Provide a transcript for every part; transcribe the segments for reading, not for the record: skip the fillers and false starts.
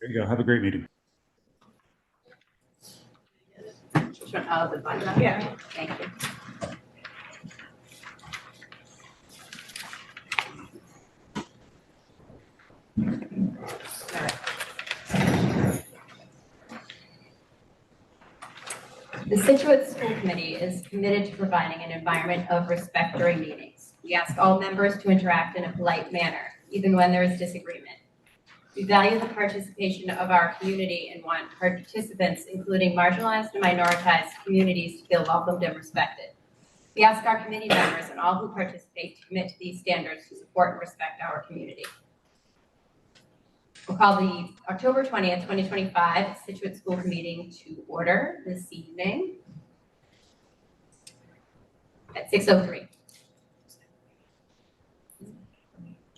There you go. Have a great meeting. Oh, the button. Yeah. Thank you. All right. The Scituate School Committee is committed to providing an environment of respect during meetings. We ask all members to interact in a polite manner, even when there is disagreement. We value the participation of our community and want participants, including marginalized and minoritized communities, to feel welcomed and respected. We ask our committee members and all who participate to commit to these standards to support and respect our community. We'll call the October 20th, 2025 Scituate School Meeting to order this evening at 6:03.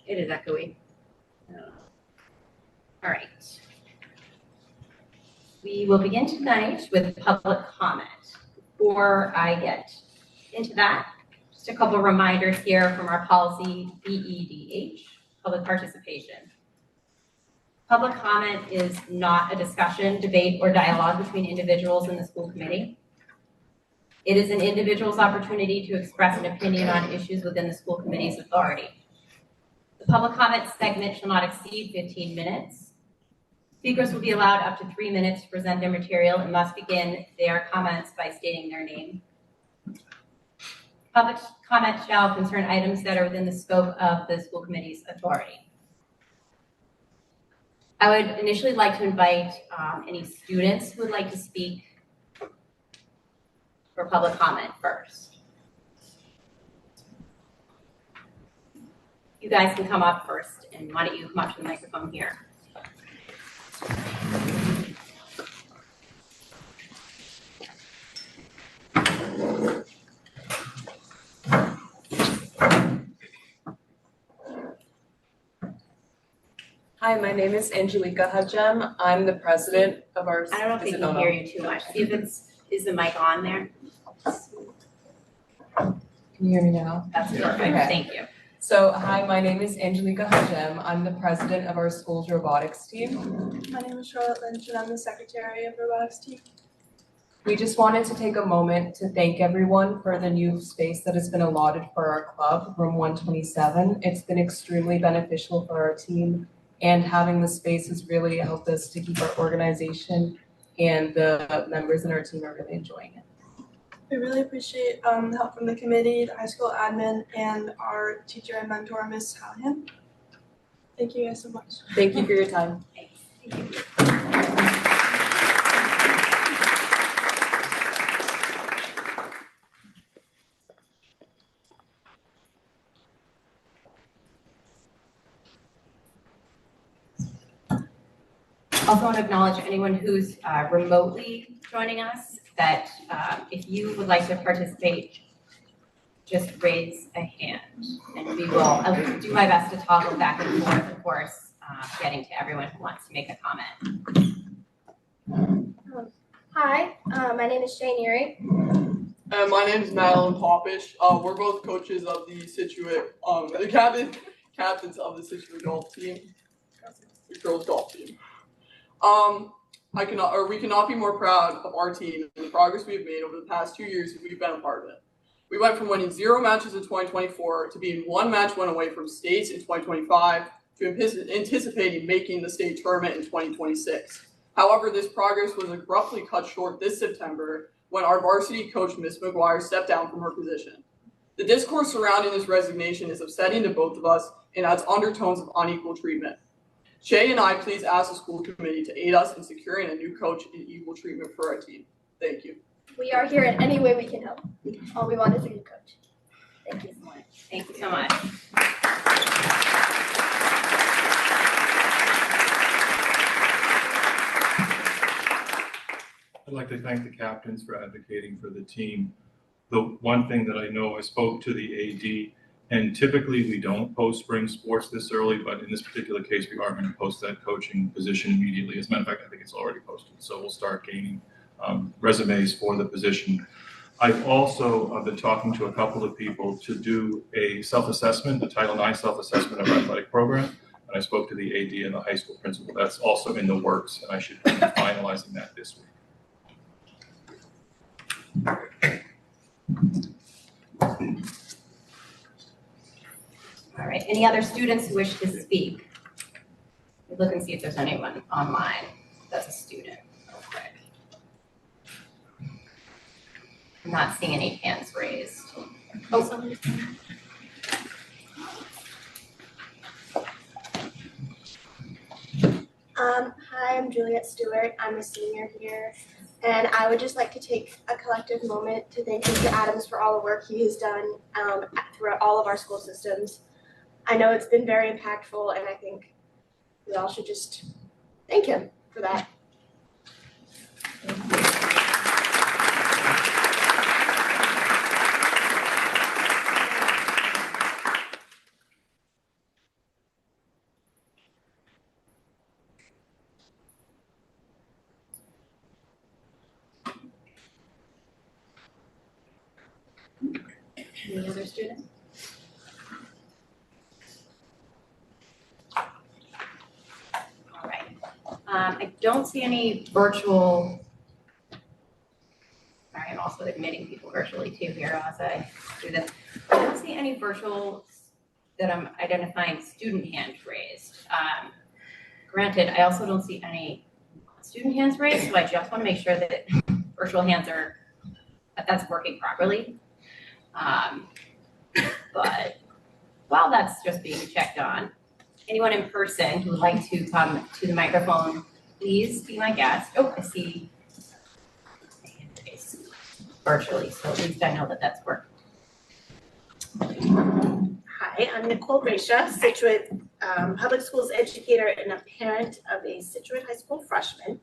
It is echoey. All right. We will begin tonight with public comment. Before I get into that, just a couple of reminders here from our policy BEDH, public participation. Public comment is not a discussion, debate, or dialogue between individuals in the school committee. It is an individual's opportunity to express an opinion on issues within the school committee's authority. The public comment segment shall not exceed 15 minutes. Speakers will be allowed up to 3 minutes to present their material and must begin their comments by stating their name. Public comment shall concern items that are within the scope of the school committee's authority. I would initially like to invite any students who would like to speak for public comment first. You guys can come up first, and why don't you come up to the microphone here? Hi, my name is Angelica Hajjem. I'm the president of our. I don't know if they can hear you too much. See if is the mic on there? Can you hear me now? That's perfect. Okay. Thank you. So, hi, my name is Angelica Hajjem. I'm the president of our school's robotics team. My name is Charlotte Lynch and I'm the secretary of the robotics team. We just wanted to take a moment to thank everyone for the new space that has been allotted for our club, room 127. It's been extremely beneficial for our team, and having the space has really helped us to keep our organization, and the members in our team are really enjoying it. We really appreciate the help from the committee, the high school admin, and our teacher and mentor, Ms. Hallahan. Thank you guys so much. Thank you for your time. Thanks. Thank you. Also want to acknowledge anyone who's remotely joining us, that if you would like to participate, just raise a hand and I will do my best to toggle back and forth, of course, getting to everyone who wants to make a comment. Hi, my name is Shane Erie. My name is Madeline Popish. We're both coaches of the Scituate, captains of the Scituate golf team, the girls golf team. We cannot be more proud of our team and the progress we've made over the past 2 years we've been a part of it. We went from winning 0 matches in 2024 to being 1 match win away from states in 2025 to anticipating making the state tournament in 2026. However, this progress was abruptly cut short this September when our varsity coach, Ms. McGuire, stepped down from her position. The discourse surrounding this resignation is upsetting to both of us and adds undertones of unequal treatment. Shay and I please ask the school committee to aid us in securing a new coach and equal treatment for our team. Thank you. We are here in any way we can help. All we want is a good coach. Thank you so much. Thank you so much. I'd like to thank the captains for advocating for the team. The one thing that I know, I spoke to the AD, and typically we don't post spring sports this early, but in this particular case, we are going to post that coaching position immediately. As a matter of fact, I think it's already posted. So we'll start gaining resumes for the position. I've also been talking to a couple of people to do a self-assessment, the Title IX self-assessment of our athletic program. and I spoke to the AD and the high school principal. That's also in the works, and I should be finalizing that this week. All right, any other students who wish to speak? Look and see if there's anyone online that's a student real quick. I'm not seeing any hands raised. Oh, somebody's. Hi, I'm Juliet Stewart. I'm a senior here. And I would just like to take a collective moment to thank Mr. Adams for all the work he has done throughout all of our school systems. I know it's been very impactful, and I think we all should just thank him for that. Any other students? All right. I don't see any virtual. Sorry, I'm also admitting people virtually too here as I do this. I don't see any virtual that I'm identifying student hands raised. Granted, I also don't see any student hands raised, so I just want to make sure that virtual hands are, that's working properly. But while that's just being checked on, anyone in person who would like to come to the microphone, please be my guest. Oh, I see a hand raised virtually, so at least I know that that's working. Hi, I'm Nicole Gracia, Scituate Public Schools educator and a parent of a Scituate High School freshman.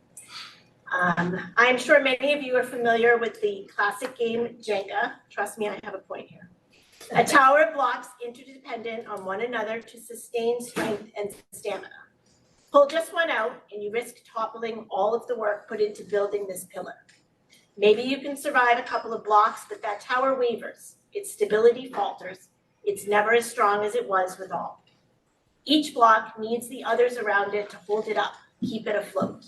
I'm sure many of you are familiar with the classic game Jenga. Trust me, I have a point here. A tower of blocks interdependent on one another to sustain strength and stamina. Pull just one out and you risk toppling all of the work put into building this pillar. Maybe you can survive a couple of blocks, but that tower wavers. Its stability falters. It's never as strong as it was with all. Each block needs the others around it to hold it up, keep it afloat.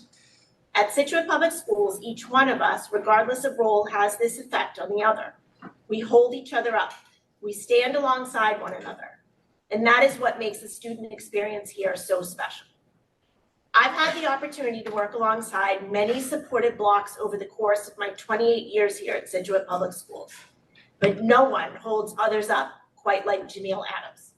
At Scituate Public Schools, each one of us, regardless of role, has this effect on the other. We hold each other up. We stand alongside one another. And that is what makes the student experience here so special. I've had the opportunity to work alongside many supported blocks over the course of my 28 years here at Scituate Public Schools. But no one holds others up quite like Jameel Adams.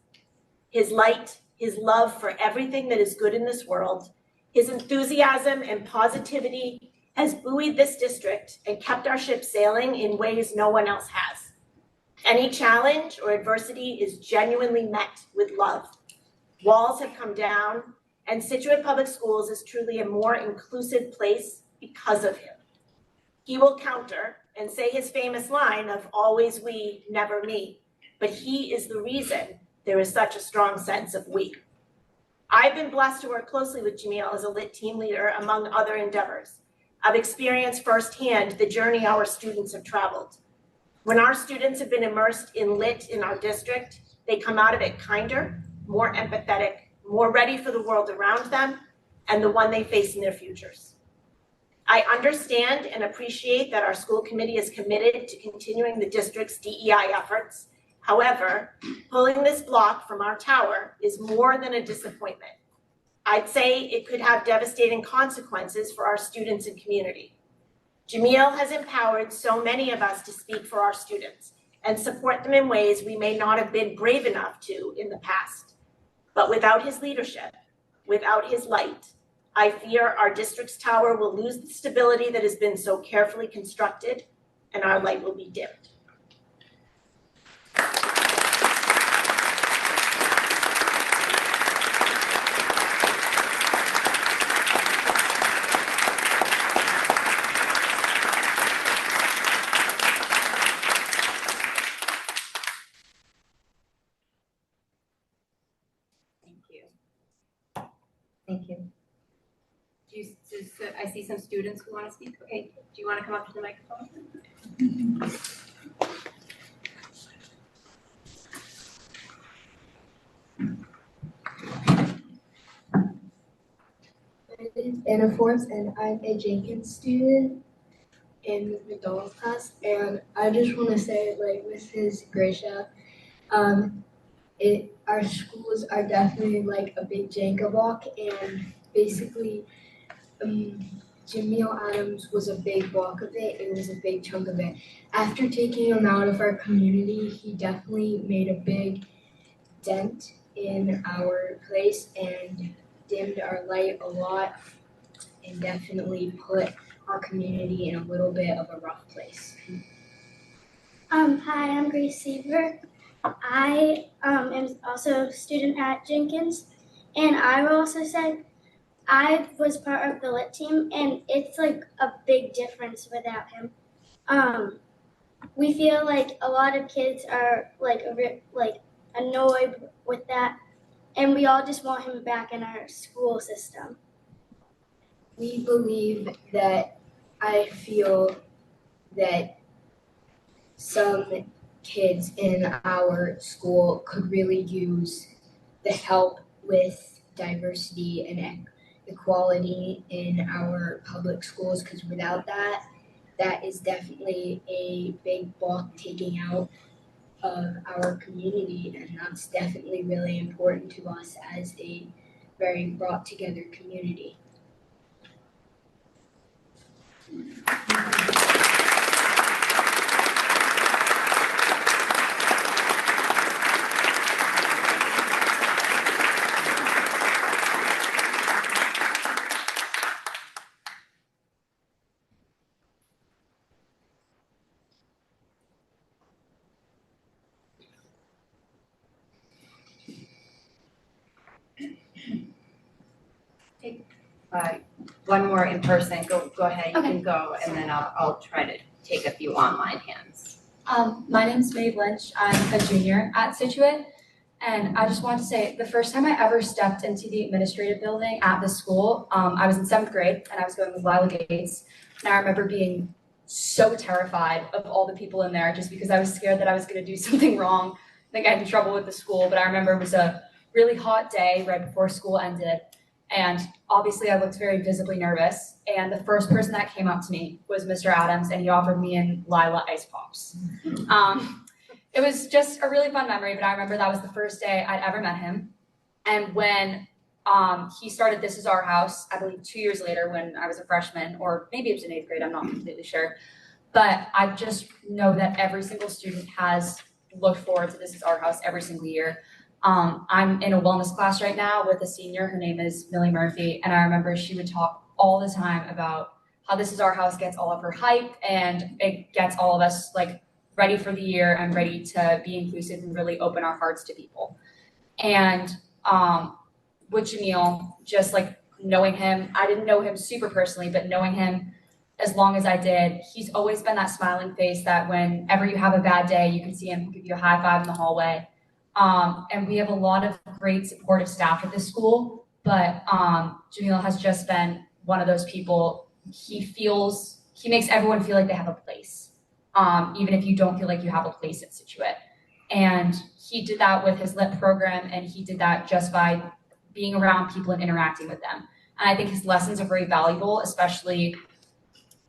His light, his love for everything that is good in this world, his enthusiasm and positivity has buoyed this district and kept our ship sailing in ways no one else has. Any challenge or adversity is genuinely met with love. Walls have come down, and Scituate Public Schools is truly a more inclusive place because of him. He will counter and say his famous line of always we, never me, but he is the reason there is such a strong sense of we. I've been blessed to work closely with Jameel as a lit team leader, among other endeavors. I've experienced firsthand the journey our students have traveled. When our students have been immersed in lit in our district, they come out of it kinder, more empathetic, more ready for the world around them and the one they face in their futures. I understand and appreciate that our school committee is committed to continuing the district's DEI efforts. However, pulling this block from our tower is more than a disappointment. I'd say it could have devastating consequences for our students and community. Jameel has empowered so many of us to speak for our students and support them in ways we may not have been brave enough to in the past. But without his leadership, without his light, I fear our district's tower will lose the stability that has been so carefully constructed, and our light will be dimmed. Thank you. I see some students who want to speak. Okay, do you want to come up to the microphone? My name is Anna Forbes, and I'm a Jenkins student in Ms. McDonald's class. And I just want to say, like Mrs. Grisha, our schools are definitely like a big Jenga block, and basically, Jamil Adams was a big block of it. It was a big chunk of it. After taking him out of our community, he definitely made a big dent in our place and dimmed our light a lot, and definitely put our community in a little bit of a rough place. Hi, I'm Grace Seaver. I am also a student at Jenkins, and I will also say I was part of the lit team, and it's like a big difference without him. We feel like a lot of kids are like annoyed with that, and we all just want him back in our school system. We believe that I feel that some kids in our school could really use the help with diversity and equality in our public schools, because without that, that is definitely a big block taking out of our community, and that's definitely really important to us as a very brought together community. One more in person, go ahead, you Okay. can go, and then I'll try to take a few online hands. My name's Maeve Lynch. I'm a junior at Scituate. And I just wanted to say, the first time I ever stepped into the administrative building at the school, I was in 7th grade and I was going with Lila Gates. And I remember being so terrified of all the people in there just because I was scared that I was gonna do something wrong. I think I had trouble with the school, but I remember it was a really hot day right before school ended. And obviously I looked very visibly nervous. And the first person that came up to me was Mr. Adams, and he offered me and Lila ice pops. It was just a really fun memory, but I remember that was the first day I'd ever met him. And when he started This Is Our House, I believe 2 years later when I was a freshman, or maybe it was in 8th grade, I'm not completely sure. But I just know that every single student has looked forward to This Is Our House every single year. I'm in a wellness class right now with a senior. Her name is Millie Murphy, and I remember she would talk all the time about how This Is Our House gets all of her hype and it gets all of us like ready for the year and ready to be inclusive and really open our hearts to people. And with Jamil, just like knowing him, I didn't know him super personally, but knowing him as long as I did, he's always been that smiling face that whenever you have a bad day, you can see him give you a high five in the hallway. And we have a lot of great supportive staff at this school, but Jamil has just been one of those people. He makes everyone feel like they have a place, even if you don't feel like you have a place at Scituate. And he did that with his LIP program, and he did that just by being around people and interacting with them. And I think his lessons are very valuable, especially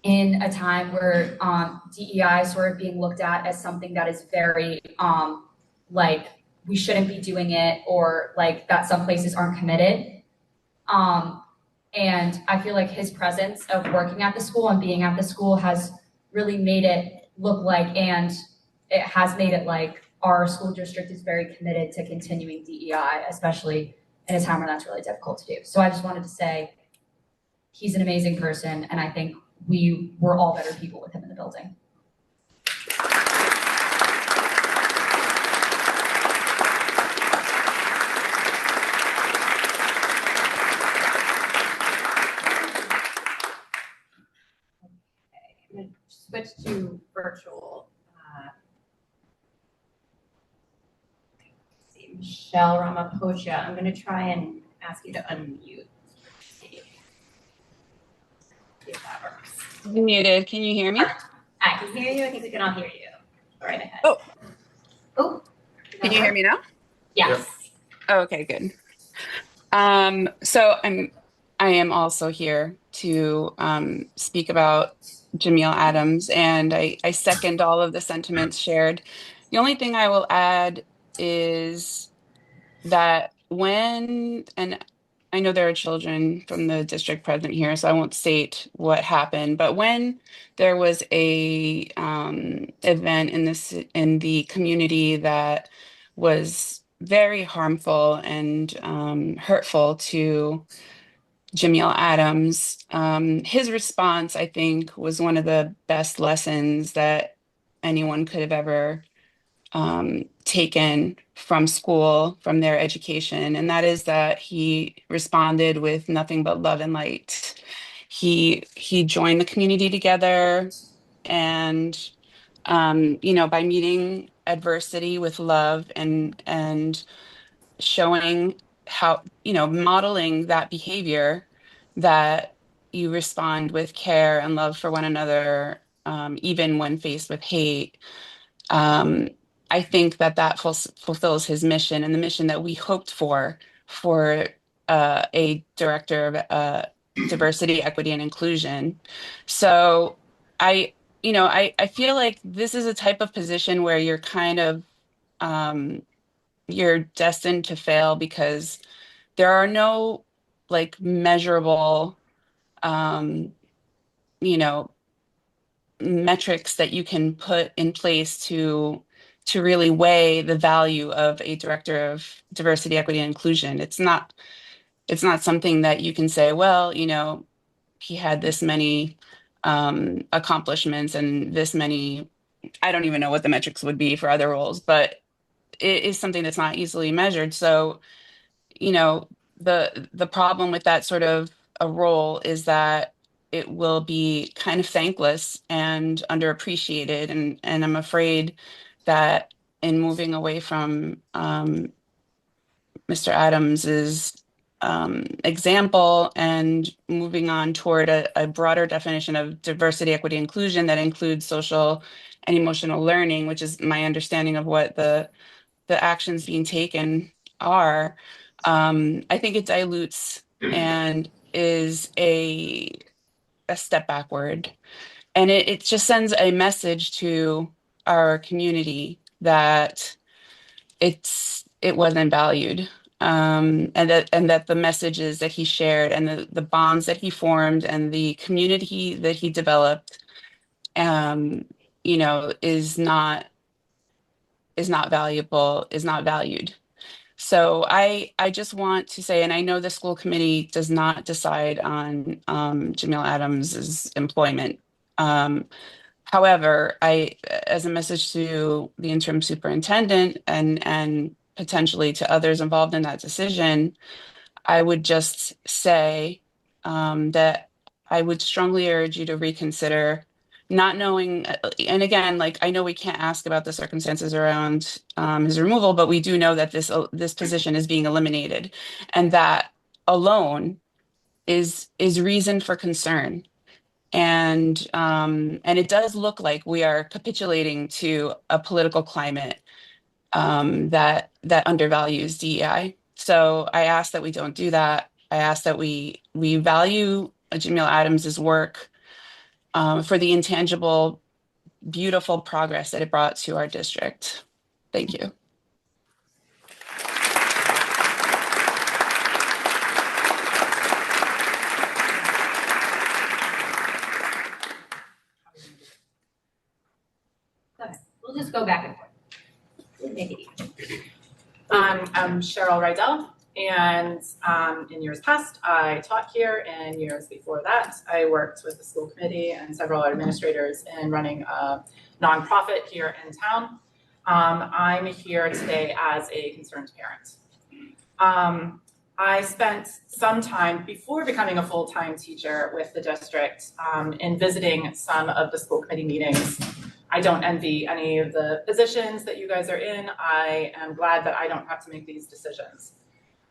in a time where DEI is sort of being looked at as something that is very like we shouldn't be doing it, or like that some places aren't committed. And I feel like his presence of working at the school and being at the school has really made it look like, and it has made it like our school district is very committed to continuing DEI, especially in a time where that's really difficult to do. So I just wanted to say he's an amazing person, and I think we were all better people with him in the building. I'm gonna switch to virtual. Let's see, Michelle Ramapocha, I'm gonna try and ask you to unmute. See if that works. I'm muted. Can you hear me? I can hear you. I think we can all hear you. Go right ahead. Oh, can you hear me now? Yes. Oh, okay, good. So I'm I am also here to speak about Jamil Adams, and I second all of the sentiments shared. The only thing I will add is that and I know there are children from the district present here, so I won't state what happened, but when there was a event in the community that was very harmful and hurtful to Jamil Adams, his response, I think, was one of the best lessons that anyone could have ever taken from school, from their education, and that is that he responded with nothing but love and light. He joined the community together, and by meeting adversity with love and showing how, modeling that behavior, that you respond with care and love for one another, even when faced with hate. um, I think that fulfills his mission and the mission that we hoped for a director of diversity, equity, and inclusion. So I, I feel like this is a type of position where you're kind of um, you're destined to fail because there are no like measurable, um, you know, metrics that you can put in place to really weigh the value of a director of diversity, equity, and inclusion. It's not something that you can say, well, he had this many accomplishments and this many. I don't even know what the metrics would be for other roles, but it is something that's not easily measured. So, the problem with that sort of a role is that it will be kind of thankless and underappreciated, and I'm afraid that in moving away from Mr. Adams's example and moving on toward a broader definition of diversity, equity, inclusion that includes social and emotional learning, which is my understanding of what the actions being taken are. I think it dilutes and is a step backward. And it just sends a message to our community that it wasn't valued. And that the messages that he shared and the bonds that he formed and the community that he developed, is not valuable, is not valued. So I just want to say, and I know the school committee does not decide on Jamil Adams's employment. However, as a message to the interim superintendent and potentially to others involved in that decision, I would just say that I would strongly urge you to reconsider, not knowing, and again, like I know we can't ask about the circumstances around his removal, but we do know that this position is being eliminated, and that alone is reason for concern. And it does look like we are capitulating to a political climate that undervalues DEI. So I ask that we don't do that. I ask that we value Jamil Adams's work for the intangible, beautiful progress that it brought to our district. Thank you. We'll just go back and forth. We'll make it easy. I'm Cheryl Rydell, and in years past, I taught here, and years before that, I worked with the school committee and several administrators in running a nonprofit here in town. I'm here today as a concerned parent. I spent some time before becoming a full-time teacher with the district in visiting some of the school committee meetings. I don't envy any of the positions that you guys are in. I am glad that I don't have to make these decisions.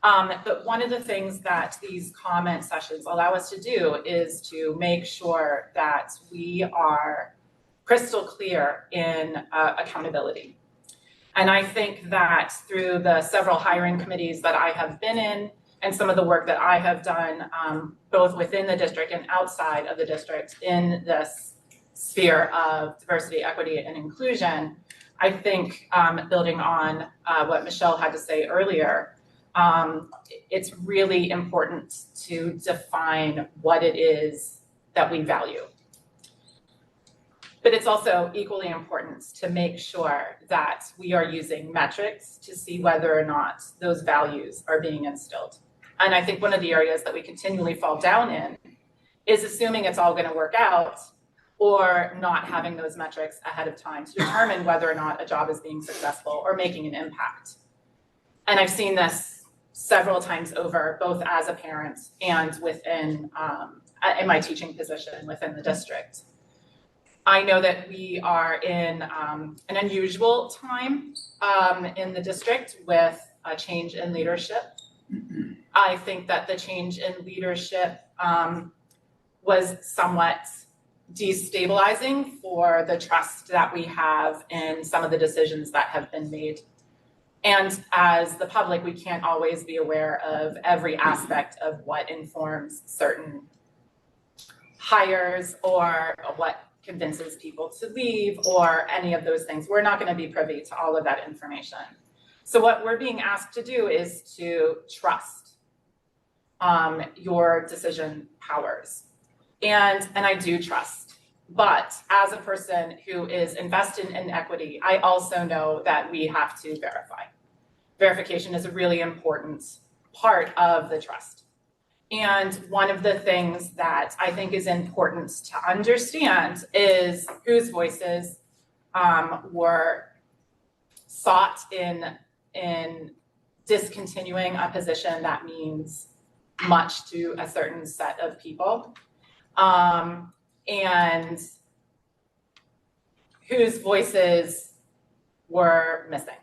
But one of the things that these comment sessions allow us to do is to make sure that we are crystal clear in accountability. And I think that through the several hiring committees that I have been in and some of the work that I have done, both within the district and outside of the district in this sphere of diversity, equity, and inclusion, I think building on what Michelle had to say earlier, it's really important to define what it is that we value. But it's also equally important to make sure that we are using metrics to see whether or not those values are being instilled. And I think one of the areas that we continually fall down in is assuming it's all going to work out or not having those metrics ahead of time to determine whether or not a job is being successful or making an impact. And I've seen this several times over, both as a parent and within in my teaching position within the district. I know that we are in an unusual time in the district with a change in leadership. I think that the change in leadership was somewhat destabilizing for the trust that we have in some of the decisions that have been made. And as the public, we can't always be aware of every aspect of what informs certain hires or what convinces people to leave or any of those things. We're not going to be privy to all of that information. So what we're being asked to do is to trust your decision powers. And I do trust. But as a person who is invested in equity, I also know that we have to verify. Verification is a really important part of the trust. And one of the things that I think is important to understand is whose voices were sought in discontinuing a position that means much to a certain set of people, and whose voices were missing.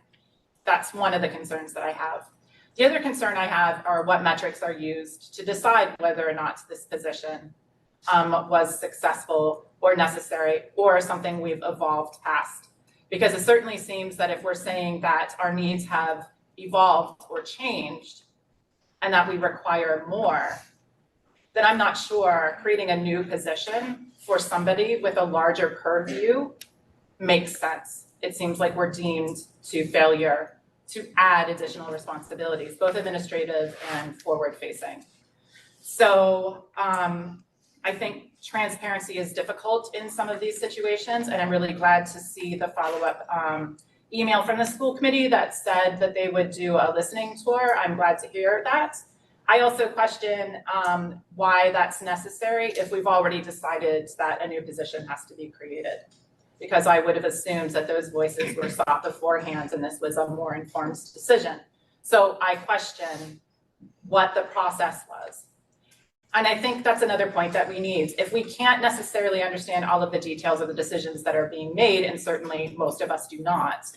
That's one of the concerns that I have. The other concern I have are what metrics are used to decide whether or not this position was successful or necessary or something we've evolved past. Because it certainly seems that if we're saying that our needs have evolved or changed and that we require more, then I'm not sure creating a new position for somebody with a larger purview makes sense. It seems like we're deemed to failure to add additional responsibilities, both administrative and forward-facing. So I think transparency is difficult in some of these situations, and I'm really glad to see the follow-up email from the school committee that said that they would do a listening tour. I'm glad to hear that. I also question why that's necessary if we've already decided that a new position has to be created, because I would have assumed that those voices were sought beforehand and this was a more informed decision. So I question what the process was. And I think that's another point that we need. If we can't necessarily understand all of the details of the decisions that are being made, and certainly most of us do not,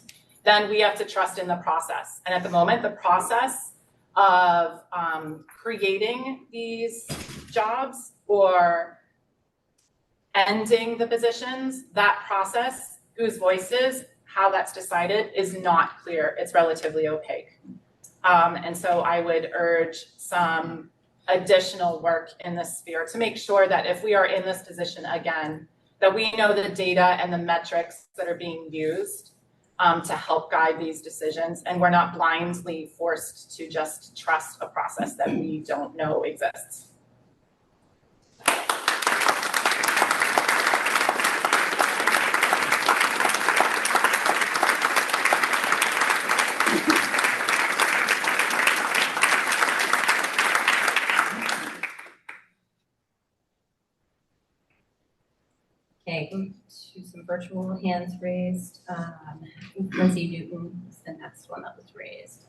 then we have to trust in the process. And at the moment, the process of creating these jobs or ending the positions, that process, whose voices, how that's decided is not clear. It's relatively opaque. And so I would urge some additional work in this sphere to make sure that if we are in this position again, that we know the data and the metrics that are being used to help guide these decisions, and we're not blindly forced to just trust a process that we don't know exists. Okay, go to some virtual hands raised. Lindsay Newton is the next one that was raised.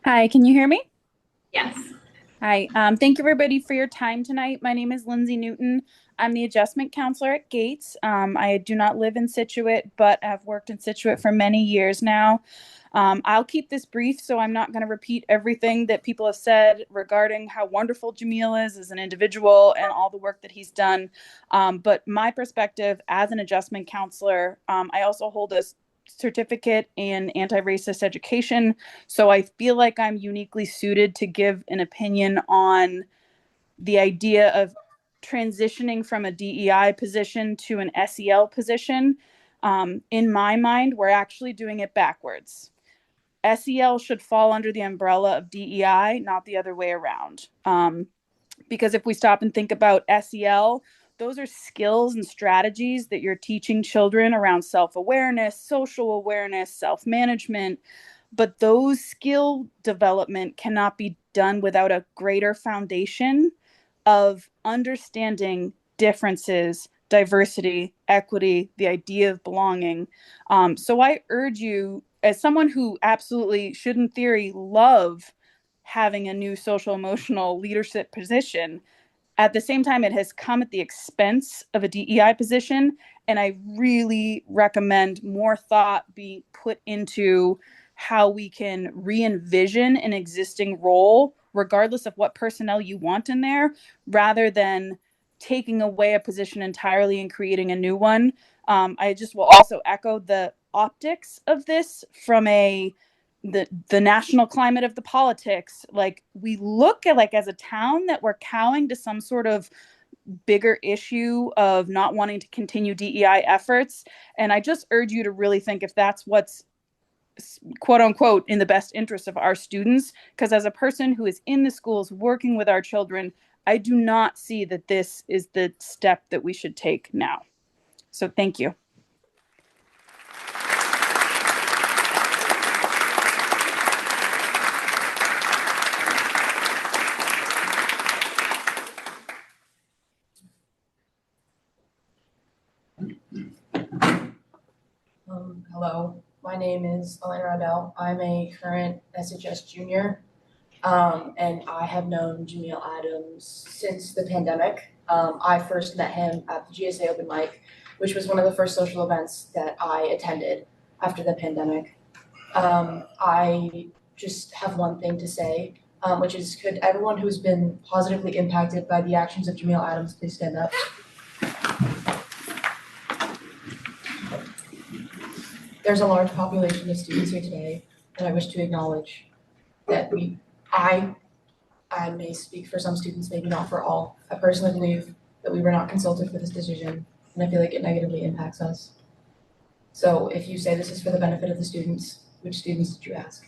Hi, can you hear me? Yes. Hi, thank you everybody for your time tonight. My name is Lindsay Newton. I'm the adjustment counselor at Gates. I do not live in Scituate, but have worked in Scituate for many years now. I'll keep this brief, so I'm not going to repeat everything that people have said regarding how wonderful Jamil is as an individual and all the work that he's done. But my perspective as an adjustment counselor, I also hold a certificate in anti-racist education. So I feel like I'm uniquely suited to give an opinion on the idea of transitioning from a DEI position to an SEL position. In my mind, we're actually doing it backwards. SEL should fall under the umbrella of DEI, not the other way around. Because if we stop and think about SEL, those are skills and strategies that you're teaching children around self-awareness, social awareness, self-management. But those skill development cannot be done without a greater foundation of understanding differences, diversity, equity, the idea of belonging. So I urge you, as someone who absolutely should, in theory, love having a new social emotional leadership position, at the same time, it has come at the expense of a DEI position. And I really recommend more thought being put into how we can re-envision an existing role, regardless of what personnel you want in there, rather than taking away a position entirely and creating a new one. I just will also echo the optics of this from the national climate of the politics. Like, we look at, like, as a town that we're cowing to some sort of bigger issue of not wanting to continue DEI efforts. And I just urge you to really think if that's what's quote unquote in the best interest of our students. Because as a person who is in the schools working with our children, I do not see that this is the step that we should take now. So thank you. Hello, my name is Elena Rodell. I'm a current SHS junior, and I have known Jameel Adams since the pandemic. I first met him at the GSA open mic, which was one of the first social events that I attended after the pandemic. I just have one thing to say, which is, could everyone who's been positively impacted by the actions of Jameel Adams please stand up? There's a large population of students here today that I wish to acknowledge that I may speak for some students, maybe not for all. I personally believe that we were not consulted for this decision, and I feel like it negatively impacts us. So if you say this is for the benefit of the students, which students did you ask?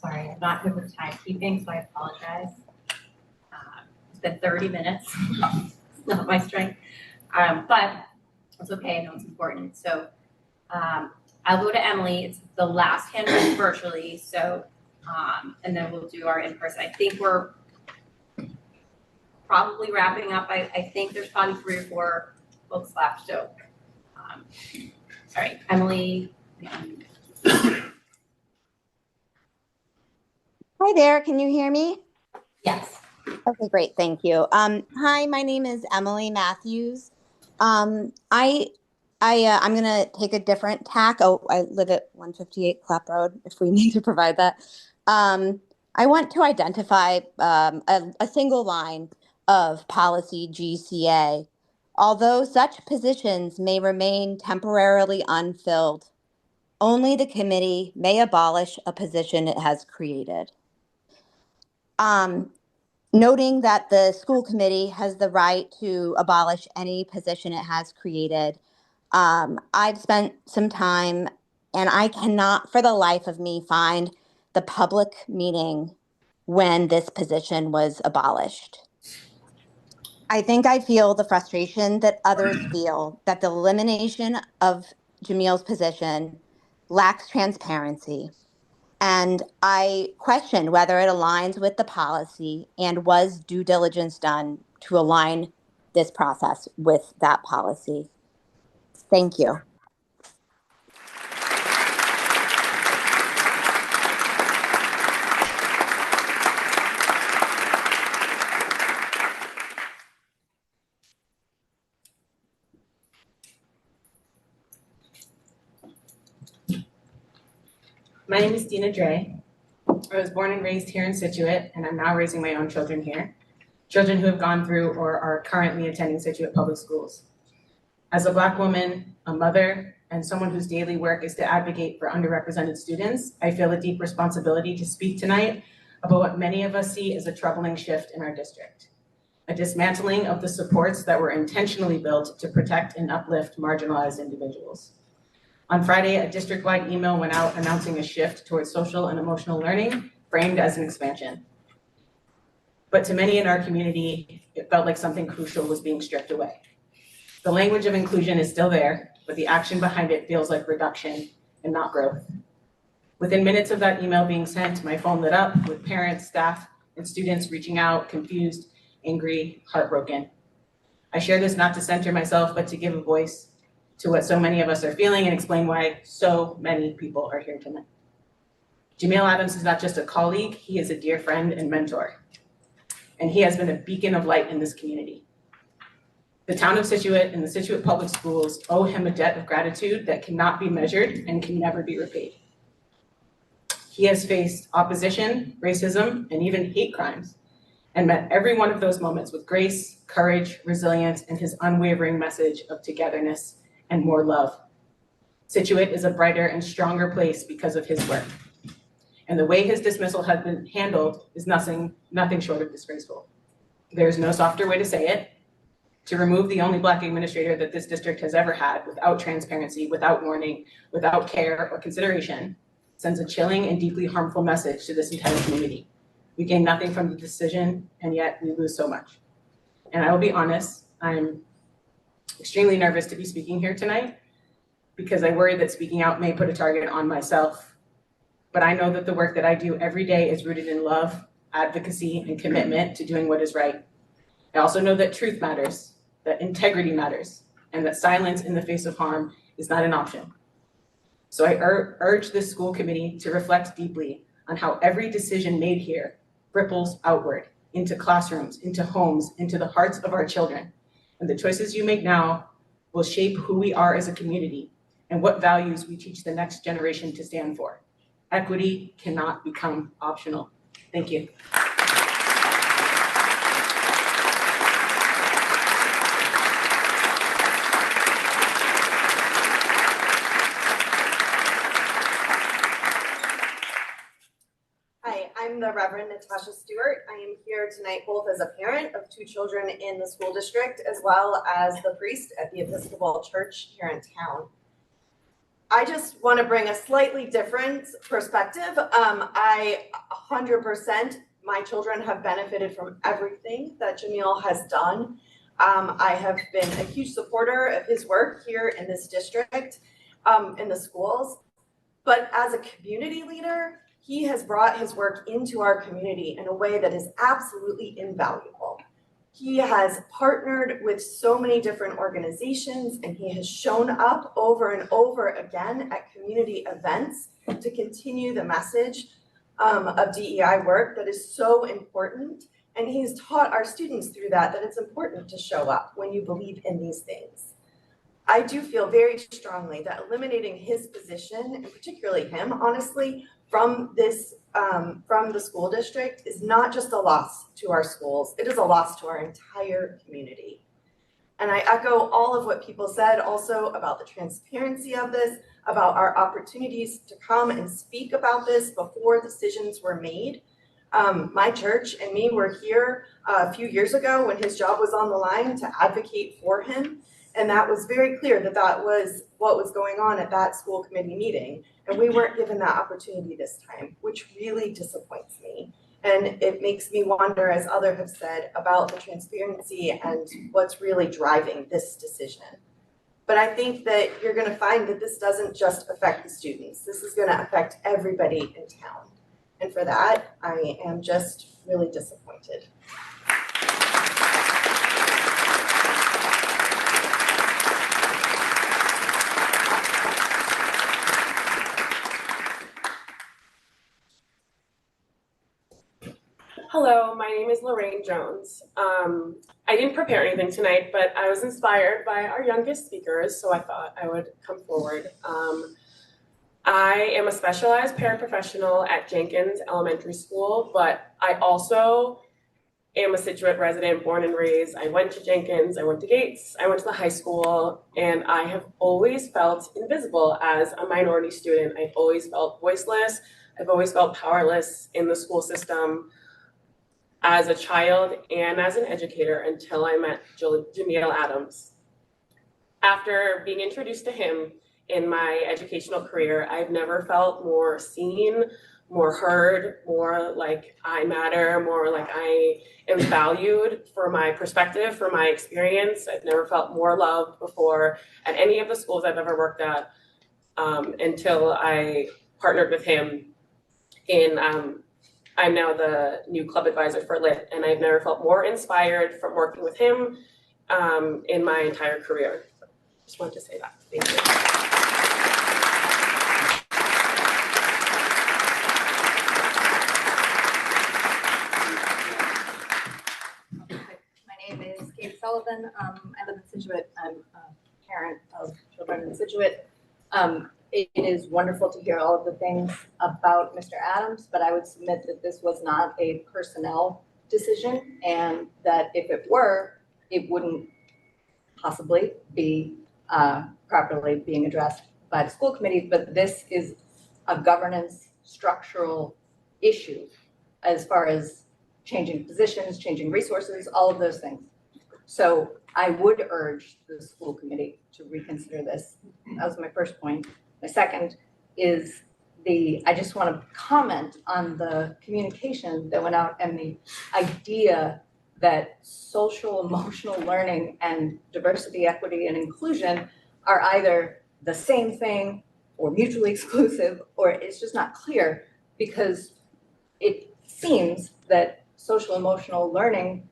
Sorry, I'm not good with timekeeping, so I apologize. It's been 30 minutes, it's not my strength, but it's okay, I know it's important. So I'll go to Emily. It's the last hand raised virtually, so and then we'll do our in-person. I think we're probably wrapping up. I think there's probably 3 or 4 folks left, so all right, Emily. Hi there, can you hear me? Yes. Okay, great, thank you. Hi, my name is Emily Matthews. I'm gonna take a different tack. Oh, I live at 158 Clap Road, if we need to provide that. I want to identify a single line of policy GCA. Although such positions may remain temporarily unfilled, only the committee may abolish a position it has created. Noting that the school committee has the right to abolish any position it has created, I've spent some time and I cannot for the life of me find the public meeting when this position was abolished. I think I feel the frustration that others feel that the elimination of Jameel's position lacks transparency. And I question whether it aligns with the policy and was due diligence done to align this process with that policy. Thank you. My name is Dina Dre. I was born and raised here in Scituate, and I'm now raising my own children here. Children who have gone through or are currently attending Scituate Public Schools. As a Black woman, a mother, and someone whose daily work is to advocate for underrepresented students, I feel a deep responsibility to speak tonight about what many of us see as a troubling shift in our district. A dismantling of the supports that were intentionally built to protect and uplift marginalized individuals. On Friday, a district-wide email went out announcing a shift towards social and emotional learning, framed as an expansion. But to many in our community, it felt like something crucial was being stripped away. The language of inclusion is still there, but the action behind it feels like reduction and not growth. Within minutes of that email being sent, my phone lit up with parents, staff, and students reaching out, confused, angry, heartbroken. I share this not to center myself, but to give a voice to what so many of us are feeling and explain why so many people are here tonight. Jamil Adams is not just a colleague, he is a dear friend and mentor. And he has been a beacon of light in this community. The town of Scituate and the Scituate Public Schools owe him a debt of gratitude that cannot be measured and can never be repaid. He has faced opposition, racism, and even hate crimes, and met every one of those moments with grace, courage, resilience, and his unwavering message of togetherness and more love. Scituate is a brighter and stronger place because of his work. And the way his dismissal has been handled is nothing short of disgraceful. There is no softer way to say it. To remove the only Black administrator that this district has ever had without transparency, without warning, without care or consideration, sends a chilling and deeply harmful message to this entire community. We gain nothing from the decision, and yet we lose so much. And I will be honest, I'm extremely nervous to be speaking here tonight because I worry that speaking out may put a target on myself. But I know that the work that I do every day is rooted in love, advocacy, and commitment to doing what is right. I also know that truth matters, that integrity matters, and that silence in the face of harm is not an option. So I urge this school committee to reflect deeply on how every decision made here ripples outward into classrooms, into homes, into the hearts of our children. And the choices you make now will shape who we are as a community and what values we teach the next generation to stand for. Equity cannot become optional. Thank you. Hi, I'm the Reverend Natasha Stewart. I am here tonight both as a parent of 2 children in the school district, as well as the priest at the Episcopal Church here in town. I just want to bring a slightly different perspective. I 100%, my children have benefited from everything that Jamil has done. I have been a huge supporter of his work here in this district, in the schools. But as a community leader, he has brought his work into our community in a way that is absolutely invaluable. He has partnered with so many different organizations, and he has shown up over and over again at community events to continue the message of DEI work that is so important. And he's taught our students through that it's important to show up when you believe in these things. I do feel very strongly that eliminating his position, and particularly him, honestly, from this from the school district is not just a loss to our schools, it is a loss to our entire community. And I echo all of what people said also about the transparency of this, about our opportunities to come and speak about this before decisions were made. My church and me were here a few years ago when his job was on the line to advocate for him. And that was very clear that that was what was going on at that school committee meeting. And we weren't given that opportunity this time, which really disappoints me. And it makes me wonder, as others have said, about the transparency and what's really driving this decision. But I think that you're going to find that this doesn't just affect the students. This is going to affect everybody in town. And for that, I am just really disappointed. Hello, my name is Lorraine Jones. I didn't prepare anything tonight, but I was inspired by our youngest speakers, so I thought I would come forward. I am a specialized paraprofessional at Jenkins Elementary School, but I also am a Scituate resident, born and raised. I went to Jenkins, I went to Gates, I went to the high school, and I have always felt invisible as a minority student. I've always felt voiceless. I've always felt powerless in the school system as a child and as an educator until I met Jameel Adams. After being introduced to him in my educational career, I've never felt more seen, more heard, more like I matter, more like I am valued for my perspective, for my experience. I've never felt more loved before at any of the schools I've ever worked at until I partnered with him in, I'm now the new club advisor for Lit, and I've never felt more inspired from working with him in my entire career. Just wanted to say that. Thank you. My name is Kate Sullivan. I live in Scituate. I'm a parent of children in Scituate. It is wonderful to hear all of the things about Mr. Adams, but I would submit that this was not a personnel decision, and that if it were, it wouldn't possibly be properly being addressed by the school committee, but this is a governance structural issue as far as changing positions, changing resources, all of those things. So I would urge the school committee to reconsider this. That was my first point. My second is I just want to comment on the communication that went out and the idea that social emotional learning and diversity, equity, and inclusion are either the same thing or mutually exclusive, or it's just not clear, because it seems that social emotional learning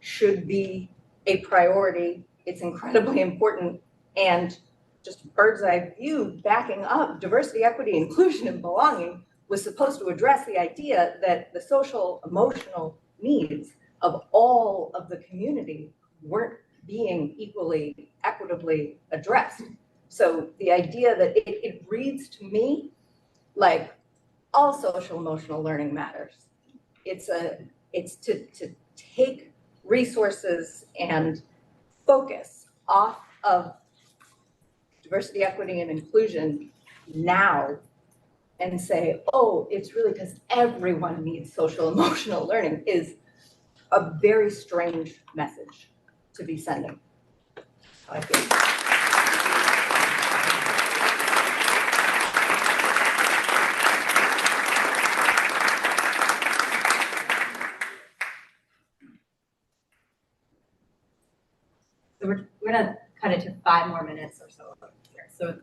should be a priority. It's incredibly important, and just bird's eye view backing up diversity, equity, inclusion, and belonging was supposed to address the idea that the social emotional needs of all of the community weren't being equally, equitably addressed. So the idea that it reads to me like all social emotional learning matters. It's to take resources and focus off of diversity, equity, and inclusion now and say, oh, it's really because everyone needs social emotional learning is a very strange message to be sending. I feel. So we're gonna cut it to 5 more minutes or so here. So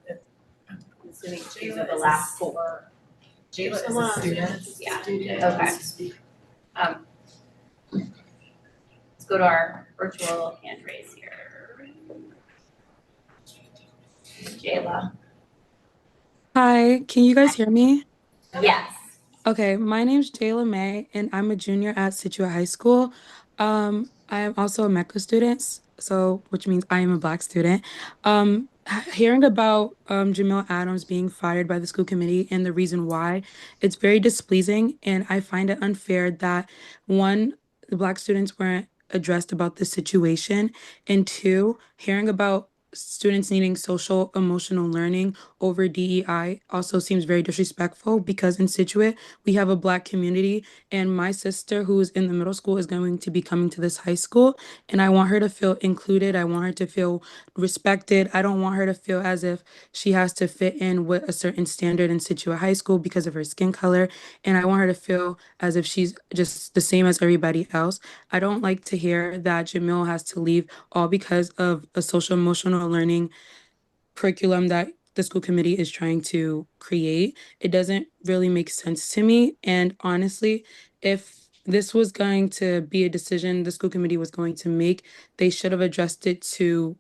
I'm assuming these are the last 4. Jayla is a student. Yeah. Okay. Let's go to our virtual hand raise here. Jayla. Hi, can you guys hear me? Yes. Okay, my name's Jayla May, and I'm a junior at Scituate High School. I am also a MECA student, so which means I am a Black student. Hearing about Jameel Adams being fired by the school committee and the reason why, it's very displeasing, and I find it unfair that one, the Black students weren't addressed about this situation, and 2, hearing about students needing social emotional learning over DEI also seems very disrespectful, because in Scituate we have a Black community, and my sister who's in the middle school is going to be coming to this high school, and I want her to feel included. I want her to feel respected. I don't want her to feel as if she has to fit in with a certain standard in Scituate High School because of her skin color, and I want her to feel as if she's just the same as everybody else. I don't like to hear that Jamil has to leave all because of a social emotional learning curriculum that the school committee is trying to create. It doesn't really make sense to me. And honestly, if this was going to be a decision the school committee was going to make, they should have addressed it to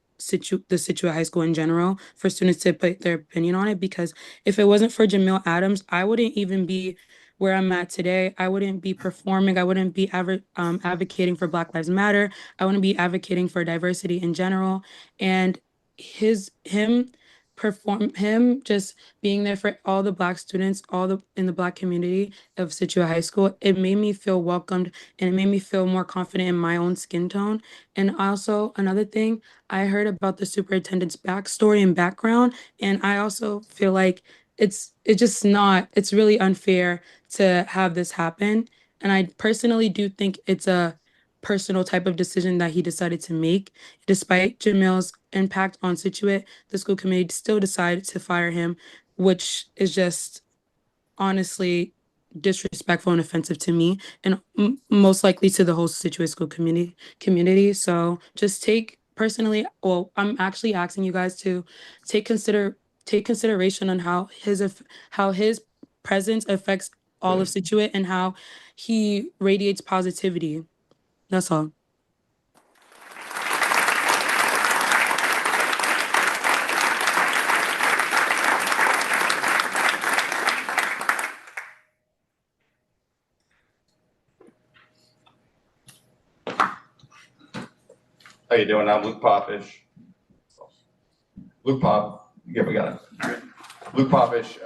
the Scituate High School in general for students to put their opinion on it. Because if it wasn't for Jamil Adams, I wouldn't even be where I'm at today. I wouldn't be performing. I wouldn't be advocating for Black Lives Matter. I wouldn't be advocating for diversity in general. And him him just being there for all the Black students, in the Black community of Scituate High School, it made me feel welcomed and it made me feel more confident in my own skin tone. And also another thing, I heard about the superintendent's backstory and background, and I also feel like it's really unfair to have this happen. And I personally do think it's a personal type of decision that he decided to make. Despite Jamil's impact on Scituate, the school committee still decided to fire him, which is just honestly disrespectful and offensive to me, and most likely to the whole Scituate school community. So just I'm actually asking you guys to take consideration on how his presence affects all of Scituate and how he radiates positivity. That's all. How you doing? I'm Luke Popish. Yeah, we got it. All right. Luke Popish,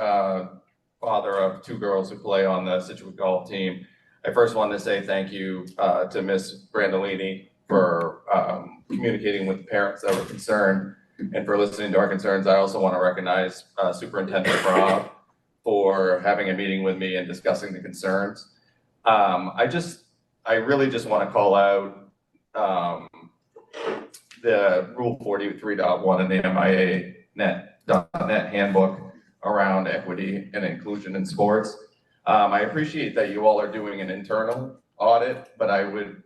father of two girls who play on the Scituate golf team. I first wanted to say thank you to Ms. Brandolini for communicating with the parents that were concerned and for listening to our concerns. I also want to recognize Superintendent Rob for having a meeting with me and discussing the concerns. I really just want to call out the Rule 43.1 in the MIA.net handbook around equity and inclusion in sports. I appreciate that you all are doing an internal audit, but I would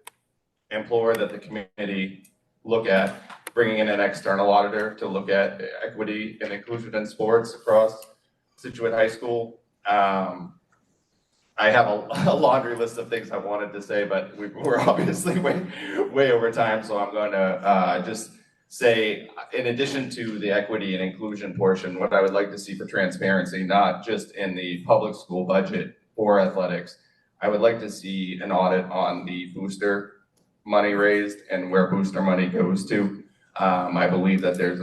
implore that the committee look at bringing in an external auditor to look at equity and inclusion in sports across Scituate High School. I have a laundry list of things I wanted to say, but we're obviously way over time, so I'm going to just say, in addition to the equity and inclusion portion, what I would like to see for transparency, not just in the public school budget for athletics, I would like to see an audit on the booster money raised and where booster money goes to. I believe that there's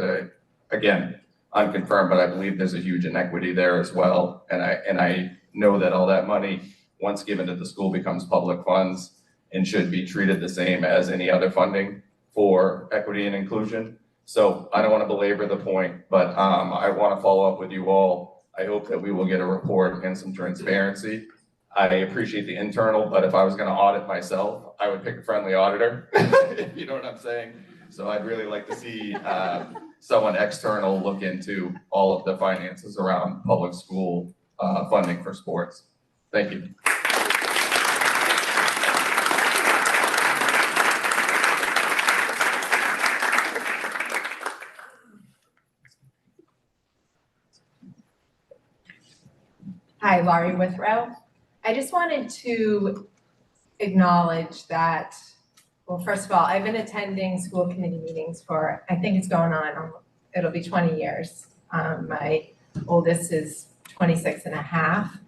again, unconfirmed, but I believe there's a huge inequity there as well. And I know that all that money, once given to the school, becomes public funds and should be treated the same as any other funding for equity and inclusion. So I don't want to belabor the point, but I want to follow up with you all. I hope that we will get a report and some transparency. I appreciate the internal, but if I was going to audit myself, I would pick a friendly auditor, if you know what I'm saying. So I'd really like to see someone external look into all of the finances around public school funding for sports. Thank you. Hi, Laurie Withrow. I just wanted to acknowledge that, well, first of all, I've been attending school committee meetings for, I think it's going on, it'll be 20 years. My oldest is 26 and a half.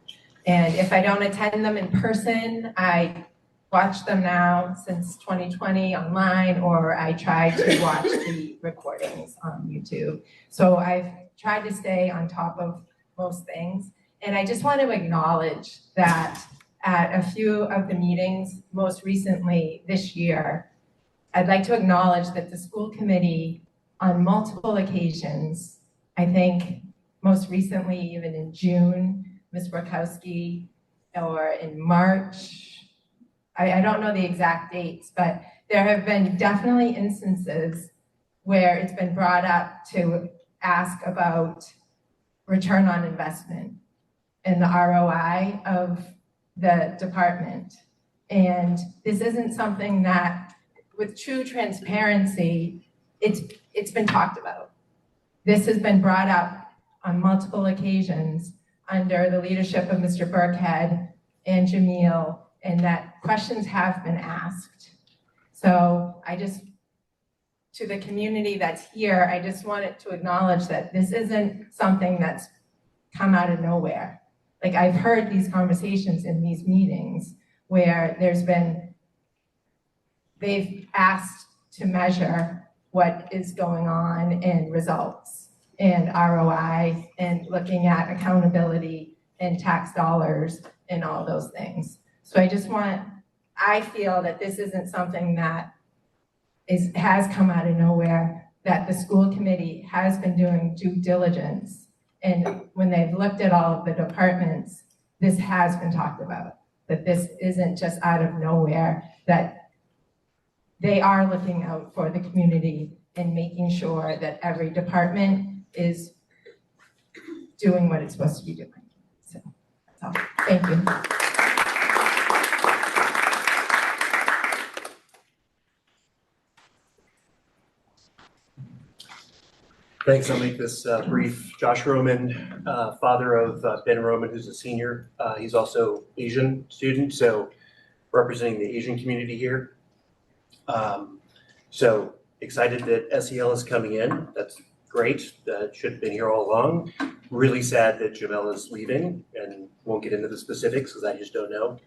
And if I don't attend them in person, I watch them now since 2020 online, or I try to watch the recordings on YouTube. So I've tried to stay on top of most things. And I just want to acknowledge that at a few of the meetings, most recently this year, I'd like to acknowledge that the school committee on multiple occasions, I think most recently even in June, Ms. Brokowski, or in March, I don't know the exact dates, but there have been definitely instances where it's been brought up to ask about return on investment and the ROI of the department. And this isn't something that, with true transparency, it's been talked about. This has been brought up on multiple occasions under the leadership of Mr. Burkhead and Jamil, and that questions have been asked. So to the community that's here, I just wanted to acknowledge that this isn't something that's come out of nowhere. Like, I've heard these conversations in these meetings where they've asked to measure what is going on and results. and ROI and looking at accountability and tax dollars and all those things. So I feel that this isn't something that has come out of nowhere, that the school committee has been doing due diligence. And when they've looked at all of the departments, this has been talked about, that this isn't just out of nowhere, that they are looking out for the community and making sure that every department is doing what it's supposed to be doing. So that's all. Thank you. Thanks, I'll make this brief. Josh Roman, father of Ben Roman, who's a senior. He's also Asian student, so representing the Asian community here. So excited that SEL is coming in. That's great. That should have been here all along. Really sad that Jamel is leaving, and won't get into the specifics because I just don't know.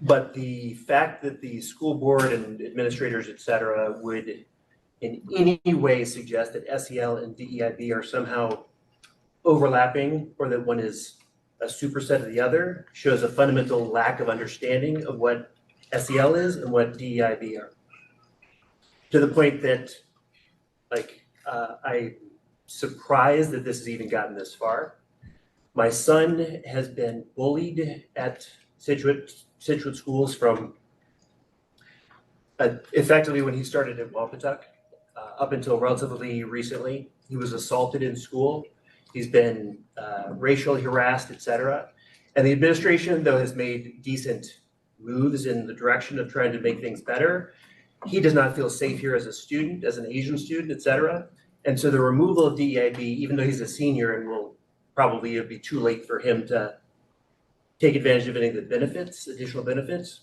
But the fact that the school board and administrators, et cetera, would in any way suggest that SEL and DEIB are somehow overlapping or that one is a superset of the other shows a fundamental lack of understanding of what SEL is and what DEIB are. To the point that, I'm surprised that this has even gotten this far. My son has been bullied at Scituate schools from effectively when he started at Wampatuck up until relatively recently. He was assaulted in school. He's been racially harassed, et cetera. And the administration, though, has made decent moves in the direction of trying to make things better. He does not feel safe here as a student, as an Asian student, et cetera. And so the removal of DEIB, even though he's a senior and will probably it'll be too late for him to take advantage of any of the benefits, additional benefits,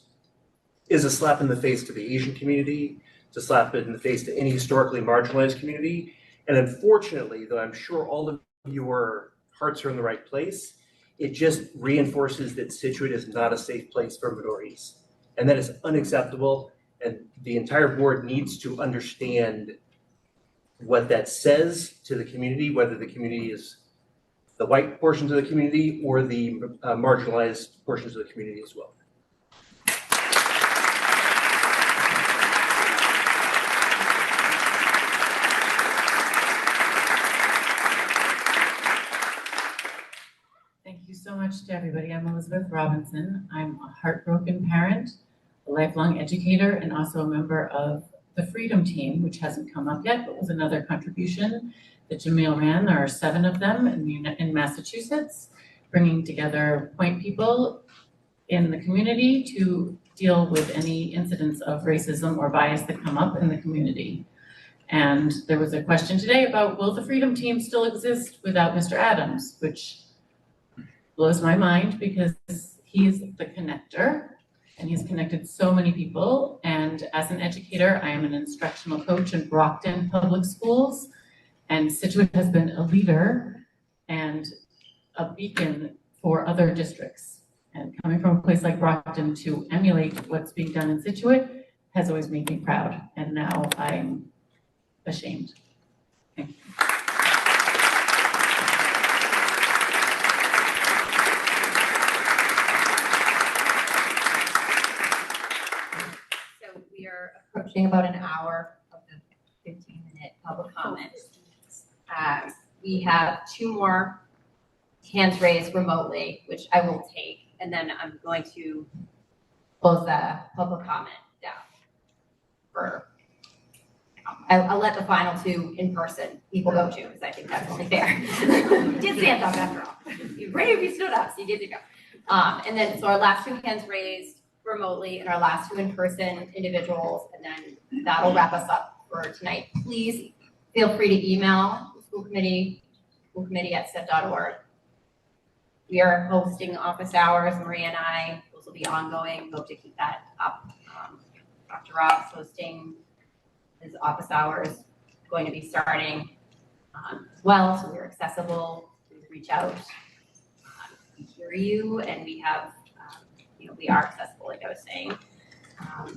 is a slap in the face to the Asian community, it's a slap in the face to any historically marginalized community. And unfortunately, though I'm sure all of your hearts are in the right place, it just reinforces that Scituate is not a safe place for minorities. And that is unacceptable. And the entire board needs to understand what that says to the community, whether the community is the white portions of the community or the marginalized portions of the community as well. Thank you so much to everybody. I'm Elizabeth Robinson. I'm a heartbroken parent, a lifelong educator, and also a member of the Freedom Team, which hasn't come up yet, but was another contribution that Jamil ran. There are 7 of them in Massachusetts, bringing together point people in the community to deal with any incidents of racism or bias that come up in the community. And there was a question today about, will the Freedom Team still exist without Mr. Adams, which blows my mind because he's the connector and he's connected so many people. And as an educator, I am an instructional coach in Brockton Public Schools, and Scituate has been a leader and a beacon for other districts. And coming from a place like Brockton to emulate what's being done in Scituate has always made me proud. And now I'm ashamed. Thank you. So we are approaching about an hour of the 15-minute public comment. We have 2 more hands raised remotely, which I will take, and then I'm going to close the public comment down. I'll let the final 2 in-person people go to, because I think that's only fair. You did stand up after all. You brave, you stood up, so you get to go. And then, so our last 2 hands raised remotely and our last 2 in-person individuals, and then that'll wrap us up for tonight. Please feel free to email the school committee at scit.org. We are hosting office hours, Maria and I. Those will be ongoing. Hope to keep that up. Dr. Rob's hosting his office hours, going to be starting as well, so we're accessible. Please reach out. We hear you, and we have, we are accessible, like I was saying.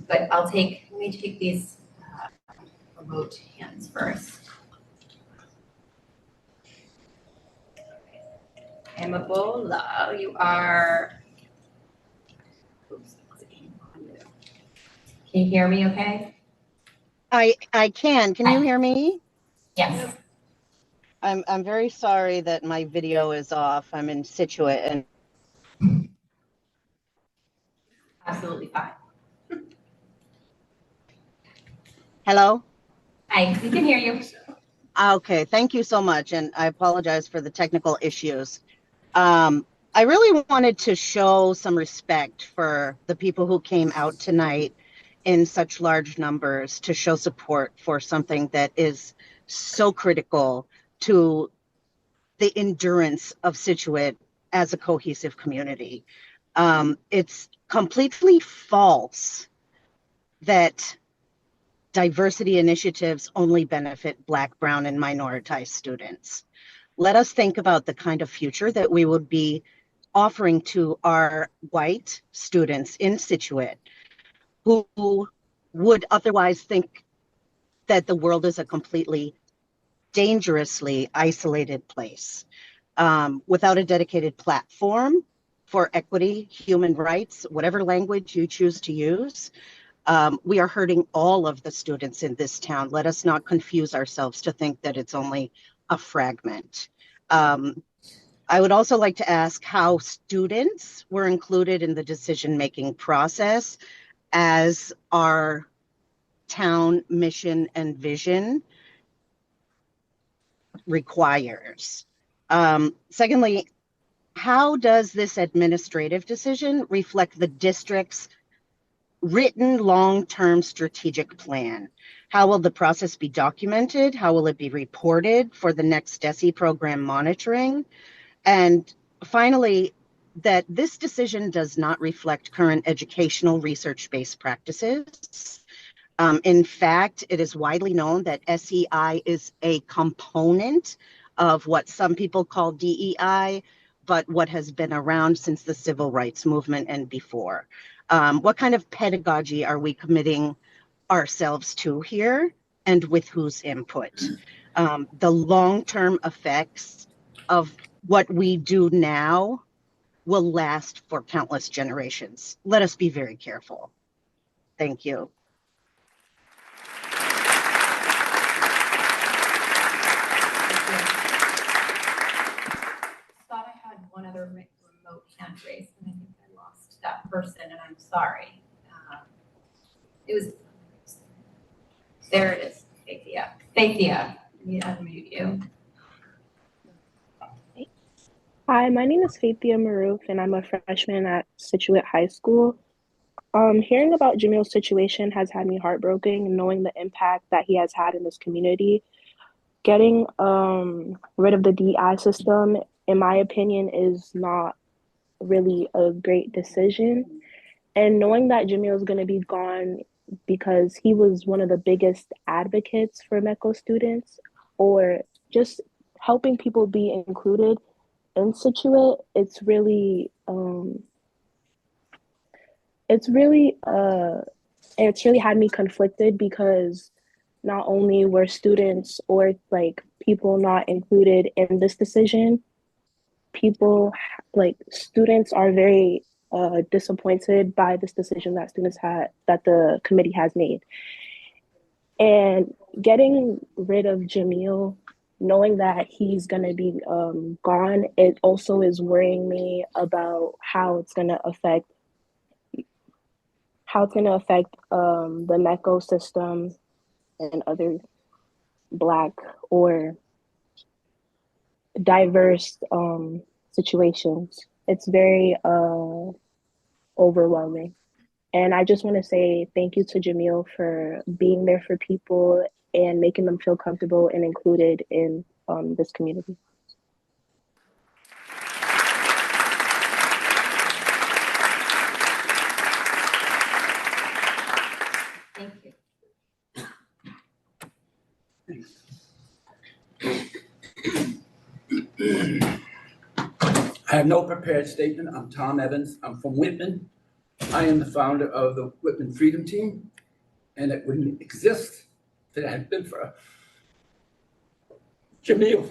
But let me take these remote hands first. Amabola, you are. Oops. Can you hear me okay? I can. Can you hear me? Yes. I'm very sorry that my video is off. I'm in Scituate and Absolutely fine. hello? Hi, we can hear you. Okay, thank you so much. And I apologize for the technical issues. I really wanted to show some respect for the people who came out tonight in such large numbers to show support for something that is so critical to the endurance of Scituate as a cohesive community. It's completely false that diversity initiatives only benefit Black, Brown, and minoritized students. Let us think about the kind of future that we would be offering to our white students in Scituate who would otherwise think that the world is a completely dangerously isolated place. Without a dedicated platform for equity, human rights, whatever language you choose to use, we are hurting all of the students in this town. Let us not confuse ourselves to think that it's only a fragment. I would also like to ask how students were included in the decision-making process as our town mission and vision requires. Secondly, how does this administrative decision reflect the district's written long-term strategic plan? How will the process be documented? How will it be reported for the next DESE program monitoring? And finally, that this decision does not reflect current educational research-based practices. In fact, it is widely known that SEI is a component of what some people call DEI, but what has been around since the civil rights movement and before. What kind of pedagogy are we committing ourselves to here, and with whose input? The long-term effects of what we do now will last for countless generations. Let us be very careful. Thank you. Thought I had one other remote hand raised, and I think I lost that person, and I'm sorry. It was, there it is, Faithia. Faithia, let me unmute you. Hi, my name is Faithia Maroof, and I'm a freshman at Scituate High School. Hearing about Jamil's situation has had me heartbroken, knowing the impact that he has had in this community. Getting rid of the DI system, in my opinion, is not really a great decision. And knowing that Jamil is going to be gone because he was one of the biggest advocates for MECO students, or just helping people be included in Scituate, it's really had me conflicted, because not only were students or like people not included in this decision, students are very disappointed by this decision that the committee has made. And getting rid of Jamil, knowing that he's going to be gone, it also is worrying me about how it's going to affect the MECO system and other Black or diverse situations. It's very overwhelming. And I just want to say thank you to Jamil for being there for people and making them feel comfortable and included in this community. Thank you. I have no prepared statement. I'm Tom Evans. I'm from Whitman. I am the founder of the Whitman Freedom Team, and it wouldn't exist if it hadn't been for Jamil.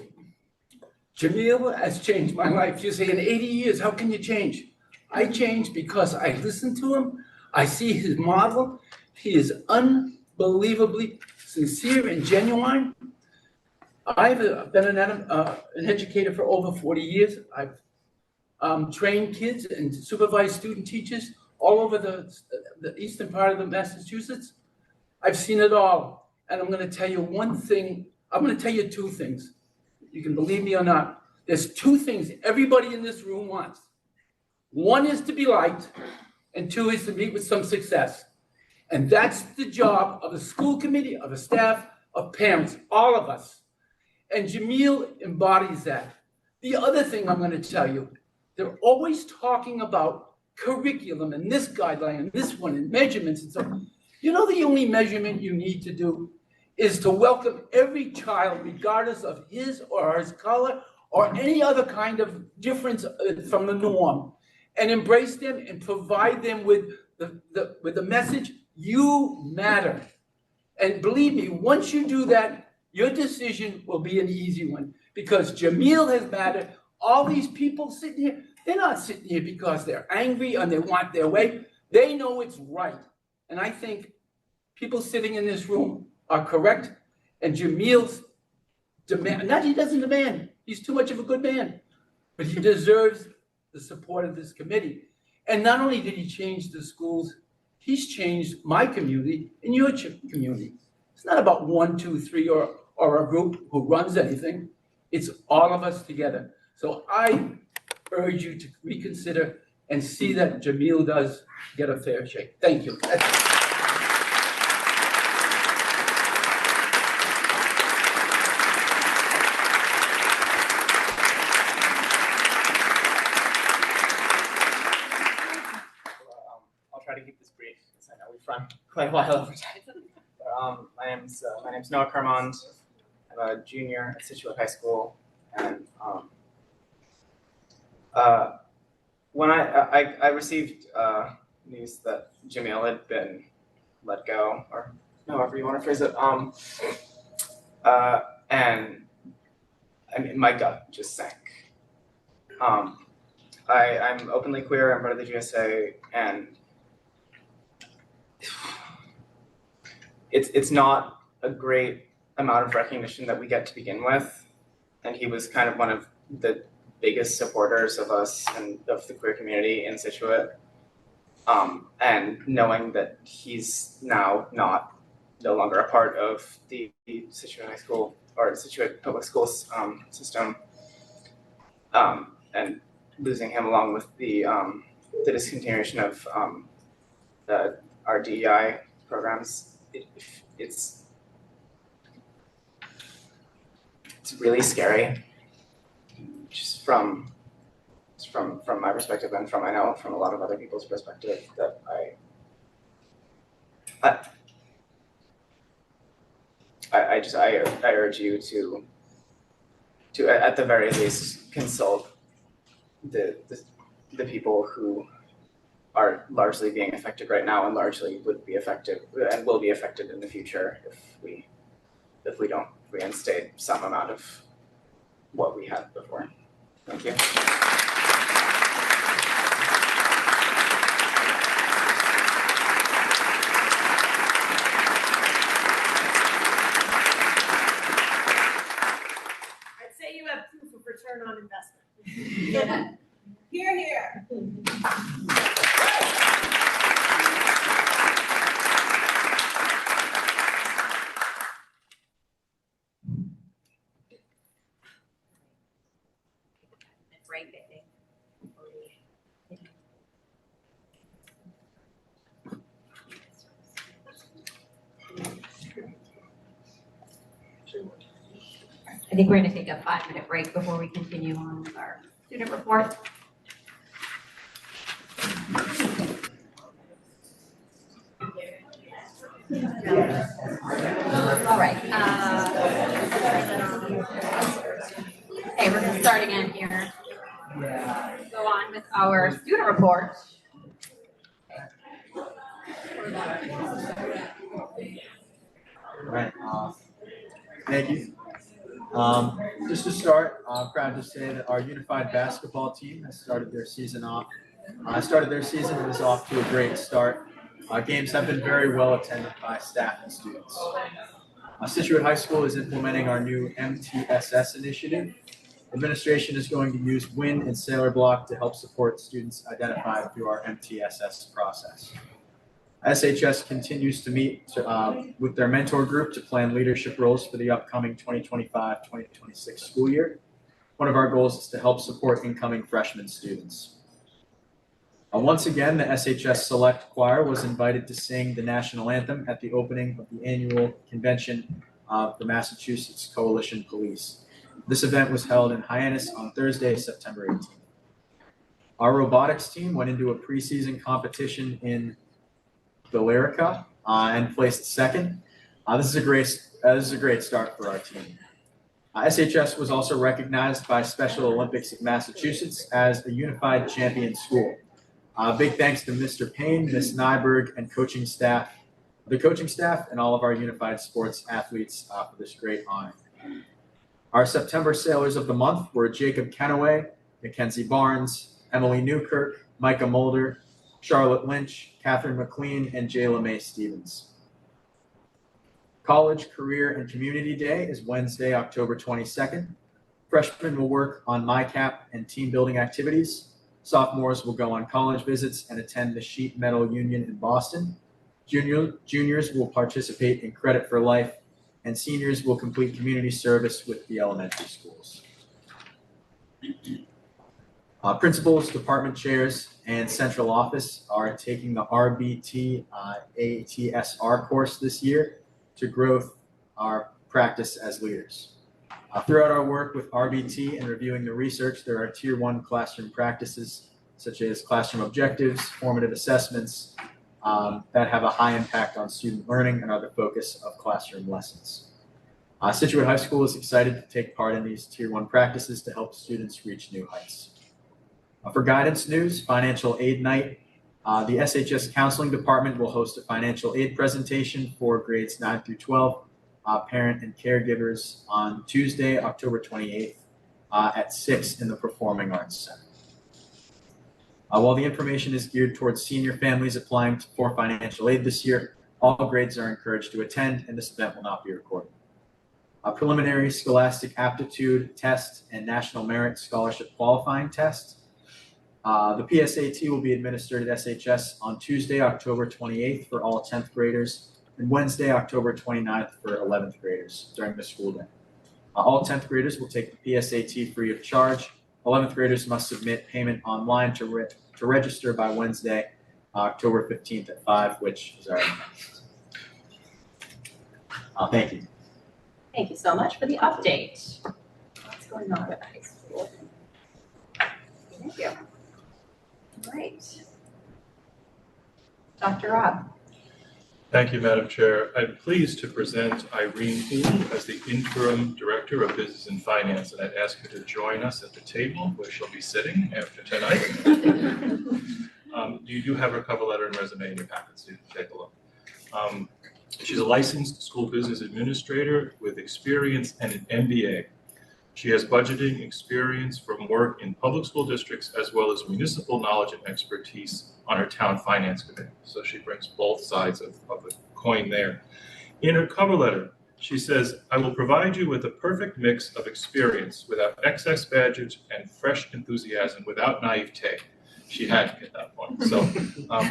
Jamil has changed my life. You say in 80 years, how can you change? I changed because I listen to him. I see his model. He is unbelievably sincere and genuine. I've been an educator for over 40 years. I've trained kids and supervised student teachers all over the eastern part of the Massachusetts. I've seen it all. And I'm going to tell you one thing. I'm going to tell you two things. You can believe me or not. There's two things everybody in this room wants. One is to be liked, and two is to meet with some success. And that's the job of a school committee, of a staff, of parents, all of us. And Jamil embodies that. The other thing I'm going to tell you, they're always talking about curriculum and this guideline and this one and measurements and so on. You know, the only measurement you need to do is to welcome every child, regardless of his or her color or any other kind of difference from the norm, and embrace them and provide them with the message, you matter. And believe me, once you do that, your decision will be an easy one, because Jamil has mattered. All these people sitting here, they're not sitting here because they're angry and they want their way. They know it's right. And I think people sitting in this room are correct. And Jamil's demand, not he doesn't demand, he's too much of a good man, but he deserves the support of this committee. And not only did he change the schools, he's changed my community and your community. It's not about 1, 2, 3 or a group who runs anything. It's all of us together. So I urge you to reconsider and see that Jamil does get a fair shake. Thank you. I'll try to keep this brief because I know we've run quite a while over time. But, my name's Noah Carmond. I'm a junior at Scituate High School, and when I received news that Jamil had been let go, or however you want to phrase it, and I mean, my gut just sank. I'm openly queer. I'm part of the GSA, and it's not a great amount of recognition that we get to begin with. And he was kind of one of the biggest supporters of us and of the queer community in Scituate. And knowing that he's now no longer a part of the Scituate High School or Scituate public schools system, and losing him along with the discontinuation of our DEI programs, it's really scary, just from my perspective, and I know from a lot of other people's perspective, that I urge you to at the very least consult the people who are largely being affected right now and largely would be affected and will be affected in the future if we don't reinstate some amount of what we had before. Thank you. I'd say you have proof of return on investment. Here, here. Break it. I think we're going to take a 5-minute break before we continue on with our student report. All right. Okay, we're going to start again here. Go on with our student report. Right. Thank you. Just to start, I'm proud to say that our unified basketball team has started their season off. It was off to a great start. Games have been very well attended by staff and students. Scituate High School is implementing our new MTSS initiative. Administration is going to use WIN and Sailor Block to help support students identified through our MTSS process. SHS continues to meet with their mentor group to plan leadership roles for the upcoming 2025-2026 school year. One of our goals is to help support incoming freshman students. Once again, the SHS Select Choir was invited to sing the national anthem at the opening of the annual convention of the Massachusetts Coalition Police. This event was held in Hyannis on Thursday, September 18th. Our robotics team went into a preseason competition in Billerica and placed second. This is a great start for our team. SHS was also recognized by Special Olympics of Massachusetts as a unified champion school. Big thanks to Mr. Payne, Ms. Nyberg, and the coaching staff, and all of our unified sports athletes for this great honor. Our September Sailors of the Month were Jacob Kenaway, Mackenzie Barnes, Emily Newkirk, Micah Mulder, Charlotte Lynch, Catherine McLean, and Jayla Mae Stevens. College, Career, and Community Day is Wednesday, October 22nd. Freshmen will work on MyCap and team building activities. Sophomores will go on college visits and attend the Sheet Metal Union in Boston. Juniors will participate in Credit for Life, and seniors will complete community service with the elementary schools. Principals, department chairs, and central office are taking the RBT ATSR course this year to grow our practice as leaders. Throughout our work with RBT and reviewing the research, there are Tier 1 classroom practices such as classroom objectives, formative assessments that have a high impact on student learning and are the focus of classroom lessons. Scituate High School is excited to take part in these Tier 1 practices to help students reach new heights. For guidance news, Financial Aid Night, the SHS Counseling Department will host a financial aid presentation for grades 9 through 12, parent and caregivers on Tuesday, October 28th at 6 in the Performing Arts Center. While the information is geared towards senior families applying for financial aid this year, all grades are encouraged to attend, and this event will not be recorded. A preliminary scholastic aptitude test and national merit scholarship qualifying test. The PSAT will be administered at SHS on Tuesday, October 28th for all 10th graders and Wednesday, October 29th for 11th graders during the school day. All 10th graders will take the PSAT free of charge. 11th graders must submit payment online to register by Wednesday, October 15th at 5, which is already next. Thank you. Thank you so much for the update. What's going on at high school? Thank you. All right. Dr. Rob. Thank you, Madam Chair. I'm pleased to present Irene Poole as the Interim Director of Business and Finance, and I'd ask her to join us at the table where she'll be sitting after tonight. You do have her cover letter and resume in your packet, so you can take a look. She's a licensed school business administrator with experience and an MBA. She has budgeting experience from work in public school districts as well as municipal knowledge and expertise on her town finance committee. So she brings both sides of the coin there. In her cover letter, she says, I will provide you with a perfect mix of experience without excess baggage and fresh enthusiasm without naivete. She had to get that point. So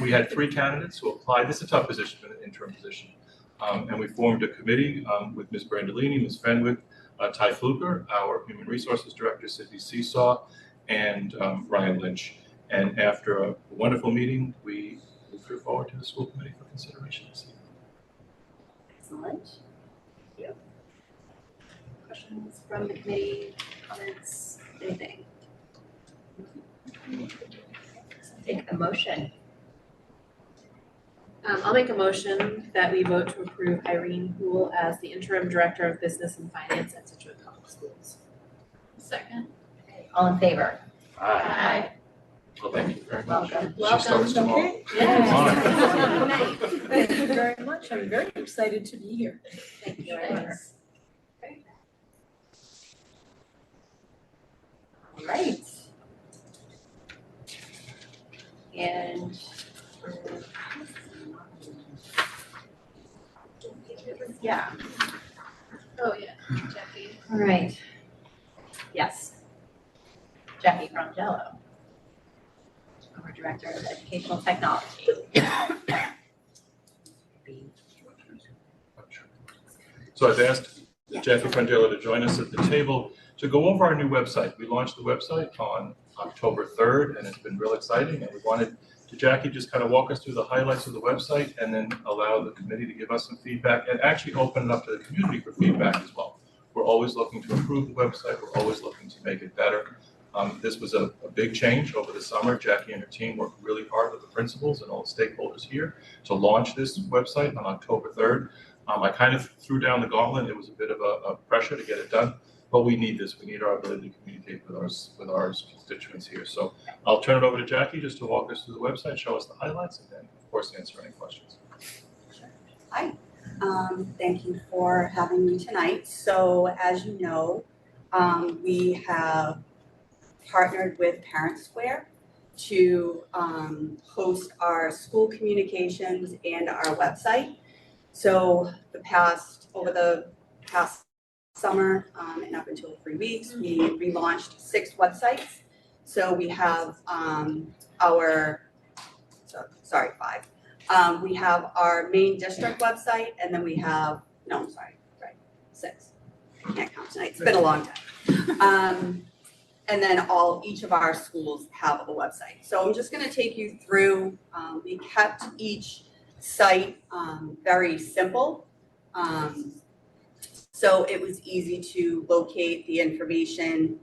we had 3 candidates who applied. This is a tough position, an interim position. And we formed a committee with Ms. Brandolini, Ms. Fenwick, Ty Fluker, our Human Resources Director, Sydney Seesaw, and Ryan Lynch. And after a wonderful meeting, we moved her forward to the school committee for consideration this evening. Excellent. Thank you. Questions from the committee, comments, anything? Take a motion. I'll make a motion that we vote to approve Irene Poole as the Interim Director of Business and Finance at Scituate Public Schools. Second. Okay, all in favor? Aye. Well, thank you very much. Welcome. She starts tomorrow. Yes. Thank you very much. I'm very excited to be here. Thank you very much. Yeah. Oh, yeah, Jackie. All right. Yes. Jackie Frangello, our Director of Educational Technology. So I've asked Jackie Frangello to join us at the table to go over our new website. We launched the website on October 3rd, and it's been real exciting. And we wanted to Jackie just kind of walk us through the highlights of the website and then allow the committee to give us some feedback and actually open it up to the community for feedback as well. We're always looking to improve the website. We're always looking to make it better. This was a big change over the summer. Jackie and her team worked really hard with the principals and all the stakeholders here to launch this website on October 3rd. I kind of threw down the gauntlet. It was a bit of a pressure to get it done, but we need this. We need our ability to communicate with our constituents here. So I'll turn it over to Jackie just to walk us through the website, show us the highlights, and then, of course, answer any questions. Hi, thank you for having me tonight. So as you know, we have partnered with Parent Square to host our school communications and our website. So over the past summer and up until 3 weeks, we relaunched 6 websites. So we have 5. We have our main district website, and then we have, 6. I can't count tonight, it's been a long time. And then each of our schools have a website. So I'm just gonna take you through, we kept each site very simple. So it was easy to locate the information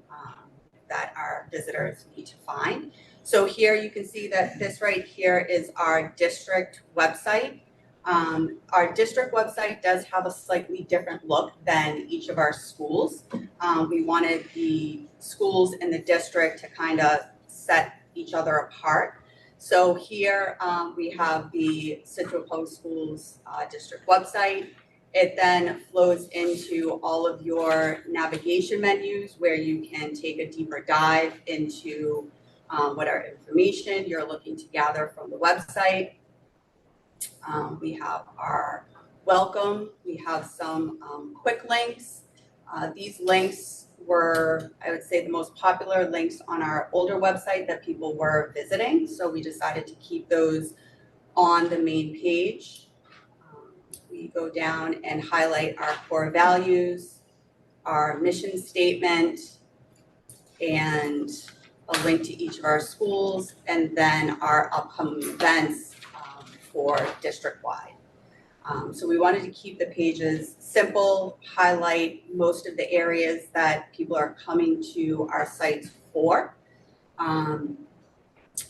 that our visitors need to find. So here you can see that this right here is our district website. Our district website does have a slightly different look than each of our schools. We wanted the schools in the district to kind of set each other apart. So here we have the Scituate Public Schools district website. It then flows into all of your navigation menus where you can take a deeper dive into whatever information you're looking to gather from the website. We have our welcome. We have some quick links. These links were, I would say, the most popular links on our older website that people were visiting. So we decided to keep those on the main page. We go down and highlight our core values, our mission statement, and a link to each of our schools, and then our upcoming events for district-wide. So we wanted to keep the pages simple, highlight most of the areas that people are coming to our sites for.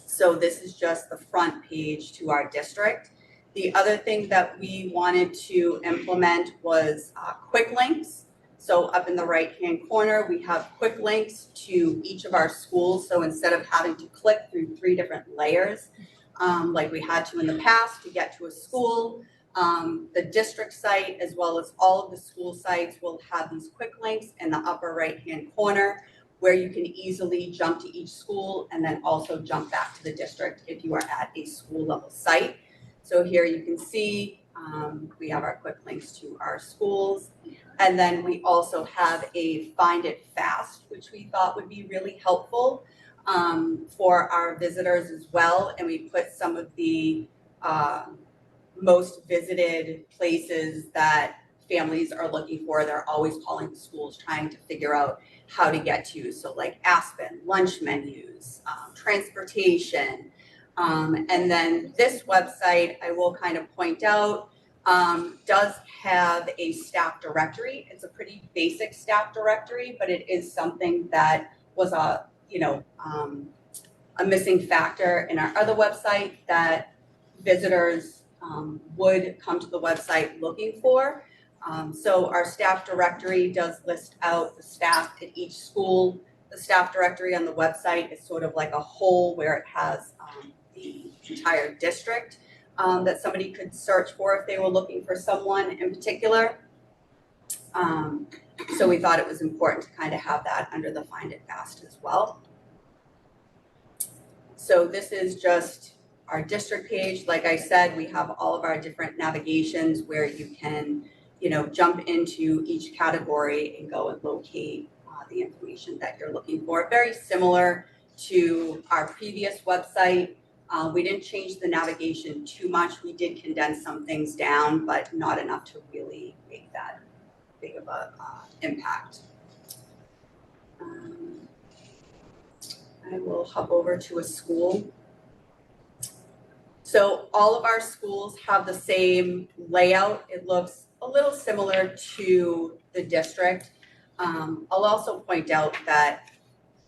So this is just the front page to our district. The other thing that we wanted to implement was quick links. So up in the right-hand corner, we have quick links to each of our schools. So instead of having to click through 3 different layers, like we had to in the past to get to a school, the district site as well as all of the school sites will have these quick links in the upper right-hand corner where you can easily jump to each school and then also jump back to the district if you are at a school level site. So here you can see we have our quick links to our schools. And then we also have a Find It Fast, which we thought would be really helpful for our visitors as well. And we put some of the most visited places that families are looking for. They're always calling the schools trying to figure out how to get to. So like Aspen, lunch menus, transportation. And then this website, I will kind of point out, does have a staff directory. It's a pretty basic staff directory, but it is something that was a missing factor in our other website that visitors would come to the website looking for. So our staff directory does list out the staff at each school. The staff directory on the website is sort of like a whole where it has the entire district that somebody could search for if they were looking for someone in particular. So we thought it was important to kind of have that under the Find It Fast as well. So this is just our district page. Like I said, we have all of our different navigations where you can, jump into each category and go and locate the information that you're looking for. Very similar to our previous website. We didn't change the navigation too much. We did condense some things down, but not enough to really make that big of a impact. I will hop over to a school. So all of our schools have the same layout. It looks a little similar to the district. I'll also point out that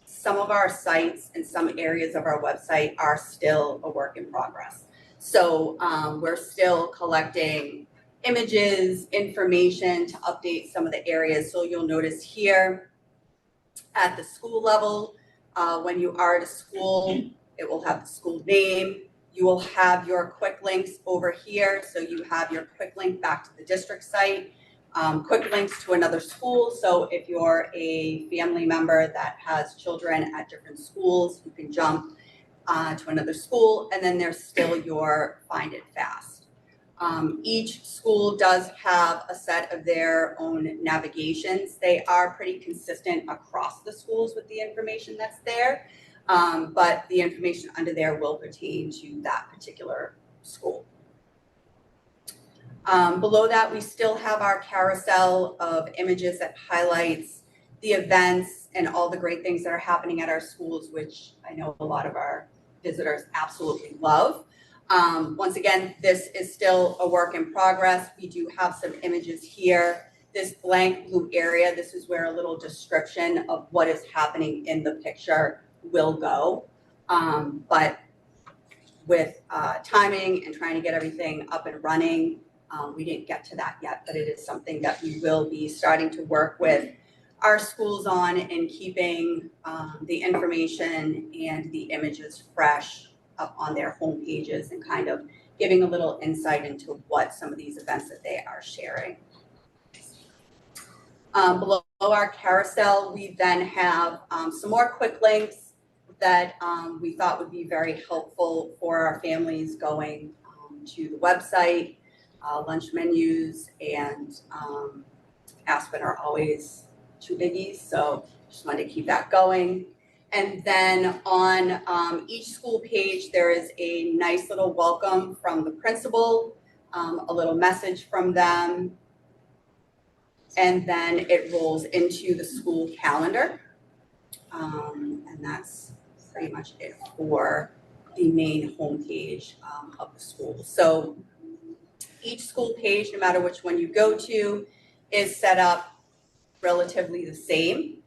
some of our sites and some areas of our website are still a work in progress. So we're still collecting images, information to update some of the areas. So you'll notice here at the school level, when you are at a school, it will have the school name. You will have your quick links over here. So you have your quick link back to the district site, quick links to another school. So if you're a family member that has children at different schools, you can jump to another school, and then there's still your find it fast. Each school does have a set of their own navigations. They are pretty consistent across the schools with the information that's there, but the information under there will pertain to that particular school. Below that, we still have our carousel of images that highlights the events and all the great things that are happening at our schools, which I know a lot of our visitors absolutely love. Once again, this is still a work in progress. We do have some images here. This blank blue area, this is where a little description of what is happening in the picture will go. But with timing and trying to get everything up and running, we didn't get to that yet, but it is something that we will be starting to work with our schools on and keeping the information and the images fresh up on their home pages and kind of giving a little insight into what some of these events that they are sharing. Below our carousel, we then have some more quick links that we thought would be very helpful for our families going to the website. Lunch menus and Aspen are always two biggies, so just wanted to keep that going. And then on each school page, there is a nice little welcome from the principal, a little message from them, and then it rolls into the school calendar. And that's pretty much it for the main homepage of the school. So each school page, no matter which one you go to, is set up relatively the same.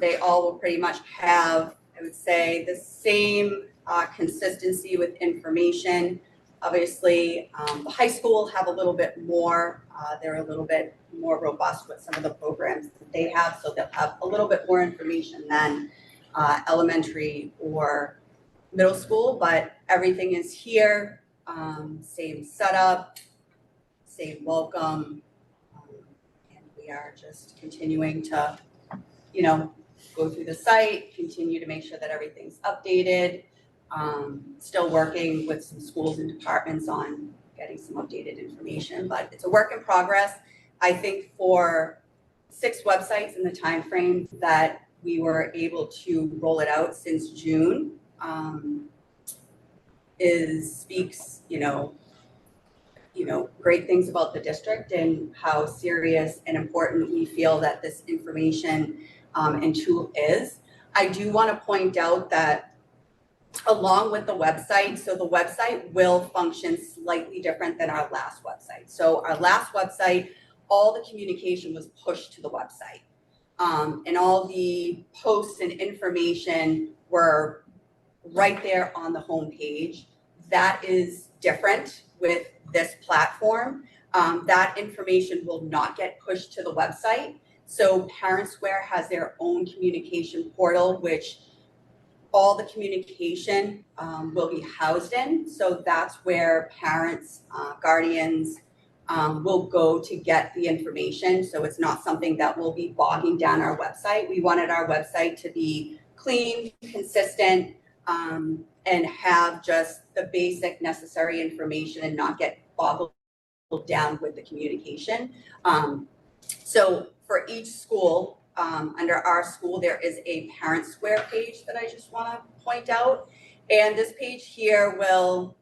They all will pretty much have, I would say, the same consistency with information. Obviously, the high school have a little bit more. They're a little bit more robust with some of the programs that they have, so they'll have a little bit more information than elementary or middle school, but everything is here. Same setup, same welcome, and we are just continuing to, go through the site, continue to make sure that everything's updated. Still working with some schools and departments on getting some updated information, but it's a work in progress. I think for 6 websites in the time frame that we were able to roll it out since June, speaks, great things about the district and how serious and important we feel that this information and tool is. I do want to point out that along with the website, so the website will function slightly different than our last website. So our last website, all the communication was pushed to the website. And all the posts and information were right there on the home page. That is different with this platform. That information will not get pushed to the website. So ParentSquare has their own communication portal, which all the communication will be housed in. So that's where parents, guardians will go to get the information. So it's not something that will be bogging down our website. We wanted our website to be clean, consistent, and have just the basic necessary information and not get boggled down with the communication. So for each school, under our school, there is a Parent Square page that I just want to point out. And this page here will,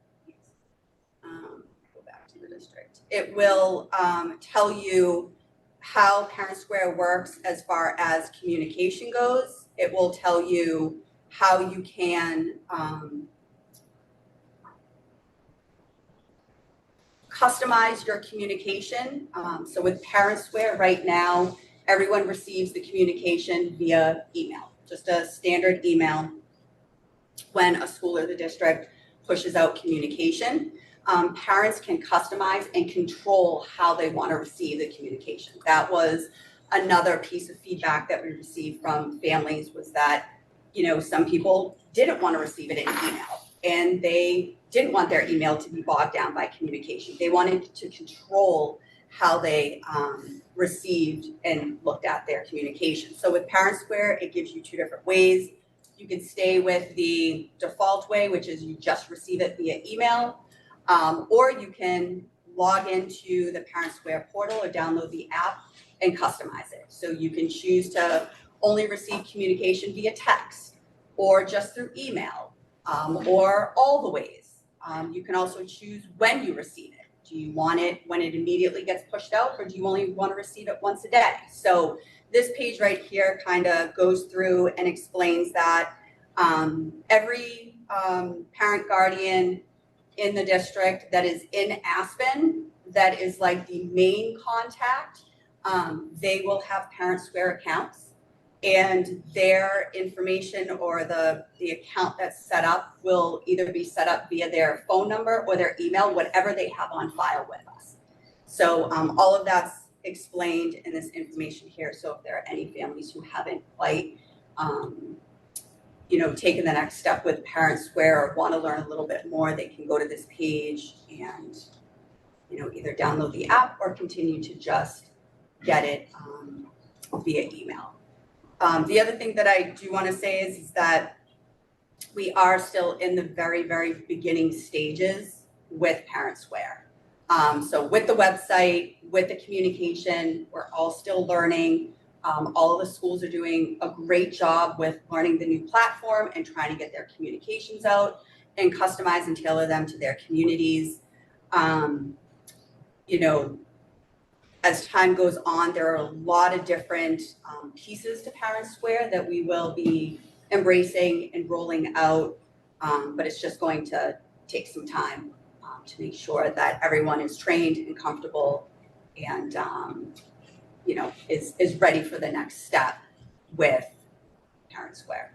go back to the district. It will tell you how Parent Square works as far as communication goes. It will tell you how you can customize your communication. So with Parent Square right now, everyone receives the communication via email, just a standard email when a school or the district pushes out communication. Parents can customize and control how they want to receive the communication. That was another piece of feedback that we received from families, was that, you know, some people didn't want to receive it in email, and they didn't want their email to be bogged down by communication. They wanted to control how they received and looked at their communication. So with Parent Square, it gives you two different ways. You can stay with the default way, which is you just receive it via email, or you can log into the Parent Square portal or download the app and customize it. So you can choose to only receive communication via text, or just through email, or all the ways. You can also choose when you receive it. Do you want it when it immediately gets pushed out, or do you only want to receive it once a day? So this page right here kind of goes through and explains that every parent guardian in the district that is in Aspen, that is like the main contact, they will have Parent Square accounts, and their information or the account that's set up will either be set up via their phone number or their email, whatever they have on file with us. So all of that's explained in this information here. So if there are any families who haven't quite taken the next step with Parent Square or want to learn a little bit more, they can go to this page and either download the app or continue to just get it via email. The other thing that I do want to say is that we are still in the very, very beginning stages with Parent Square. So with the website, with the communication, we're all still learning. All of the schools are doing a great job with learning the new platform and trying to get their communications out and customize and tailor them to their communities. As time goes on, there are a lot of different pieces to Parent Square that we will be embracing and rolling out, but it's just going to take some time to make sure that everyone is trained and comfortable and is ready for the next step with Parent Square.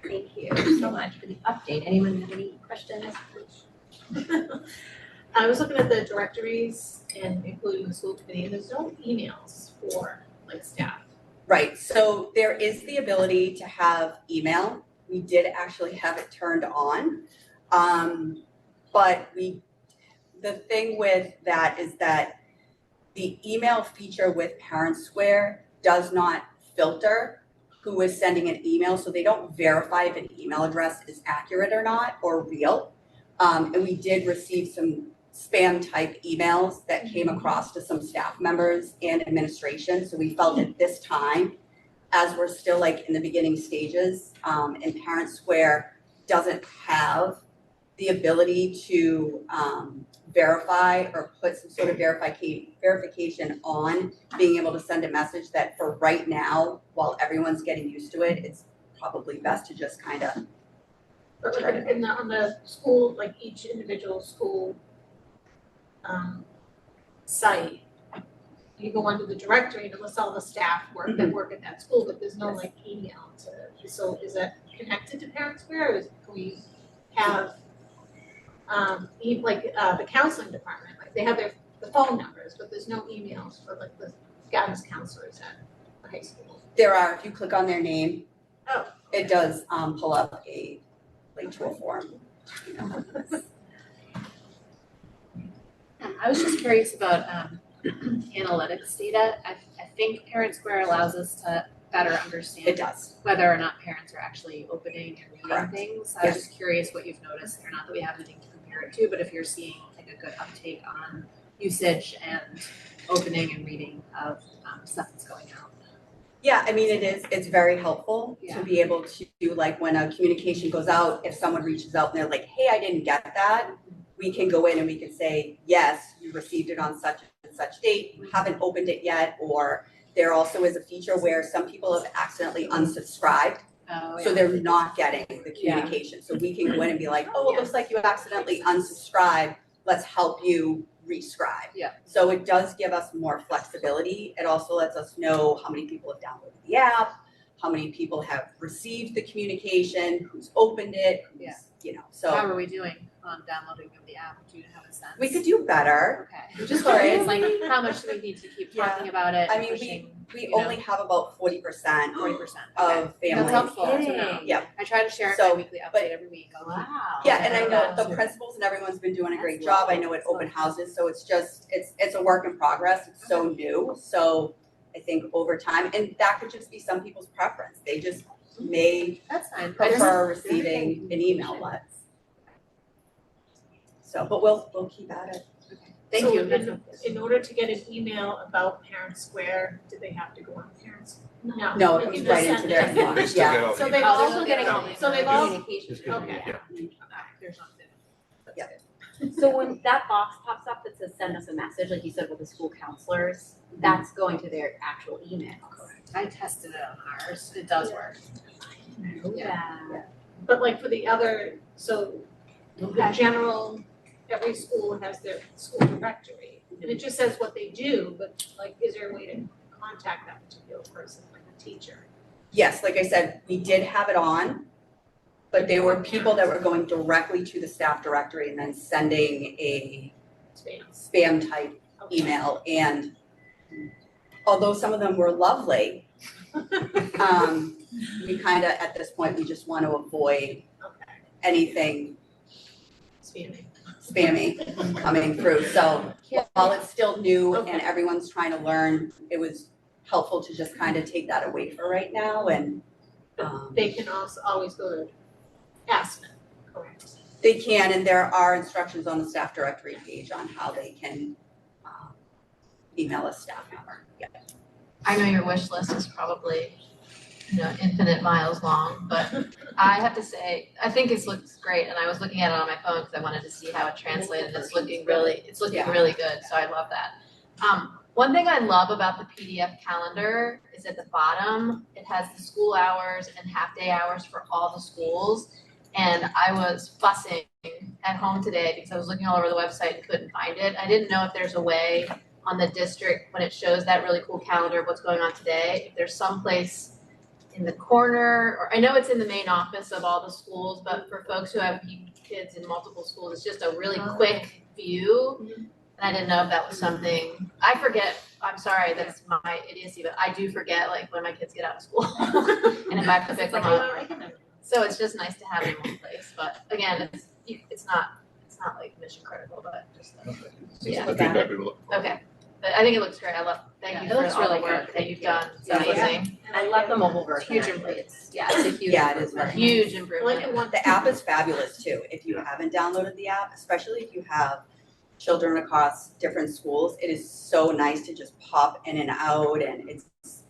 Thank you so much for the update. Anyone have any questions? I was looking at the directories and including the school committee, and there's no emails for staff. Right, so there is the ability to have email. We did actually have it turned on, but the thing with that is that the email feature with Parent Square does not filter who is sending an email, so they don't verify if an email address is accurate or not or real. And we did receive some spam type emails that came across to some staff members and administration. So we felt at this time, as we're still in the beginning stages, and Parent Square doesn't have the ability to verify or put some sort of verification on being able to send a message, that for right now, while everyone's getting used to it, it's probably best to just kind of. But on the school, each individual school site, you go onto the directory and it lists all the staff that work at that school, but there's no email to. So is that connected to Parent Square, or can we have the counseling department? They have the phone numbers, but there's no emails for the guidance counselors at the high school. There are. If you click on their name, it Oh. does pull up a to a form. I was just curious about analytics data. I think Parent Square allows us to better understand. It does. Whether or not parents are actually opening and reading Correct. things. I was just curious what you've noticed there, not that we have anything to compare it to, but if you're seeing like a good uptake on usage and opening and reading of stuff that's going out. Yeah, I mean, it's very helpful Yeah. to be able to do, like, when a communication goes out, if someone reaches out and they're like, hey, I didn't get that, we can go in and we can say, yes, you received it on such and such date, you haven't opened it yet, or there also is a feature where some people have accidentally unsubscribed, so they're not getting the communication. So we can go in and be like, oh, it looks like you accidentally unsubscribed, let's help you rescribe. Yeah. So it does give us more flexibility. It also lets us know how many people have downloaded the app, how many people have received the communication, who's opened it, who's, so. How are we doing on downloading of the app? Do you have a sense? We could do better. Okay. Just curious, like how much do we need to keep talking about it? I mean, we only have about 40% of families. That's helpful to know. Yeah. I try to share my weekly update every week. Wow. Yeah, and I know the principals and everyone's been doing a great job. I know at open houses, so it's a work in progress. It's so new. So I think over time, and that could just be some people's preference. They just may prefer receiving an email less. So, but we'll keep at it. Thank you. In order to get an email about Parent Square, do they have to go on Parents? No, it comes right into their inbox. They still get all the So they've emails. also getting all so they've all, communication. okay. There's not. So when that box pops up that says send us a message, like you said with the school counselors, that's going to their actual email. Correct. I tested it on ours. It does work. Yeah. But like for the other, so the general, every school has their school directory. And it just says what they do, but like, is there a way to contact that particular person, like a teacher? Yes, like I said, we did have it on, but there were people that were going directly to the staff directory and then sending a spam type email. And although some of them were lovely, we kind of, at this point, we just want to avoid anything spammy coming through. So while it's still new and everyone's trying to learn, it was helpful to just kind of take that away for right now. And they can also always go to ask them, correct? they can, and there are instructions on the staff directory page on how they can email a staff member. Yeah. I know your wish list is probably, infinite miles long, but I have to say, I think it looks great, and I was looking at it on my phone because I wanted to see how it translated. It's looking really good, so I love that. One thing I love about the PDF calendar is at the bottom, it has the school hours and half-day hours for all the schools. And I was fussing at home today because I was looking all over the website and couldn't find it. I didn't know if there's a way on the district, when it shows that really cool calendar of what's going on today, if there's some place in the corner, or I know it's in the main office of all the schools, but for folks who have kids in multiple schools, it's just a really quick view. And I didn't know if that was something, I forget, I'm sorry, that's my idiocy, but I do forget like when my kids get out of school and if I have to pick them up. So it's just nice to have it in one place, but again, it's not like mission critical, but just yeah. Okay, but I think it looks great. Thank you for all the work that you've done. It's amazing. I love the mobile version. Huge improvement. It's a huge Yeah, it is very huge improvement. The app is fabulous too. If you haven't downloaded the app, especially if you have children across different schools, it is so nice to just pop in and out, and it's.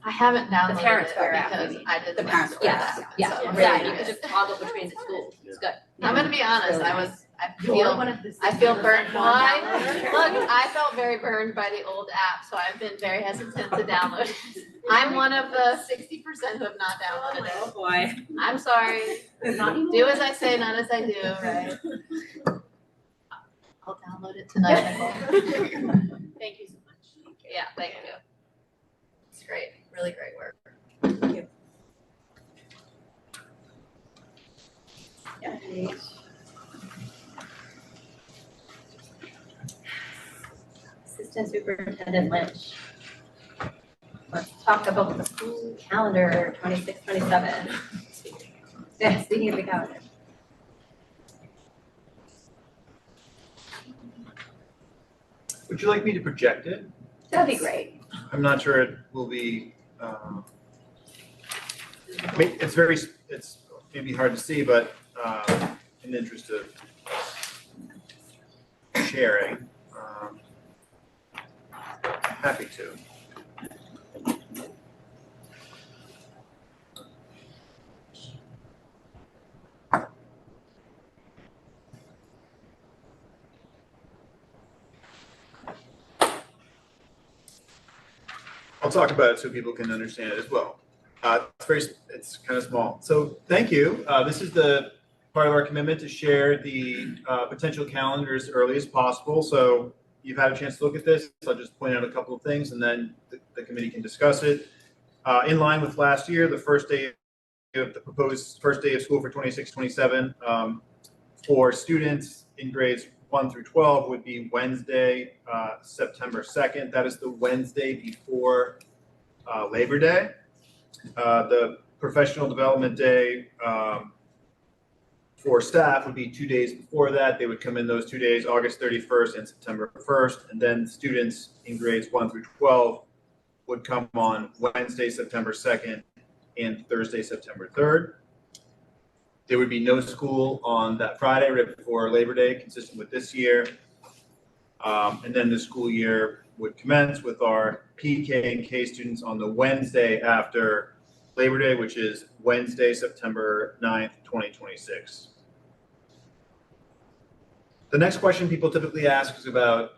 I haven't downloaded The Parent Square it app, because you mean. I did The Parent Square app. Yeah, So, yeah, really you could just toggle between the schools. It's good. I'm gonna be honest, Really I feel burnt. Look, I felt very burned by the old app, so I've been very hesitant to download it. I'm one of the 60% who have not downloaded it. Oh, boy. I'm sorry. Do as I say, not as I do, right? I'll download it tonight. Thank you so much. Yeah, thank you. It's great, really great work. Thank you. Yeah. Assistant Superintendent Lynch. Let's talk about the school calendar 26, 27. Yeah, speaking of the calendar. Would you like me to project it? That'd be great. I'm not sure it will be I mean, it's maybe hard to see, but in the interest of sharing, happy to. I'll talk about it so people can understand it as well. It's kind of small. So thank you. This is the part of our commitment to share the potential calendar as early as possible. So you've had a chance to look at this. I'll just point out a couple of things and then the committee can discuss it. In line with last year, the first day of the proposed first day of school for 26-27 for students in grades 1 through 12 would be Wednesday, September 2nd. That is the Wednesday before Labor Day. The professional development day for staff would be 2 days before that. They would come in those 2 days, August 31st and September 1st. And then students in grades 1 through 12 would come on Wednesday, September 2nd and Thursday, September 3rd. There would be no school on that Friday right before Labor Day, consistent with this year. And then the school year would commence with our PK and K students on the Wednesday after Labor Day, which is Wednesday, September 9th, 2026. The next question people typically ask is about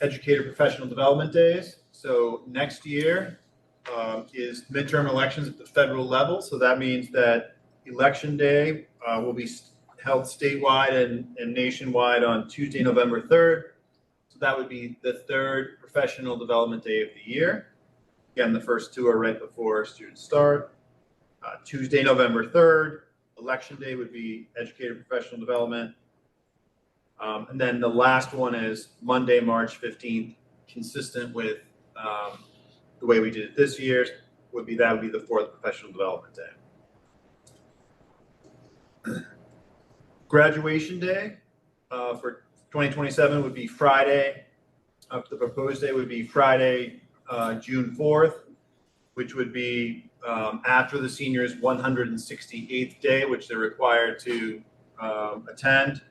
educator professional development days. So next year is midterm elections at the federal level. So that means that Election Day will be held statewide and nationwide on Tuesday, November 3rd. So that would be the third professional development day of the year. Again, the first two are right before students start. Tuesday, November 3rd, Election Day would be educator professional development. And then the last one is Monday, March 15th, consistent with the way we did it this year, would be the fourth professional development day. Graduation day for 2027 would be Friday. The proposed day would be Friday, June 4th, which would be after the seniors' 168th day, which they're required to attend.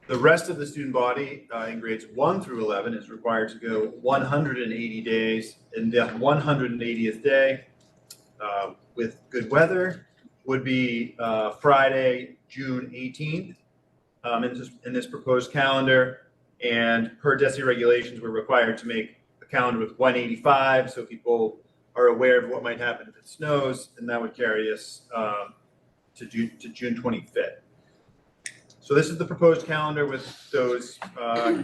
The rest of the student body in grades 1 through 11 is required to go 180 days, and the 180th day with good weather would be Friday, June 18th in this proposed calendar. And per DESE regulations, we're required to make a calendar with 185, so people are aware of what might happen if it snows, and that would carry us to June 25th. So this is the proposed calendar with those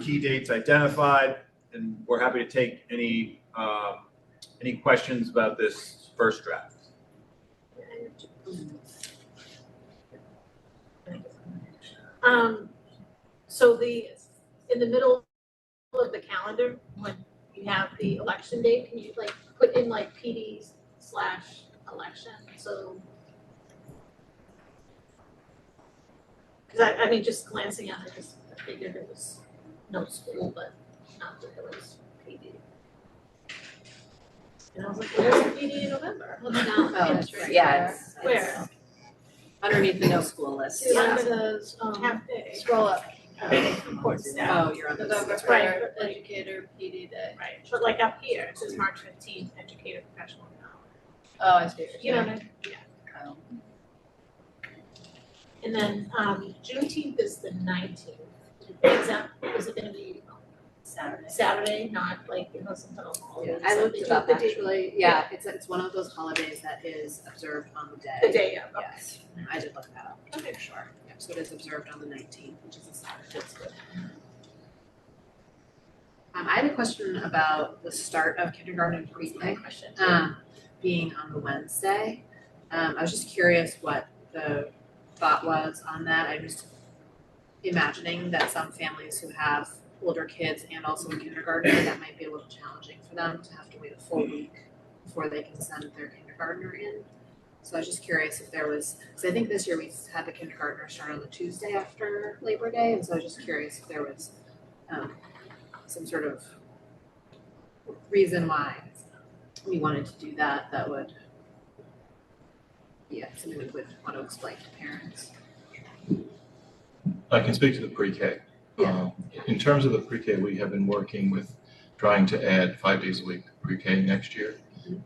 key dates identified, and we're happy to take any questions about this first draft. So in the middle of the calendar, when you have the election date, can you like put in like PD/election? So, because I mean, just glancing at it, I figured there was no school, but not that there was PD. And I was like, where's the PD in November? Oh, that's right. Yeah, Where? underneath the no school list. Yeah, it says half day. Scroll up. Support staff. Oh, you're on the. November Right, 3rd, but like- educator PD day. Right, but like up here, it says March 15th, educator professional development. Oh, I see what You you're know, saying. yeah. Oh. And then Juneteenth is the 19th. Is it gonna be Saturday, not like, some kind of holiday? I looked They it do up the day- actually, yeah, it's one of those holidays that is observed on the day. The day of, okay. Yes, I did look that up, Okay. for sure, yeah, so it is observed on the 19th, which is a Saturday. That's good. I had a question about the start of kindergarten and preschool, Question. being on the Wednesday. I was just curious what the thought was on that. I'm just imagining that some families who have older kids and also a kindergartner, that might be a little challenging for them to have to wait a full week before they can send their kindergartner in. So I was just curious if there was, because I think this year we had the kindergartner start on the Tuesday after Labor Day, and so I was just curious if there was some sort of reason why. we wanted to do that, that would, yeah, something we would want to explain to parents. I can speak to the pre-K. In terms of the pre-K, we have been working with trying to add 5 days a week pre-K next year.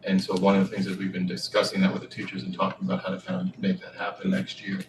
And so one of the things that we've been discussing that with the teachers and talking about how to kind of make that happen next year.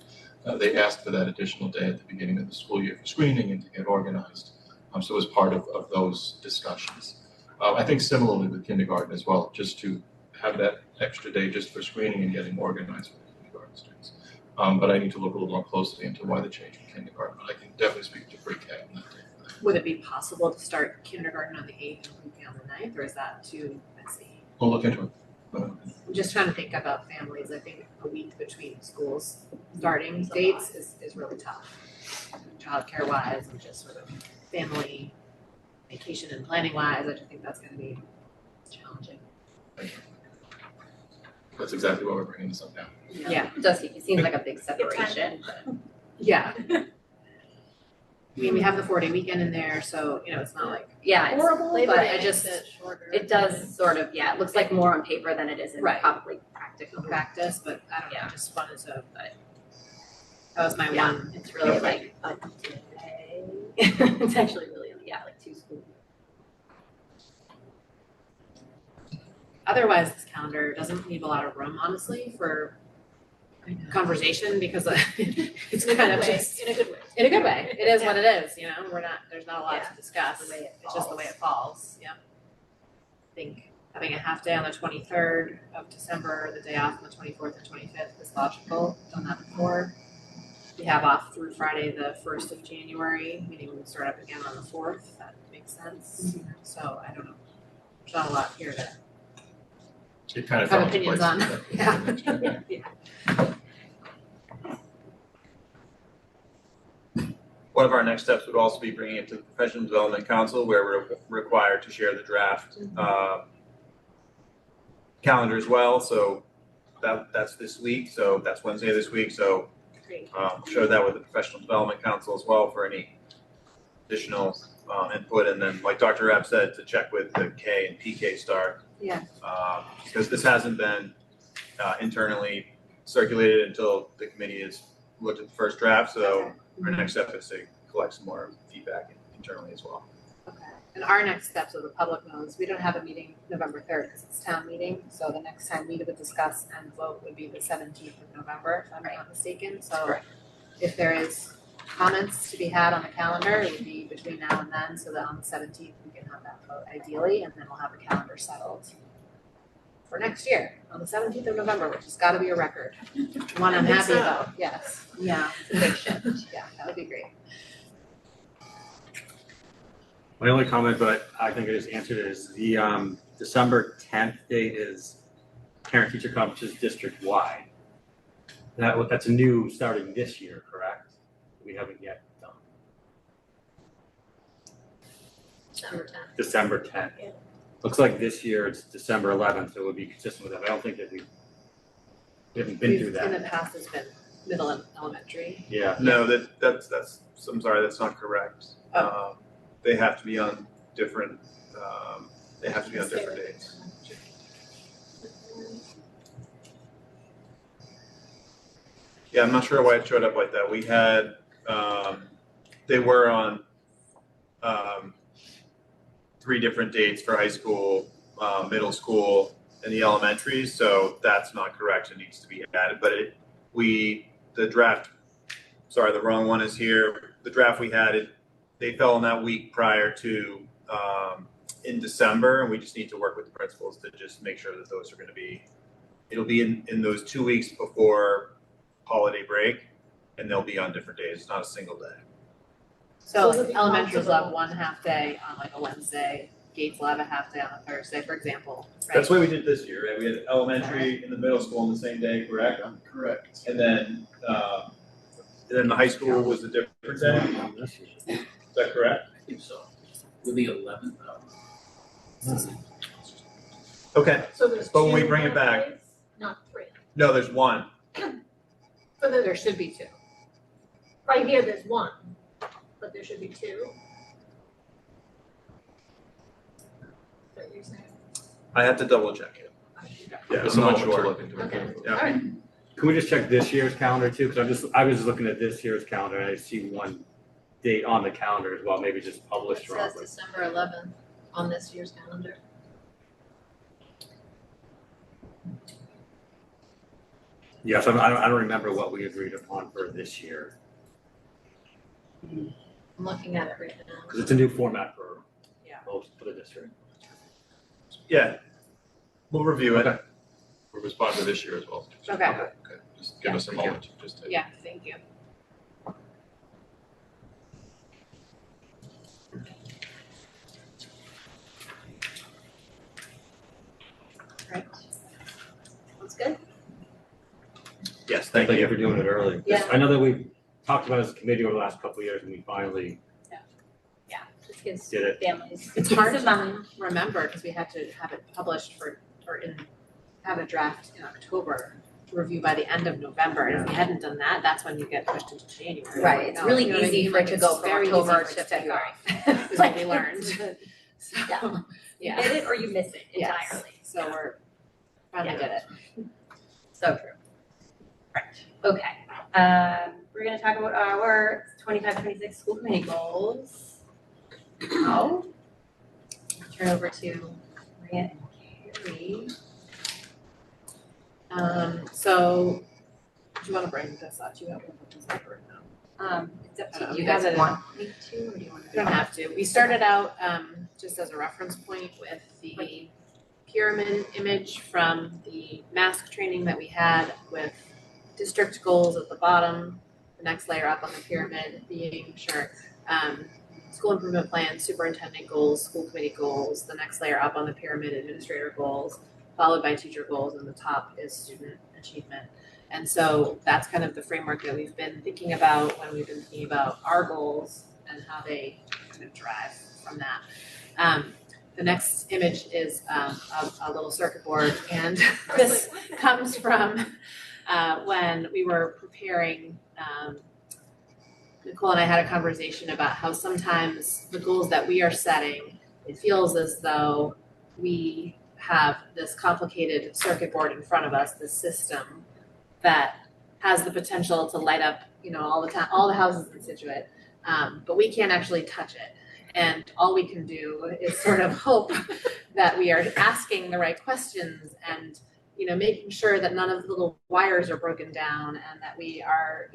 They asked for that additional day at the beginning of the school year for screening and to get organized. So it was part of those discussions. I think similarly with kindergarten as well, just to have that extra day just for screening and getting organized with the kindergarten students. But I need to look a little more closely into why the change in kindergarten. But I can definitely speak to pre-K on that day. Would it be possible to start kindergarten on the 8th and pre-K on the 9th, or is that too messy? We'll look into it. I'm just trying to think about families. I think a week between schools starting dates is really tough. Childcare wise and just sort of family vacation and planning wise, I just think that's gonna be challenging. That's exactly why we're bringing this up now. Yeah, it seems like a big separation, but. Yeah. I mean, we have the 4-day weekend in there, so, you know, it's not like Yeah, it's horrible, Labor but Day I just, it does sort of, yeah, it looks like more on paper than it is in Right. probably practical. practice, but I don't know, I just wanted to, that was my Yeah, one. it's really like a day. It's actually really, yeah, like 2 schools. Otherwise, this calendar doesn't leave a lot of room, honestly, for conversation because it's kind of just In a good way. in a good way. It is what it is, you know. There's not a lot to discuss. the way it It's just the way it falls. Yeah. I think having a half day on the 23rd of December, the day off on the 24th and 25th is logical. Done that before. We have off through Friday the 1st of January, meaning we start up again on the 4th. That makes sense. So I don't know. There's not a lot here to It kind of have fell into opinions place. on. Yeah. Yeah. One of our next steps would also be bringing it to the Professional Development Council, where we're required to share the draft calendar as well. So that's this week. So that's Wednesday this week. So share that with the Professional Development Council as well for any additional input. And then, like Dr. Rapp said, to check with the K and PK start. Yeah. Because this hasn't been internally circulated until the committee has looked at the first draft. So our next step is to collect some more feedback internally as well. Okay. And our next steps, so the public knows, we don't have a meeting November 3rd because it's town meeting. So the next time we would discuss and vote would be the 17th of November, if I'm not mistaken. So if there is comments to be had on the calendar, it would be between now and then, so that on the 17th we can have that vote ideally, and then we'll have a calendar settled for next year on the 17th of November, which has got to be a record. One I'm happy about. Yes. Yeah. It's a big shift. Yeah, that would be great. My only comment, but I think I just answered it, is the December 10th date is parent-teacher conferences district-wide. That's a new starting this year, correct? We haven't yet done. December 10th. Looks like this year it's December 11th, so it would be consistent with that. I don't think that we haven't been through that. In the past, it's been middle and elementary. Yeah. No, that's I'm sorry, that's not correct. They have to be on different dates. Yeah, I'm not sure why it showed up like that. We had they were on 3 different dates for high school, middle school, and the elementaries, so that's not correct. It needs to be added. But the draft, sorry, the wrong one is here. The draft we had, they fell in that week prior to in December, and we just need to work with the principals to just make sure that those are going to be. It'll be in those 2 weeks before holiday break, and they'll be on different days. It's not a single day. So like elementary will have one half day on like a Wednesday, Gates will have a half day on a Thursday, for example, right? That's what we did this year, right? We had elementary and the middle school on the same day, correct? Correct. And then the high school was a different day. Is that correct? I think so. With the 11th. Okay. So there's But when we 2 bring it back, half days, not 3. no, there's one. So there should be 2. Right here, there's 1, but there should be 2. What you're saying? I have to double check it. Yeah, There's I'm so not much to sure. look into. Okay. Yeah. All right. Can we just check this year's calendar too? Because I was just looking at this year's calendar and I see one date on the calendar as well, maybe just It published wrong. says December 11th on this year's calendar. Yes, I don't remember what we agreed upon for this year, I'm looking at it right now. because it's a new format for Yeah. most for the district. Yeah, we'll review it. Okay. We'll respond to this year as well. Okay. Okay, just give us a moment to just take. Yeah, thank you. Right. That's good. Yes, thank you. for doing it early. Yeah. I know that we talked about it as a committee over the last couple of years and we finally Just gives did it. families. It's hard peace of to mind. remember because we had to have it published have a draft in October to review by the end of November. And if we hadn't done that, that's when you get pushed into January. Right, it's really You know what I easy mean? for it Like, to go it's from very October easy for to it take February. off, is what we learned. So, Yeah. yeah. You hit it or you miss it Yes. entirely. So we're finally did it. So true. Right, okay. We're gonna talk about our 25-26 school committee goals. Now, turn over to Maria and Carrie. So do you want to bring this up? Do you have one of these up or no? It's up I don't know. to you. You guys have it. want me to, or do you want to? You don't have to. We started out just as a reference point with the pyramid image from the mask training that we had with district goals at the bottom, the next layer up on the pyramid being school improvement plan, superintendent goals, school committee goals, the next layer up on the pyramid, administrator goals, followed by teacher goals, and the top is student achievement. And so that's kind of the framework that we've been thinking about when we've been thinking about our goals and how they kind of drive from that. The next image is a little circuit board, and this comes from when we were preparing. Nicole and I had a conversation about how sometimes the goals that we are setting, it feels as though we have this complicated circuit board in front of us, this system that has the potential to light up, all the time, all the houses in Scituate, but we can't actually touch it. And all we can do is sort of hope that we are asking the right questions and, making sure that none of the little wires are broken down and that we are,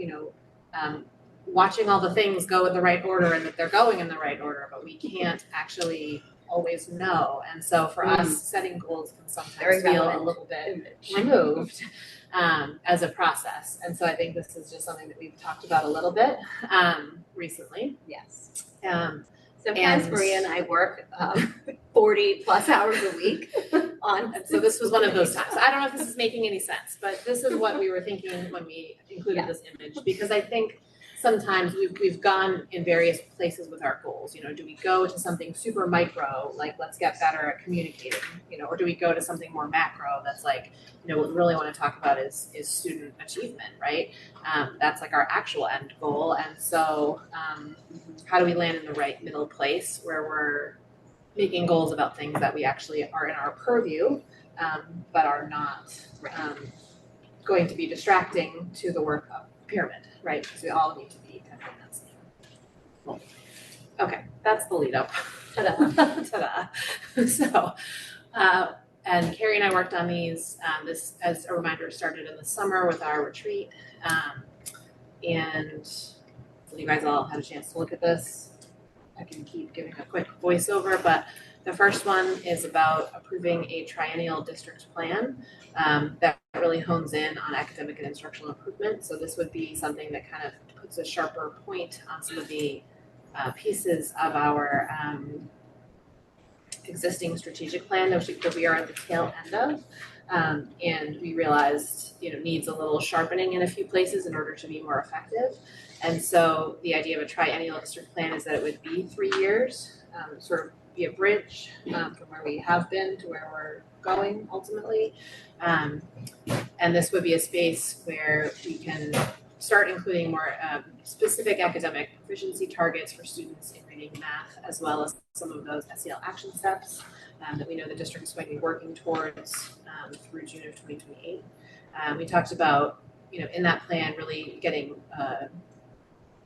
watching all the things go in the right order and that they're going in the right order, but we can't actually always know. And so for us, setting goals can sometimes feel a little bit removed as a process. And so I think this is just something that we've talked about a little bit recently. Yes. Sometimes Maria and I work 40 plus hours a week on. And so this was one of those times. I don't know if this is making any sense, but this is what we were thinking when we included this image, because I think sometimes we've gone in various places with our goals. Do we go to something super micro, like let's get better at communicating, or do we go to something more macro that's like, what we really want to talk about is student achievement, right? That's like our actual end goal. And so how do we land in the right middle place where we're making goals about things that we actually are in our purview, but are not going to be distracting to the work of pyramid, right? Because we all need to be kind of in that same. Okay, that's the lead up. Ta-da. Ta-da. So, and Carrie and I worked on these. This, as a reminder, started in the summer with our retreat. And so you guys all had a chance to look at this. I can keep giving a quick voiceover, but the first one is about approving a triennial district plan that really hones in on academic and instructional improvement. So this would be something that kind of puts a sharper point on some of the pieces of our existing strategic plan that we are at the tail end of. And we realized, needs a little sharpening in a few places in order to be more effective. And so the idea of a triennial district plan is that it would be 3 years, sort of be a bridge from where we have been to where we're going ultimately. And this would be a space where we can start including more specific academic proficiency targets for students in reading and math, as well as some of those SEL action steps. that we know the district is going to be working towards through June of 2028. We talked about, in that plan, really getting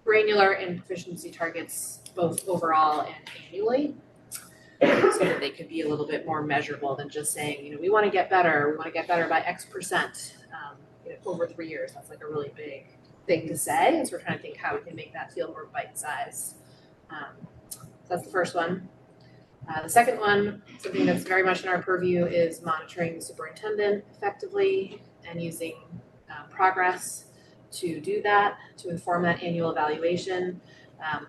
granular in proficiency targets both overall and annually, so that they could be a little bit more measurable than just saying, we want to get better by X percent over 3 years. That's like a really big thing to say, and so we're trying to think how we can make that feel more bite-sized. So that's the first one. The second one, something that's very much in our purview, is monitoring the superintendent effectively and using progress to do that, to inform that annual evaluation.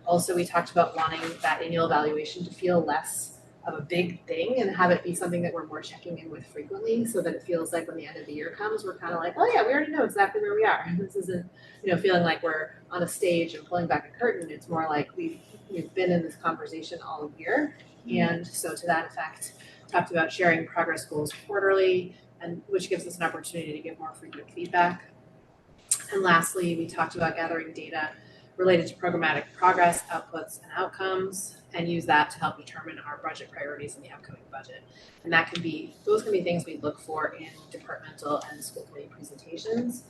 Also, we talked about wanting that annual evaluation to feel less of a big thing and have it be something that we're more checking in with frequently, so that it feels like when the end of the year comes, we're kind of like, oh yeah, we already know exactly where we are. This isn't, feeling like we're on a stage and pulling back a curtain. It's more like we've been in this conversation all year. And so to that effect, talked about sharing progress goals quarterly, and which gives us an opportunity to give more frequent feedback. And lastly, we talked about gathering data related to programmatic progress, outputs, and outcomes, and use that to help determine our budget priorities in the upcoming budget. And those can be things we look for in departmental and school committee presentations.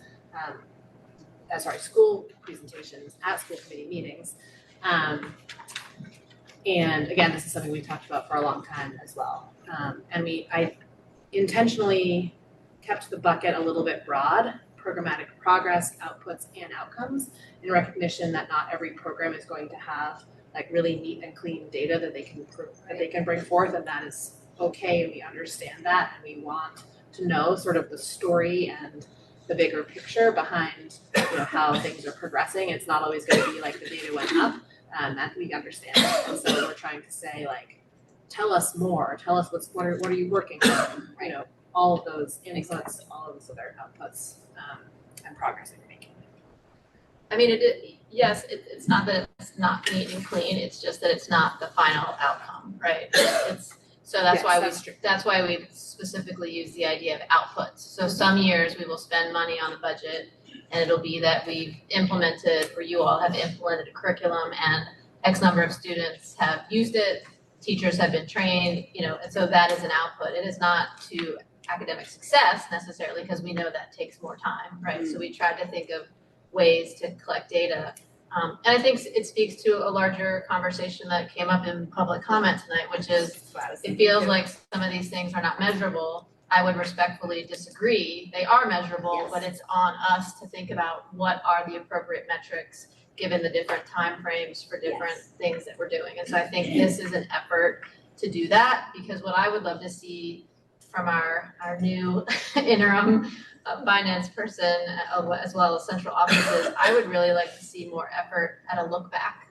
School presentations at school committee meetings. And again, this is something we've talked about for a long time as well. And I intentionally kept the bucket a little bit broad: programmatic progress, outputs, and outcomes, in recognition that not every program is going to have like really neat and clean data that they can bring forth, and that is okay, and we understand that, and we want to know sort of the story and the bigger picture behind how things are progressing. It's not always going to be like the data went up, and that we understand that. And so we're trying to say, like, tell us more, tell us what are you working on, all of those inputs, all of those other outputs, and progress that you're making. I mean, it's not that it's not neat and clean. It's just that it's not the final outcome, right? That's why we specifically use the idea of outputs. So some years we will spend money on the budget, and it'll be that we've implemented, or you all have implemented, a curriculum, and X number of students have used it. Teachers have been trained, and so that is an output. It is not to academic success necessarily, because we know that takes more time, right? So we tried to think of ways to collect data. And I think it speaks to a larger conversation that came up in public comment tonight, which is it feels like some of these things are not measurable. I would respectfully disagree. They are measurable, but it's on us to think about what are the appropriate metrics given the different timeframes for different things that we're doing. And so I think this is an effort to do that, because what I would love to see from our new interim finance person, as well as central offices, I would really like to see more effort at a look back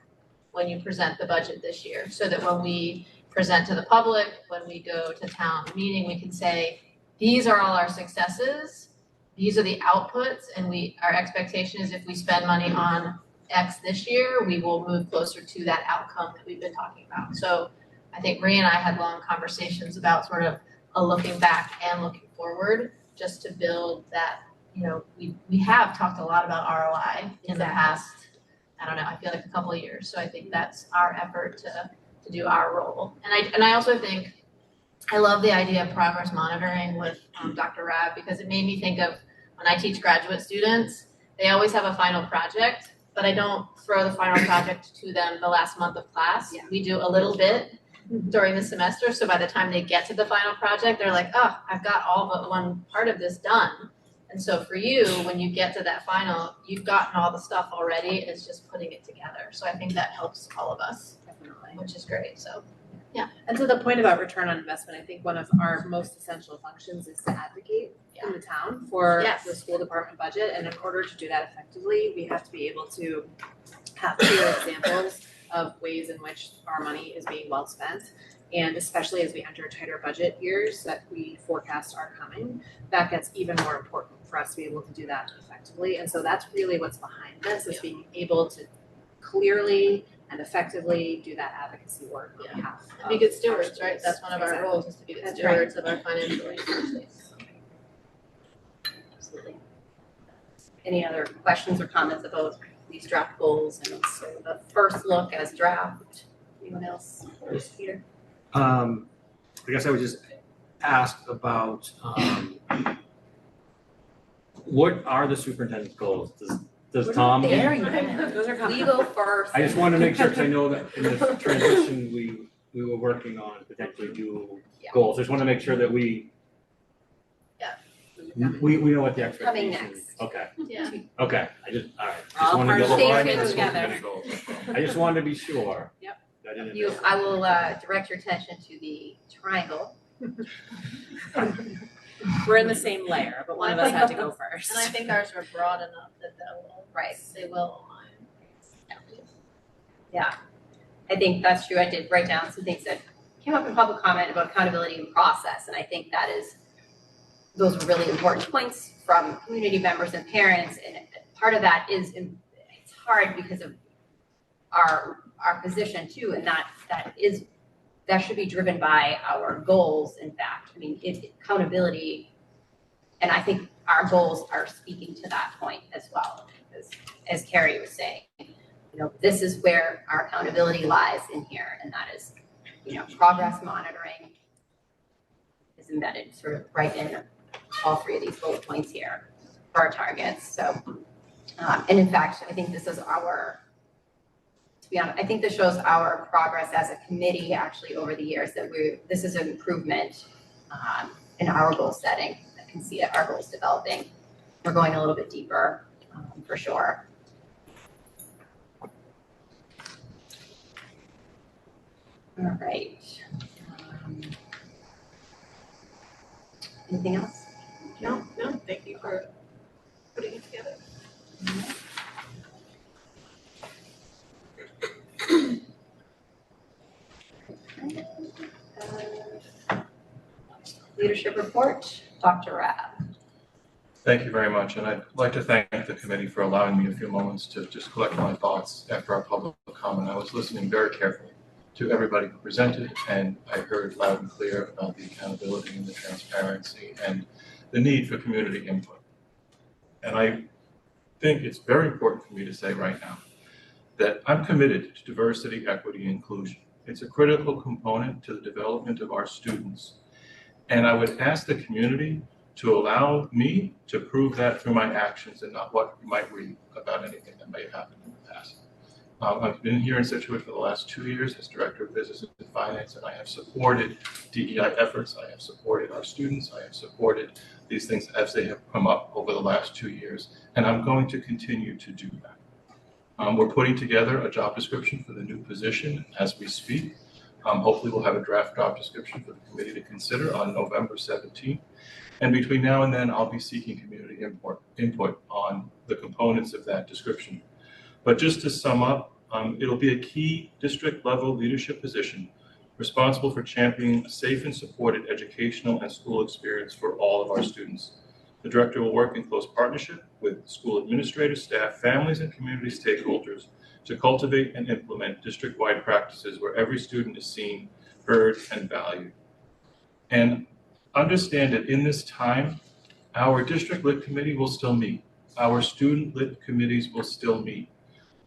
when you present the budget this year, so that when we present to the public, when we go to town meeting, we can say, these are all our successes, these are the outputs, and our expectation is if we spend money on X this year, we will move closer to that outcome that we've been talking about. So I think Marie and I had long conversations about sort of a looking back and looking forward, just to build that, we have talked a lot about ROI in the past, I don't know, I feel like a couple of years. So I think that's our effort to do our role. And I also think, I love the idea of progress monitoring with Dr. Rab, because it made me think of when I teach graduate students, they always have a final project, but I don't throw the final project to them the last month of class. Yeah. We do a little bit during the semester, so by the time they get to the final project, they're like, oh, I've got all but one part of this done. And so for you, when you get to that final, you've gotten all the stuff already, it's just putting it together. So I think that helps all of us, definitely, which is great. So yeah. And to the point about return on investment, I think one of our most essential functions is to advocate in the town for the school department budget. And in order to do that effectively, we have to be able to have clear examples of ways in which our money is being well spent. And especially as we enter tighter budget years that we forecast are coming, that gets even more important for us to be able to do that effectively. And so that's really what's behind this, is being able to clearly and effectively do that advocacy work on behalf of and be good stewards, right? That's one of our roles, is to be good stewards of our financial resources. Absolutely. Any other questions or comments about these draft goals and sort of the first look as draft? Anyone else? First, Peter? I guess I would just ask about, what are the superintendent's goals? Does Tom? There you go. Those are coming. We go first. I just wanted to make sure, because I know that in this transition, we were working on potentially dual goals. I just want to make sure that we know what the expectation is. Coming next. Okay. Yeah. Okay, I just, all right. We're all part of the same together. I just wanted to be sure. Yep. I didn't You, miss I will direct your attention to the triangle. We're in the same layer, but one of us had to go first. And I think ours were broad enough that they will align. Yeah, I think that's true. I did write down some things that came up in public comment about accountability and process, and I think that is, those are really important points from community members and parents, and part of that is, it's hard because of our position too, and that should be driven by our goals, in fact. I mean, accountability, and I think our goals are speaking to that point as well, as Carrie was saying. You know, this is where our accountability lies in here, and that is, you know, progress monitoring is embedded sort of right in all three of these bullet points here for our targets. So, and in fact, I think this is to be honest, I think this shows our progress as a committee actually over the years, that this is an improvement in our goal setting. I can see our goals developing. We're going a little bit deeper for sure. All right. Anything else? No, thank you for putting it together. Leadership report, Dr. Rabb. Thank you very much, and I'd like to thank the committee for allowing me a few moments to just collect my thoughts after our public comment. I was listening very carefully to everybody who presented, and I heard loud and clear about the accountability and the transparency and the need for community input. And I think it's very important for me to say right now that I'm committed to diversity, equity, and inclusion. It's a critical component to the development of our students. And I would ask the community to allow me to prove that through my actions and not what you might read about anything that may have happened in the past. I've been here in Scituate for the last 2 years as Director of Business and Finance, and I have supported DEI efforts. I have supported our students. I have supported these things as they have come up over the last 2 years, and I'm going to continue to do that. We're putting together a job description for the new position as we speak. Hopefully we'll have a draft job description for the committee to consider on November 17th. And between now and then, I'll be seeking community input on the components of that description. But just to sum up, it'll be a key district level leadership position responsible for championing a safe and supported educational and school experience for all of our students. The director will work in close partnership with school administrators, staff, families, and community stakeholders to cultivate and implement district-wide practices where every student is seen, heard, and valued. And understand that in this time, our district lit committee will still meet. Our student lit committees will still meet.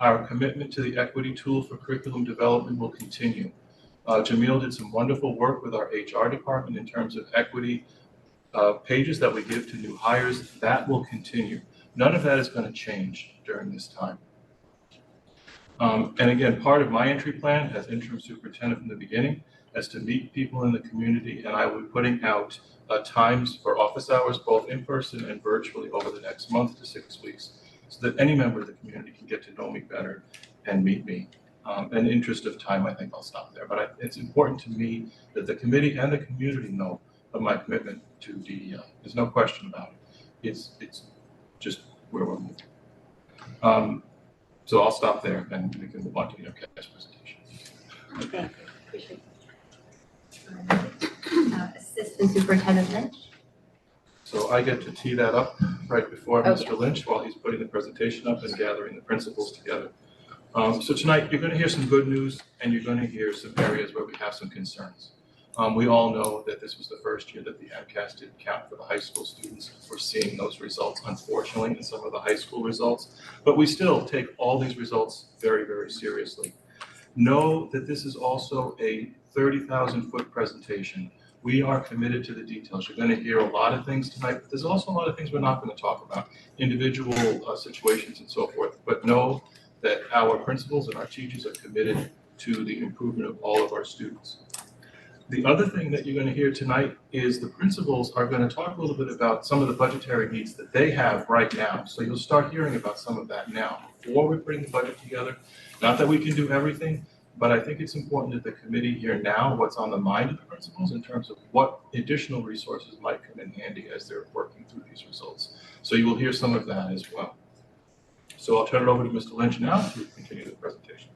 Our commitment to the equity tool for curriculum development will continue. Jamil did some wonderful work with our HR department in terms of equity pages that we give to new hires. That will continue. None of that is going to change during this time. And again, part of my entry plan as interim superintendent from the beginning is to meet people in the community, and I will be putting out times for office hours, both in person and virtually, over the next month to 6 weeks, so that any member of the community can get to know me better and meet me. In the interest of time, I think I'll stop there. But it's important to me that the committee and the community know of my commitment to DEI. There's no question about it. It's just where we're moving. So I'll stop there and we can move on to your guys' presentation. Thank you. Appreciate it. Assistant Superintendent Lynch. So I get to tee that up right before Mr. Yeah. Lynch while he's putting the presentation up and gathering the principles together. So tonight you're going to hear some good news and you're going to hear some areas where we have some concerns. We all know that this was the first year that the MCAS did count for the high school students. We're seeing those results, unfortunately, in some of the high school results, but we still take all these results very, very seriously. Know that this is also a 30,000-foot presentation We are committed to the details. You're going to hear a lot of things tonight, but there's also a lot of things we're not going to talk about, individual situations and so forth. But know that our principals and our teachers are committed to the improvement of all of our students. The other thing that you're going to hear tonight is the principals are going to talk a little bit about some of the budgetary needs that they have right now. So you'll start hearing about some of that now before we bring the budget together. Not that we can do everything, but I think it's important that the committee hear now what's on the mind of the principals in terms of what additional resources might come in handy as they're working through these results. So you will hear some of that as well. So I'll turn it over to Mr. Lynch now to continue the presentation.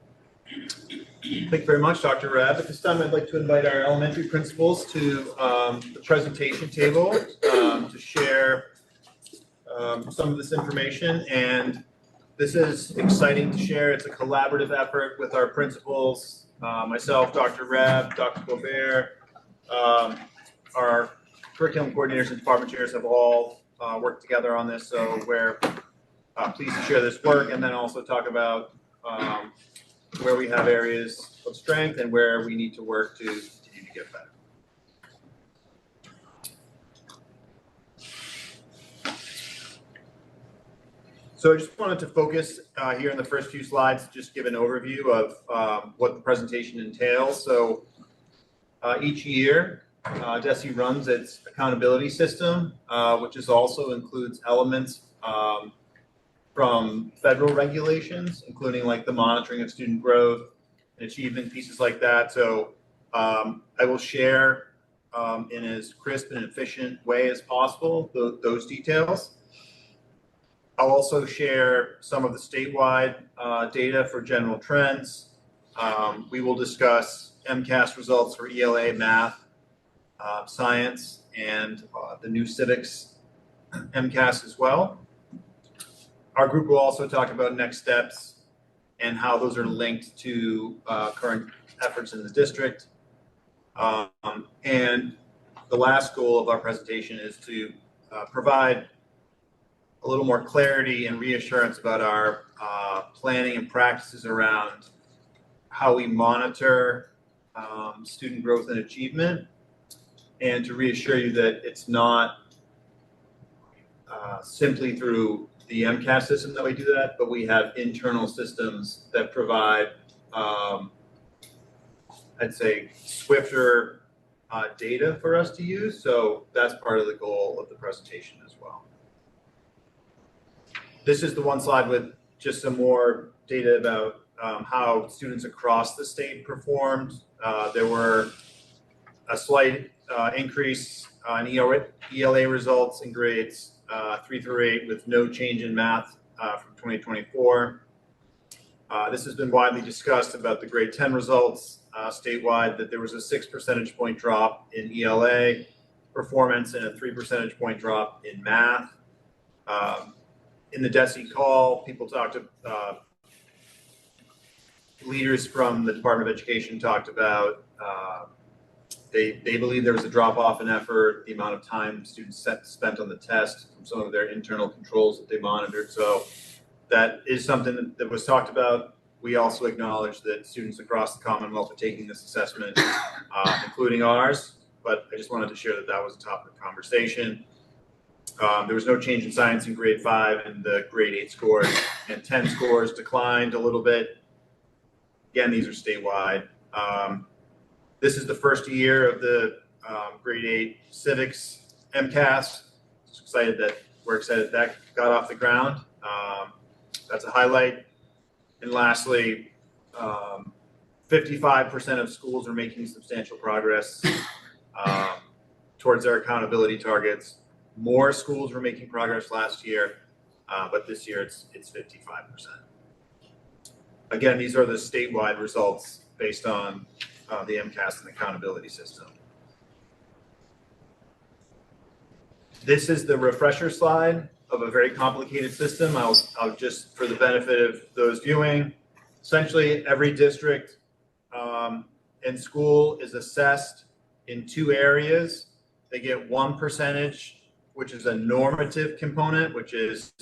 Thank you very much, Dr. Rabb. At this time, I'd like to invite our elementary principals to the presentation table to share some of this information. And this is exciting to share. It's a collaborative effort with our principals, myself, Dr. Rabb, Dr. Gobert, our curriculum coordinators and department chairs have all worked together on this. So we're pleased to share this work and then also talk about where we have areas of strength and where we need to work to continue to get better. So I just wanted to focus here in the first few slides, just give an overview of what the presentation entails. So each year, DESE runs its accountability system, which also includes elements from federal regulations, including like the monitoring of student growth and achievement, pieces like that. So I will share in as crisp and efficient way as possible those details. I'll also share some of the statewide data for general trends. We will discuss MCAS results for ELA, math, science, and the new civics MCAS as well. Our group will also talk about next steps and how those are linked to current efforts in the district. And the last goal of our presentation is to provide a little more clarity and reassurance about our planning and practices around how we monitor student growth and achievement, and to reassure you that it's not simply through the MCAS system that we do that, but we have internal systems that provide, I'd say, swifter data for us to use. So that's part of the goal of the presentation as well. This is the one slide with just some more data about how students across the state performed. There were a slight increase in ELA results in grades 3 through 8 with no change in math from 2024. This has been widely discussed about the grade 10 results statewide, that there was a 6 percentage point drop in ELA performance and a 3 percentage point drop in math. In the DESE call, people talked about, leaders from the Department of Education talked about they believe there was a drop off in effort, the amount of time students spent on the test from some of their internal controls that they monitored. So that is something that was talked about. We also acknowledge that students across the Commonwealth are taking this assessment, including ours, but I just wanted to share that that was a topic of conversation. There was no change in science in grade 5, and the grade 8 scores and 10 scores declined a little bit. Again, these are statewide. This is the first year of the grade 8 civics MCAS. We're excited that got off the ground. That's a highlight. And lastly, 55% of schools are making substantial progress towards their accountability targets. More schools were making progress last year, but this year it's 55%. Again, these are the statewide results based on the MCAS and accountability system. This is the refresher slide of a very complicated system. I'll just, for the benefit of those viewing, essentially every district and school is assessed in 2 areas. They get 1 percentage, which is a normative component, which is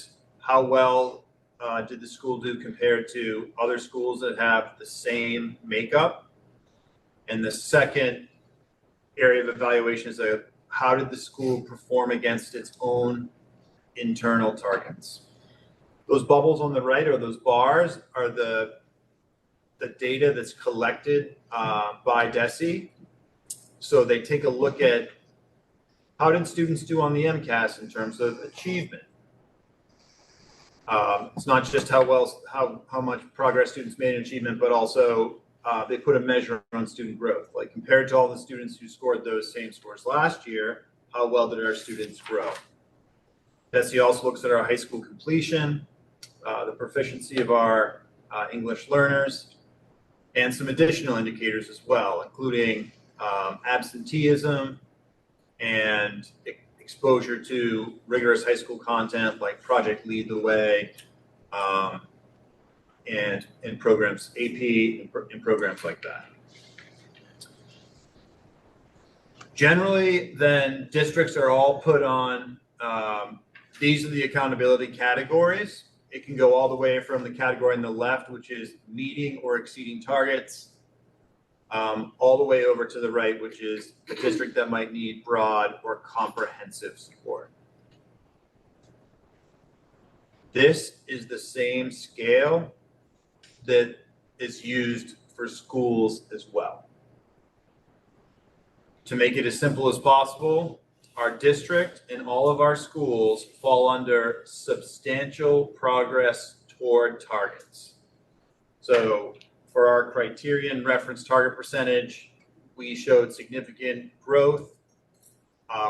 how well did the school do compared to other schools that have the same makeup. And the second area of evaluation is how did the school perform against its own internal targets? Those bubbles on the right, or those bars, are the data that's collected by DESE. So they take a look at how did students do on the MCAS in terms of achievement. It's not just how much progress students made in achievement, but also they put a measure on student growth. Like compared to all the students who scored those same scores last year, how well did our students grow? DESE also looks at our high school completion, the proficiency of our English learners, and some additional indicators as well, including absenteeism and exposure to rigorous high school content like Project Lead the Way, and in programs, AP, and programs like that. Generally, then districts are all put on, these are the accountability categories. It can go all the way from the category on the left, which is meeting or exceeding targets, all the way over to the right, which is a district that might need broad or comprehensive support. This is the same scale that is used for schools as well. To make it as simple as possible, our district and all of our schools fall under substantial progress toward targets. So for our criterion reference target percentage, we showed significant growth.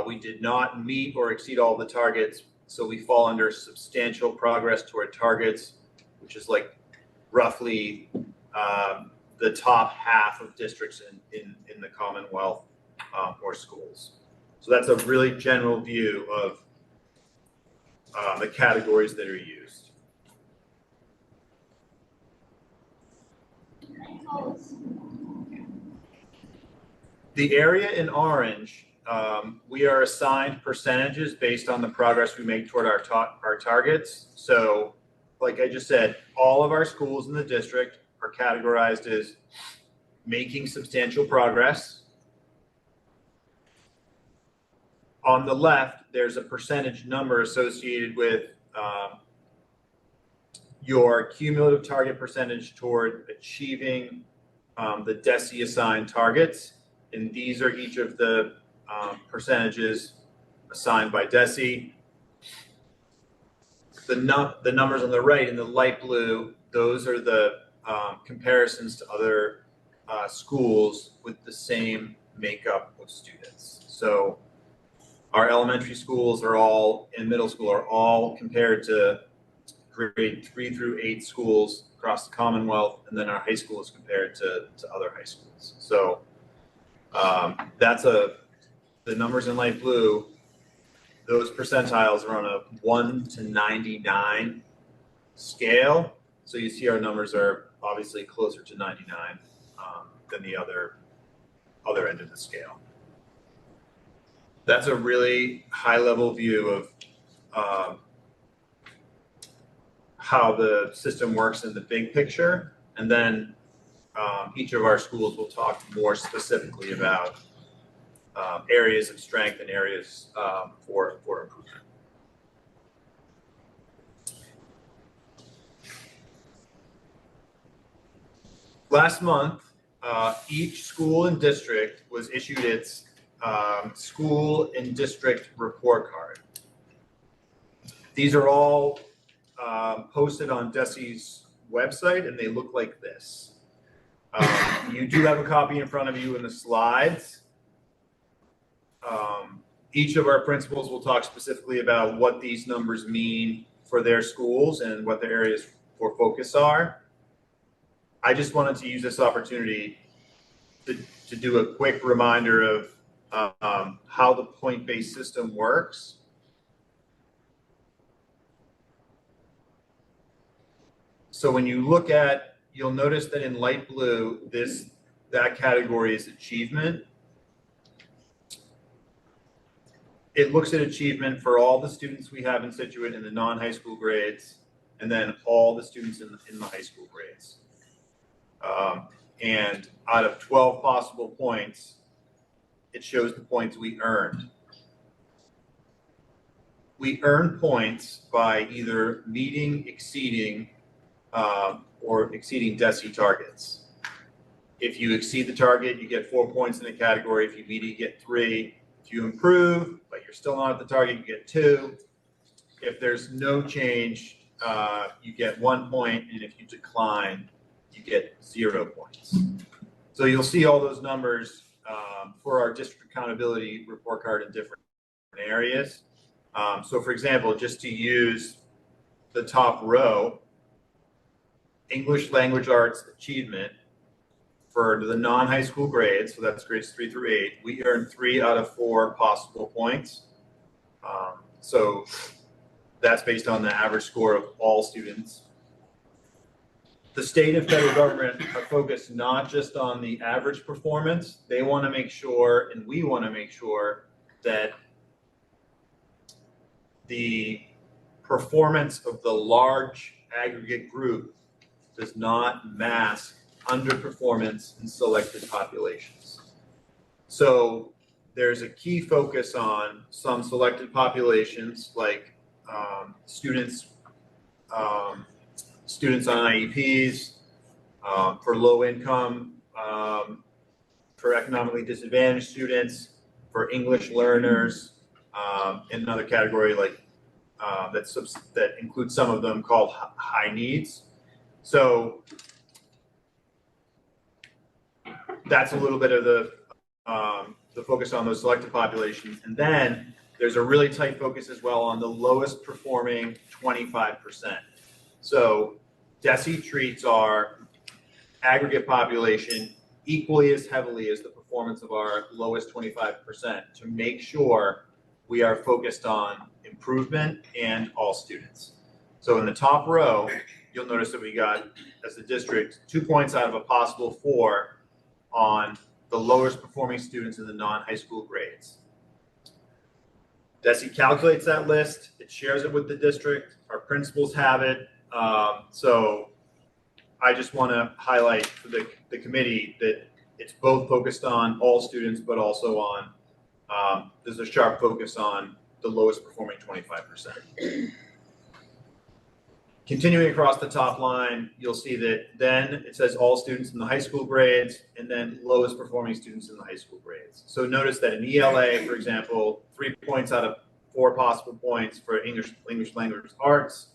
We did not meet or exceed all the targets, so we fall under substantial progress toward targets, which is like roughly the top half of districts in the Commonwealth or schools. So that's a really general view of the categories that are used. The area in orange, we are assigned percentages based on the progress we make toward our targets. So like I just said, all of our schools in the district are categorized as making substantial progress. On the left, there's a percentage number associated with your cumulative target percentage toward achieving the DESE assigned targets. And these are each of the percentages assigned by DESE. The numbers on the right in the light blue, those are the comparisons to other schools with the same makeup of students. So our elementary schools are all, and middle school are all compared to grade 3 through 8 schools across the Commonwealth, and then our high school is compared to other high schools. So that's the numbers in light blue, those percentiles are on a 1 to 99 scale. So you see our numbers are obviously closer to 99 than the other end of the scale. That's a really high level view of how the system works in the big picture. And then each of our schools will talk more specifically about areas of strength and areas for improvement. Last month, each school and district was issued its school and district report card. These are all posted on DESE's website, and they look like this. You do have a copy in front of you in the slides. Each of our principals will talk specifically about what these numbers mean for their schools and what their areas for focus are. I just wanted to use this opportunity to do a quick reminder of how the point-based system works. So when you look at, you'll notice that in light blue, that category is achievement. It looks at achievement for all the students we have in Scituate in the non-high school grades, and then all the students in the high school grades. And out of 12 possible points, it shows the points we earned. We earn points by either meeting, exceeding, or exceeding DESI targets. If you exceed the target, you get 4 points in the category. If you meet it, you get 3. If you improve, but you're still not at the target, you get 2. If there's no change, you get 1 point, and if you decline, you get 0 points. So you'll see all those numbers for our district accountability report card in different areas. So for example, just to use the top row, English language arts achievement for the non-high school grades, so that's grades 3 through 8, we earned 3 out of 4 possible points. So that's based on the average score of all students. The state and federal government are focused not just on the average performance. They want to make sure, and we want to make sure, that the performance of the large aggregate group does not mask underperformance in selected populations. So there's a key focus on some selected populations, like students on IEPs, for low income, for economically disadvantaged students, for English learners, in another category like that includes some of them called high needs. So that's a little bit of the focus on those selected populations. And then there's a really tight focus as well on the lowest performing 25%. So DESI treats our aggregate population equally as heavily as the performance of our lowest 25% to make sure we are focused on improvement and all students. So in the top row, you'll notice that we got, as the district, 2 points out of a possible 4 on the lowest performing students in the non-high school grades. DESI calculates that list, it shares it with the district, our principals have it. So I just want to highlight for the committee that it's both focused on all students, but also on, there's a sharp focus on the lowest performing 25%. Continuing across the top line, you'll see that then it says all students in the high school grades, and then lowest performing students in the high school grades. So notice that in ELA, for example, 3 points out of 4 possible points for English language arts.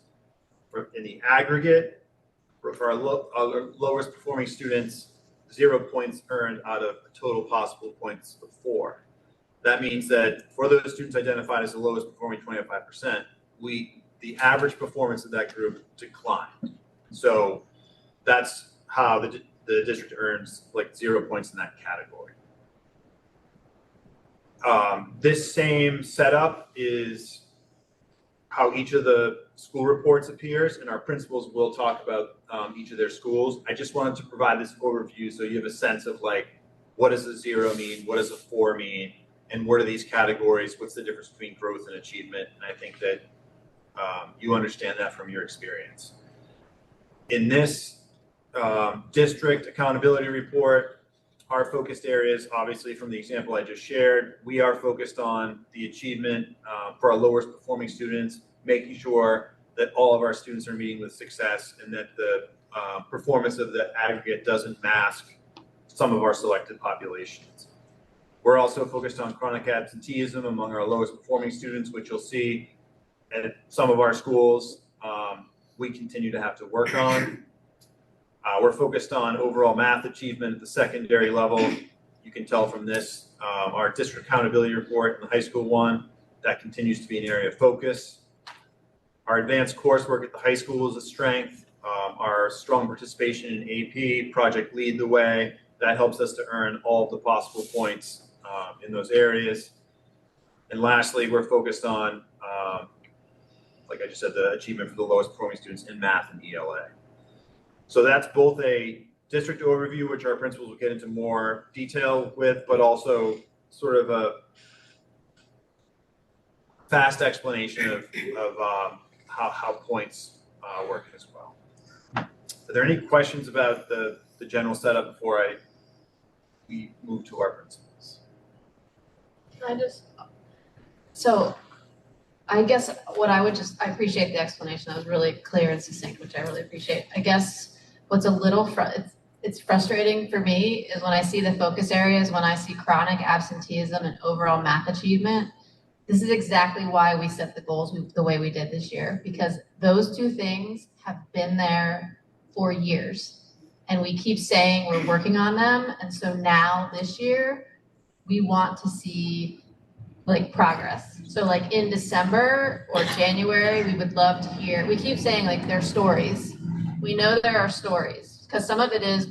In the aggregate, for our lowest performing students, 0 points earned out of a total possible points of 4. That means that for those students identified as the lowest performing 25%, the average performance of that group declined. So that's how the district earns like 0 points in that category. This same setup is how each of the school reports appears, and our principals will talk about each of their schools. I just wanted to provide this overview so you have a sense of like, what does a 0 mean? What does a 4 mean? And what are these categories? What's the difference between growth and achievement? And I think that you understand that from your experience. In this district accountability report, our focused areas, obviously from the example I just shared, we are focused on the achievement for our lowest performing students, making sure that all of our students are meeting with success and that the performance of the aggregate doesn't mask some of our selected populations. We're also focused on chronic absenteeism among our lowest performing students, which you'll see at some of our schools we continue to have to work on. We're focused on overall math achievement at the secondary level. You can tell from this, our district accountability report in the high school one, that continues to be an area of focus. Our advanced coursework at the high school is a strength. Our strong participation in AP, Project Lead the Way, that helps us to earn all of the possible points in those areas. And lastly, we're focused on, like I just said, the achievement for the lowest performing students in math and ELA. So that's both a district overview, which our principals will get into more detail with, but also sort of a fast explanation of how points work as well. Are there any questions about the general setup before we move to our principals? So I guess what I appreciate the explanation. That was really clear and succinct, which I really appreciate. I guess what's a little it's frustrating for me is when I see the focus areas, when I see chronic absenteeism and overall math achievement. This is exactly why we set the goals the way we did this year, because those two things have been there for years. And we keep saying we're working on them. And so now this year, we want to see like progress. So like in December or January, we would love to hear, we keep saying like there are stories. We know there are stories because some of it is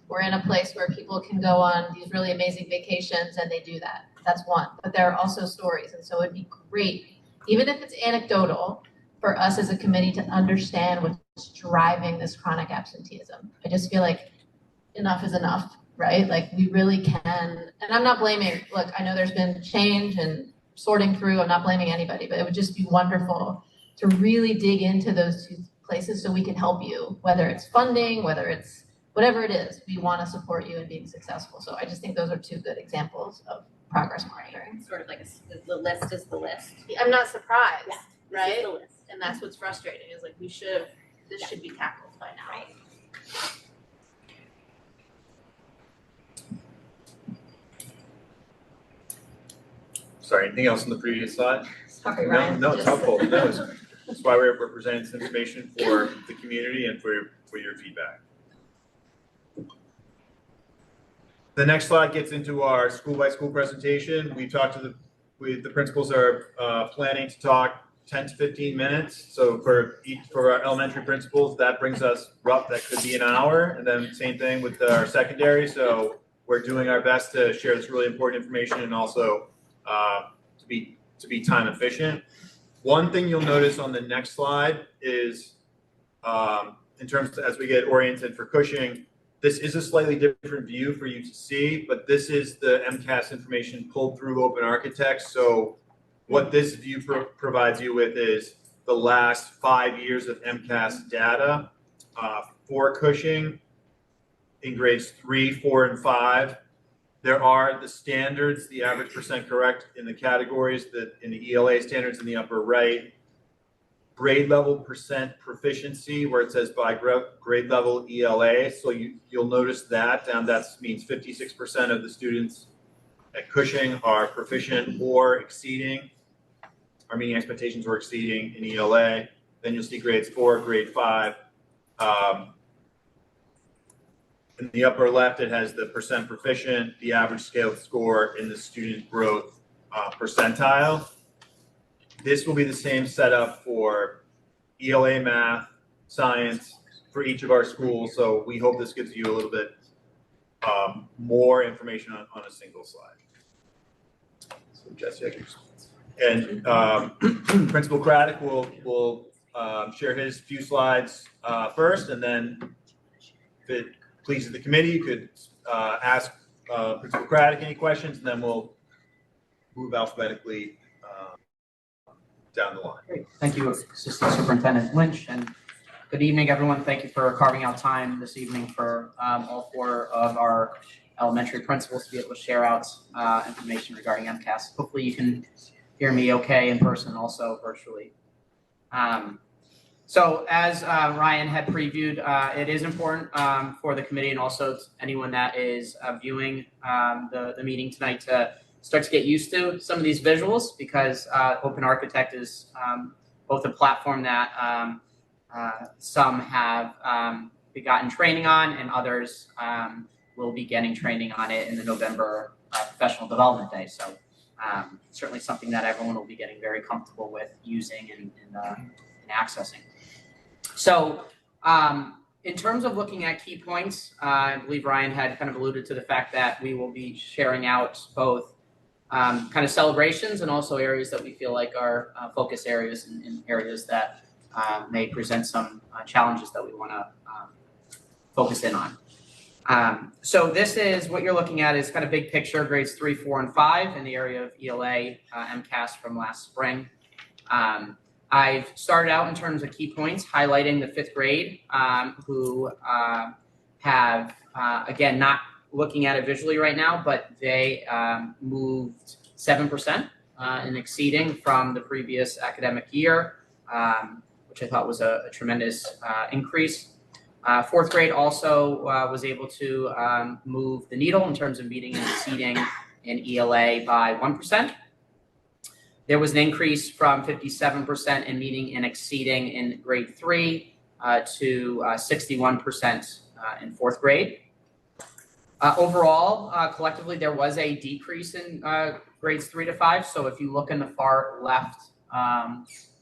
we're in a place where people can go on these really amazing vacations and they do that. That's one, but there are also stories. And so it'd be great, even if it's anecdotal, for us as a committee to understand what's driving this chronic absenteeism. I just feel like enough is enough, right? Like we really can, and I'm not blaming, look, I know there's been change and sorting through, I'm not blaming anybody, but it would just be wonderful to really dig into those two places so we can help you, whether it's funding, whether it's whatever it is, we want to support you in being successful. So I just think those are two good examples of progress monitoring. Sort of like the list is the list. I'm not surprised, Yeah, right? This is the list. And that's what's frustrating is like this should be tackled by now. Right. Sorry, anything else on the previous slide? Sorry, Ryan. No, it's helpful. No, that's why we're presenting this information for the community and for your feedback. The next slide gets into our school by school presentation. We talked to the principals are planning to talk 10 to 15 minutes. So for our elementary principals, that brings us that could be an hour, and then same thing with our secondary. So we're doing our best to share this really important information and also to be time efficient. One thing you'll notice on the next slide is in terms of, as we get oriented for Cushing, this is a slightly different view for you to see, but this is the MCAS information pulled through Open Architects. So what this view provides you with is the last 5 years of MCAS data for Cushing in grades 3, 4, and 5. There are the standards, the average percent correct in the categories that in the ELA standards in the upper right. Grade level percent proficiency where it says by grade level ELA. So you'll notice that means 56% of the students at Cushing are proficient or exceeding, are meeting expectations or exceeding in ELA. Then you'll see grades 4, grade 5. In the upper left, it has the percent proficient, the average scaled score in the student growth percentile. This will be the same setup for ELA math, science for each of our schools. So we hope this gives you a little bit more information on a single slide. So Jesse, and Principal Craddock will share his few slides first, and then if it pleases the committee, you could ask Principal Craddock any questions, and then we'll move alphabetically down the line. Great. Thank you, Assistant Superintendent Lynch, and good evening, everyone. Thank you for carving out time this evening for all 4 of our elementary principals to be able to share out information regarding MCAS. Hopefully you can hear me okay in person and also virtually. So as Ryan had previewed, it is important for the committee and also anyone that is viewing the meeting tonight to start to get used to some of these visuals, because Open Architect is both a platform that some have gotten training on and others will be getting training on it in the November Professional Development Day. So certainly something that everyone will be getting very comfortable with using and accessing. So in terms of looking at key points, I believe Ryan had kind of alluded to the fact that we will be sharing out both kind of celebrations and also areas that we feel like are focus areas and areas that may present some challenges that we want to focus in on. So this is what you're looking at is kind of big picture, grades 3, 4, and 5 in the area of ELA, MCAS from last spring. I've started out in terms of key points, highlighting the 5th grade who have, again, not looking at it visually right now, but they moved 7% in exceeding from the previous academic year, which I thought was a tremendous increase. Fourth grade also was able to move the needle in terms of meeting and exceeding in ELA by 1%. There was an increase from 57% in meeting and exceeding in grade 3 to 61% in fourth grade. Overall, collectively, there was a decrease in grades 3 to 5. So if you look in the far left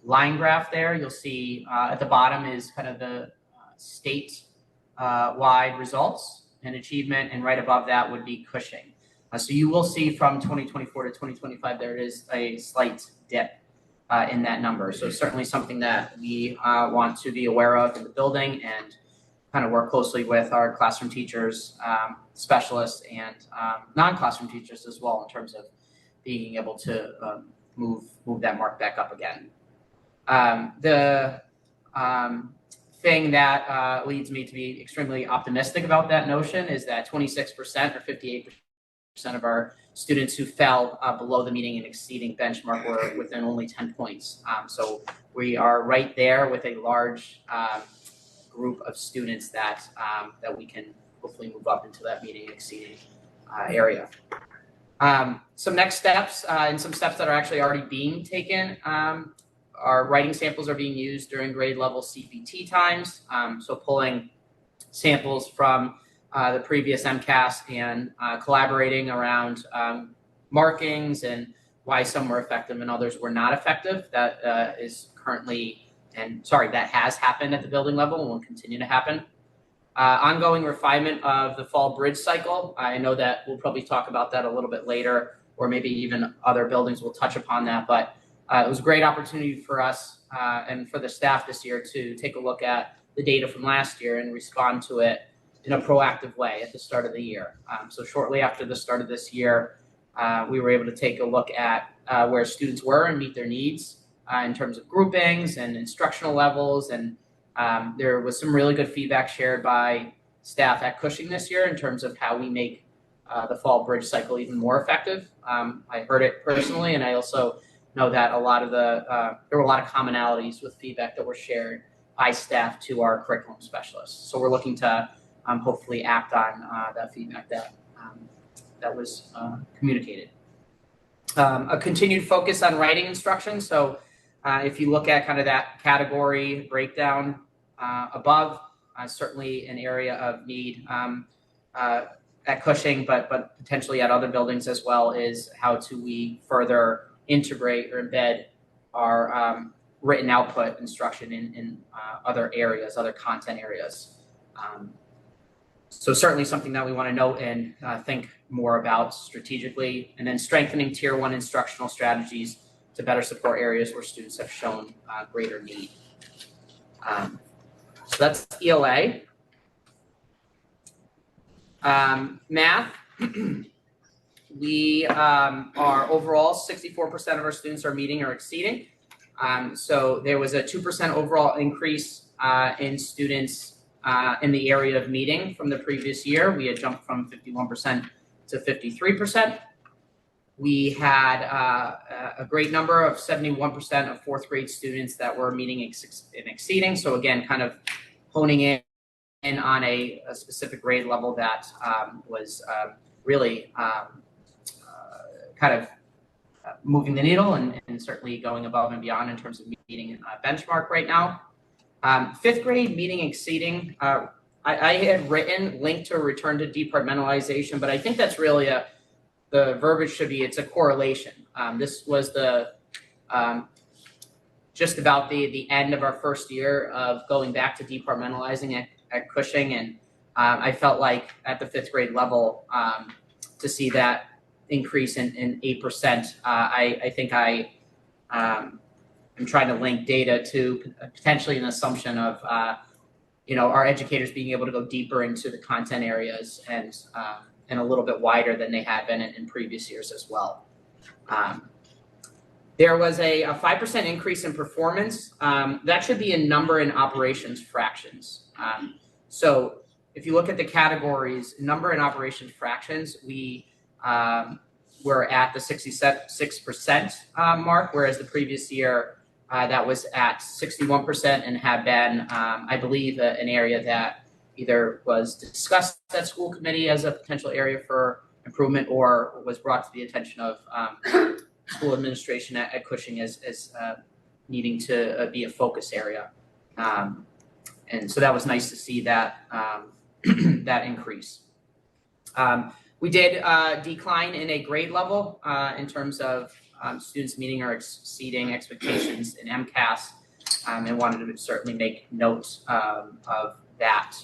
line graph there, you'll see at the bottom is kind of the state wide results and achievement, and right above that would be Cushing. So you will see from 2024 to 2025, there is a slight dip in that number. So certainly something that we want to be aware of in the building and kind of work closely with our classroom teachers, specialists, and non-classroom teachers as well in terms of being able to move that mark back up again. The thing that leads me to be extremely optimistic about that notion is that 26% or 58% of our students who fell below the meeting and exceeding benchmark were within only 10 points. So we are right there with a large group of students that we can hopefully move up into that meeting and exceeding area. Some next steps and some steps that are actually already being taken. Our writing samples are being used during grade level CPT times. So pulling samples from the previous MCAS and collaborating around markings and why some were effective and others were not effective. That is currently, that has happened at the building level and will continue to happen. Ongoing refinement of the fall bridge cycle. I know that we'll probably talk about that a little bit later, or maybe even other buildings will touch upon that, but it was a great opportunity for us and for the staff this year to take a look at the data from last year and respond to it in a proactive way at the start of the year. So shortly after the start of this year, we were able to take a look at where students were and meet their needs in terms of groupings and instructional levels. And there was some really good feedback shared by staff at Cushing this year in terms of how we make the fall bridge cycle even more effective. I heard it personally, and I also know that there were a lot of commonalities with feedback that were shared by staff to our curriculum specialists. So we're looking to hopefully act on that feedback that was communicated. A continued focus on writing instruction. So if you look at kind of that category breakdown above, certainly an area of need at Cushing, but potentially at other buildings as well, is how do we further integrate or embed our written output instruction in other areas, other content areas. So certainly something that we want to note and think more about strategically, and then strengthening tier 1 instructional strategies to better support areas where students have shown greater need. So that's ELA. Math, we are overall 64% of our students are meeting or exceeding. So there was a 2% overall increase in students in the area of meeting from the previous year. We had jumped from 51% to 53%. We had a great number of 71% of fourth grade students that were meeting and exceeding. So again, kind of honing in on a specific grade level that was really kind of moving the needle and certainly going above and beyond in terms of meeting benchmark right now. Fifth grade meeting exceeding, I had written linked to a return to departmentalization, but I think that's really the verbiage should be, it's a correlation. This was just about the end of our first year of going back to departmentalizing at Cushing, and I felt like at the fifth grade level to see that increase in 8%, I think I'm trying to link data to potentially an assumption of our educators being able to go deeper into the content areas and a little bit wider than they had been in previous years as well. There was a 5% increase in performance. That should be in number and operations fractions. So if you look at the categories, number and operations fractions, we we're at the 66% mark, whereas the previous year that was at 61% and had been, I believe, an area that either was discussed at school committee as a potential area for improvement or was brought to the attention of school administration at Cushing as needing to be a focus area. And so that was nice to see that that increase. We did decline in a grade level in terms of students meeting or exceeding expectations in MCAS, and wanted to certainly make note of that.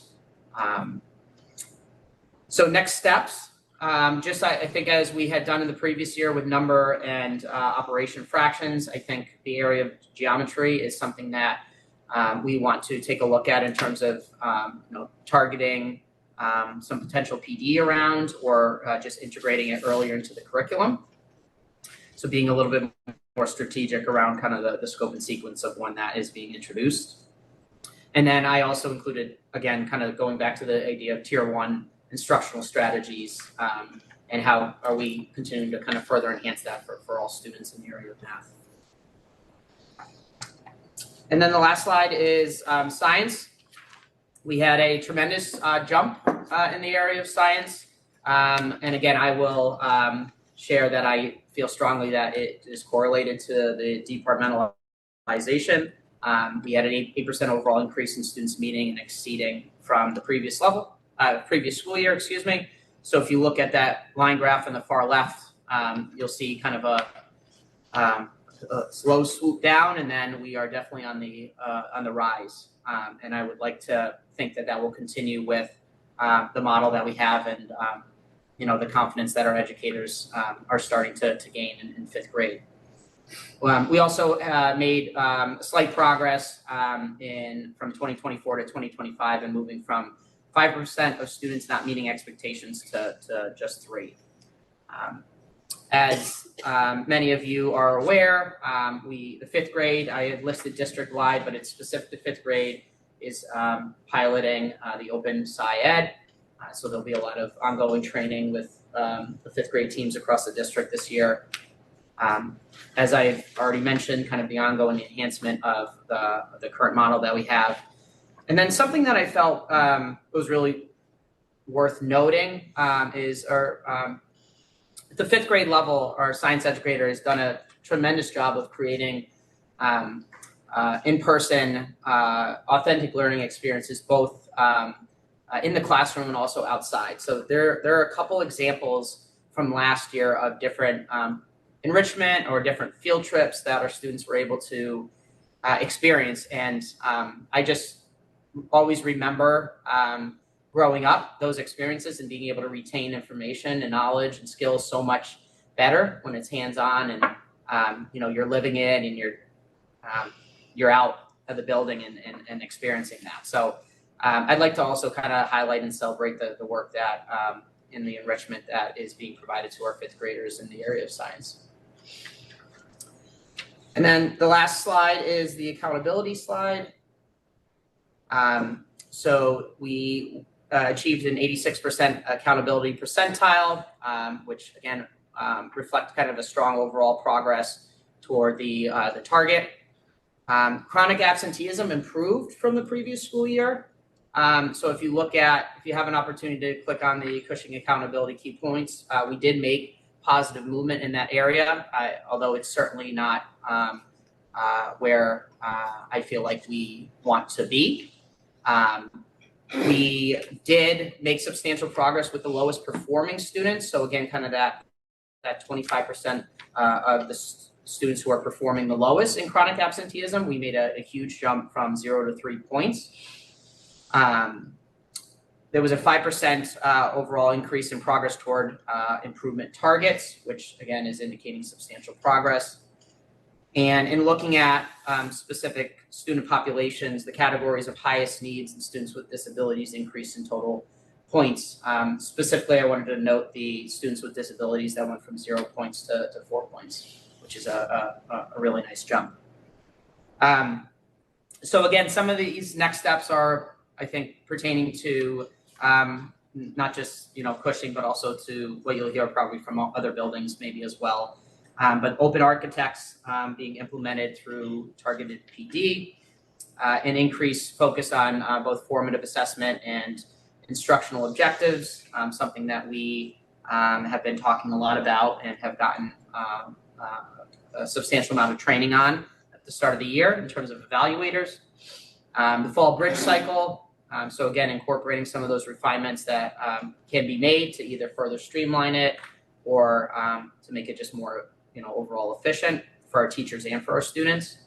So next steps, I think as we had done in the previous year with number and operation fractions, I think the area of geometry is something that we want to take a look at in terms of targeting some potential PD around or just integrating it earlier into the curriculum. So being a little bit more strategic around kind of the scope and sequence of when that is being introduced. And then I also included, again, kind of going back to the idea of tier 1 instructional strategies and how are we continuing to kind of further enhance that for all students in the area of math. And then the last slide is science. We had a tremendous jump in the area of science. And again, I will share that I feel strongly that it is correlated to the departmentalization. We had an 8% overall increase in students meeting and exceeding from the previous school year, excuse me. So if you look at that line graph on the far left, you'll see kind of a slow swoop down, and then we are definitely on the rise. And I would like to think that will continue with the model that we have and the confidence that our educators are starting to gain in 5th grade. We also made slight progress from 2024 to 2025 and moving from 5% of students not meeting expectations to just 3%. As many of you are aware, the 5th grade, I had listed district-wide, but it's specific to 5th grade, is piloting the Open Sci-Ed. So there'll be a lot of ongoing training with the 5th grade teams across the district this year. As I've already mentioned, kind of the ongoing enhancement of the current model that we have. And then something that I felt was really worth noting is at the 5th grade level, our science educator has done a tremendous job of creating in-person, authentic learning experiences, both in the classroom and also outside. So there are a couple examples from last year of different enrichment or different field trips that our students were able to experience. And I just always remember growing up those experiences and being able to retain information and knowledge and skills so much better when it's hands-on and you're living it and you're out of the building and experiencing that. So I'd like to also kind of highlight and celebrate the work that in the enrichment that is being provided to our 5th graders in the area of science. And then the last slide is the accountability slide. So we achieved an 86% accountability percentile, which again reflects kind of a strong overall progress toward the target. Chronic absenteeism improved from the previous school year. So if you have an opportunity to click on the Cushing accountability key points, we did make positive movement in that area, although it's certainly not where I feel like we want to be. We did make substantial progress with the lowest performing students. So again, kind of that 25% of the students who are performing the lowest in chronic absenteeism, we made a huge jump from 0 to 3 points. There was a 5% overall increase in progress toward improvement targets, which again is indicating substantial progress. And in looking at specific student populations, the categories of highest needs and students with disabilities increased in total points. Specifically, I wanted to note the students with disabilities that went from 0 points to 4 points, which is a really nice jump. So again, some of these next steps are, I think, pertaining to not just, Cushing, but also to what you'll hear probably from other buildings maybe as well. But open architects being implemented through targeted PD, an increased focus on both formative assessment and instructional objectives, something that we have been talking a lot about and have gotten a substantial amount of training on at the start of the year in terms of evaluators. The fall bridge cycle, so again, incorporating some of those refinements that can be made to either further streamline it or to make it just more, overall efficient for our teachers and for our students.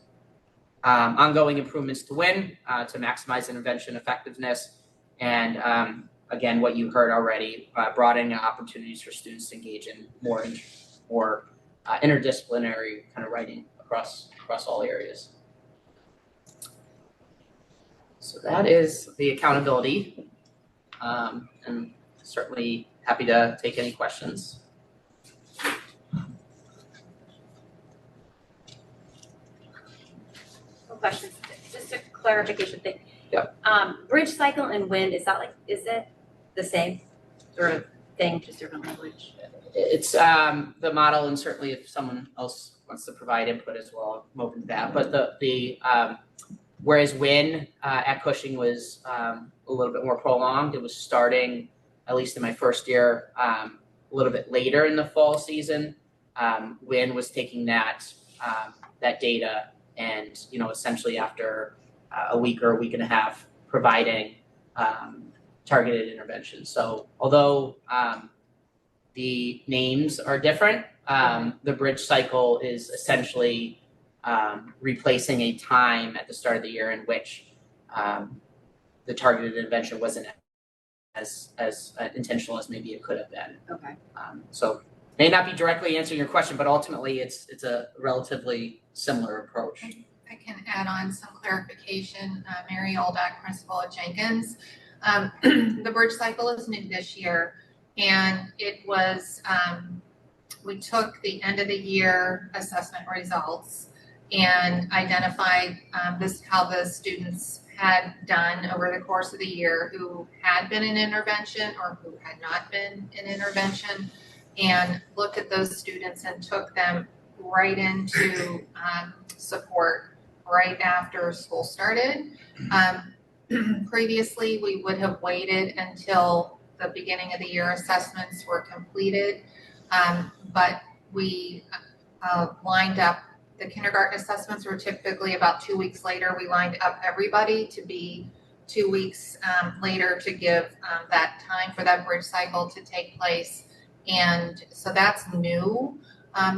Ongoing improvements to WIN to maximize intervention effectiveness, and again, what you heard already, broadening opportunities for students to engage in more interdisciplinary kind of writing across all areas. So that is the accountability, and certainly happy to take any questions. Questions, just a clarification thing. Yep. Bridge cycle and wind, is it the same sort of thing, just different language? It's the model, and certainly if someone else wants to provide input as well, I'm open to that. But the whereas WIN at Cushing was a little bit more prolonged, it was starting, at least in my first year, a little bit later in the fall season. WIN was taking that data and, essentially after a week or a week and a half, providing targeted intervention. So although the names are different, the bridge cycle is essentially replacing a time at the start of the year in which the targeted intervention wasn't as intentional as maybe it could have been. Okay. So may not be directly answering your question, but ultimately it's a relatively similar approach. I can add on some clarification. Mary Oldak, principal at Jenkins. The bridge cycle is new this year, and it was, we took the end of the year assessment results and identified how the students had done over the course of the year who had been in intervention or who had not been in intervention, and looked at those students and took them right into support right after school started. Previously, we would have waited until the beginning of the year assessments were completed, but we lined up the kindergarten assessments were typically about 2 weeks later. We lined up everybody to be 2 weeks later to give that time for that bridge cycle to take place. And so that's new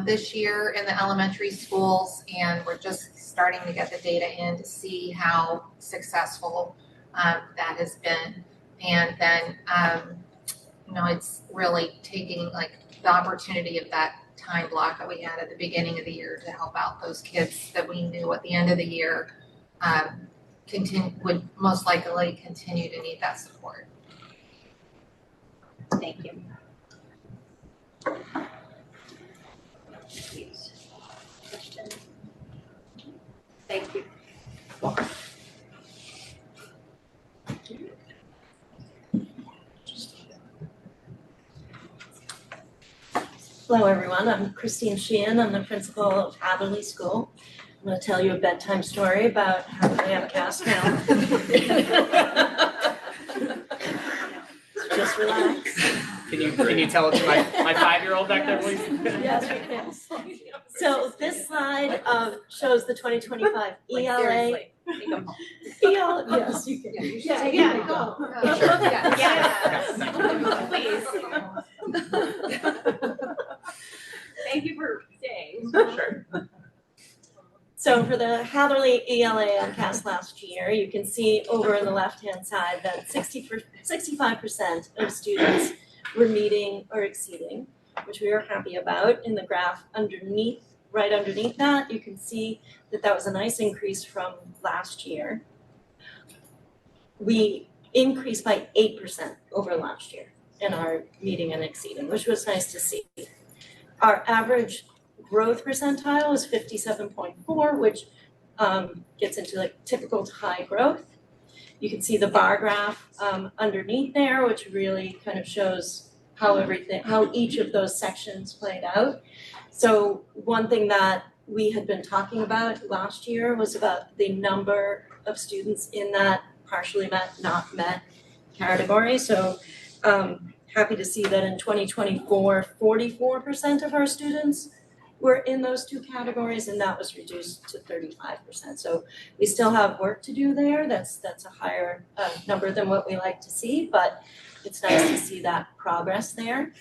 this year in the elementary schools, and we're just starting to get the data in to see how successful that has been. And then, it's really taking like the opportunity of that time block that we had at the beginning of the year to help out those kids that we knew at the end of the year would most likely continue to need that support. Thank you. Question? Thank you. Hello, everyone. I'm Christine Sheehan. I'm the principal of Hatherley School. I'm going to tell you a bedtime story about Hatherley on Cass now. Just relax. Can you tell it to my 5-year-old back there, please? Yes, we can. So this slide shows the 2025 ELA. Yes, you can. Yeah, go. Please. Thank you for staying. Sure. So for the Hatherley ELA MCAS last year, you can see over on the left-hand side that 65% of students were meeting or exceeding, which we are happy about. In the graph right underneath that, you can see that was a nice increase from last year. We increased by 8% over last year in our meeting and exceeding, which was nice to see. Our average growth percentile is 57.4, which gets into like typical high growth. You can see the bar graph underneath there, which really kind of shows how each of those sections played out. So one thing that we had been talking about last year was about the number of students in that partially met, not met category. So happy to see that in 2024, 44% of our students were in those two categories, and that was reduced to 35%. So we still have work to do there. That's a higher number than what we like to see, but it's nice to see that progress there.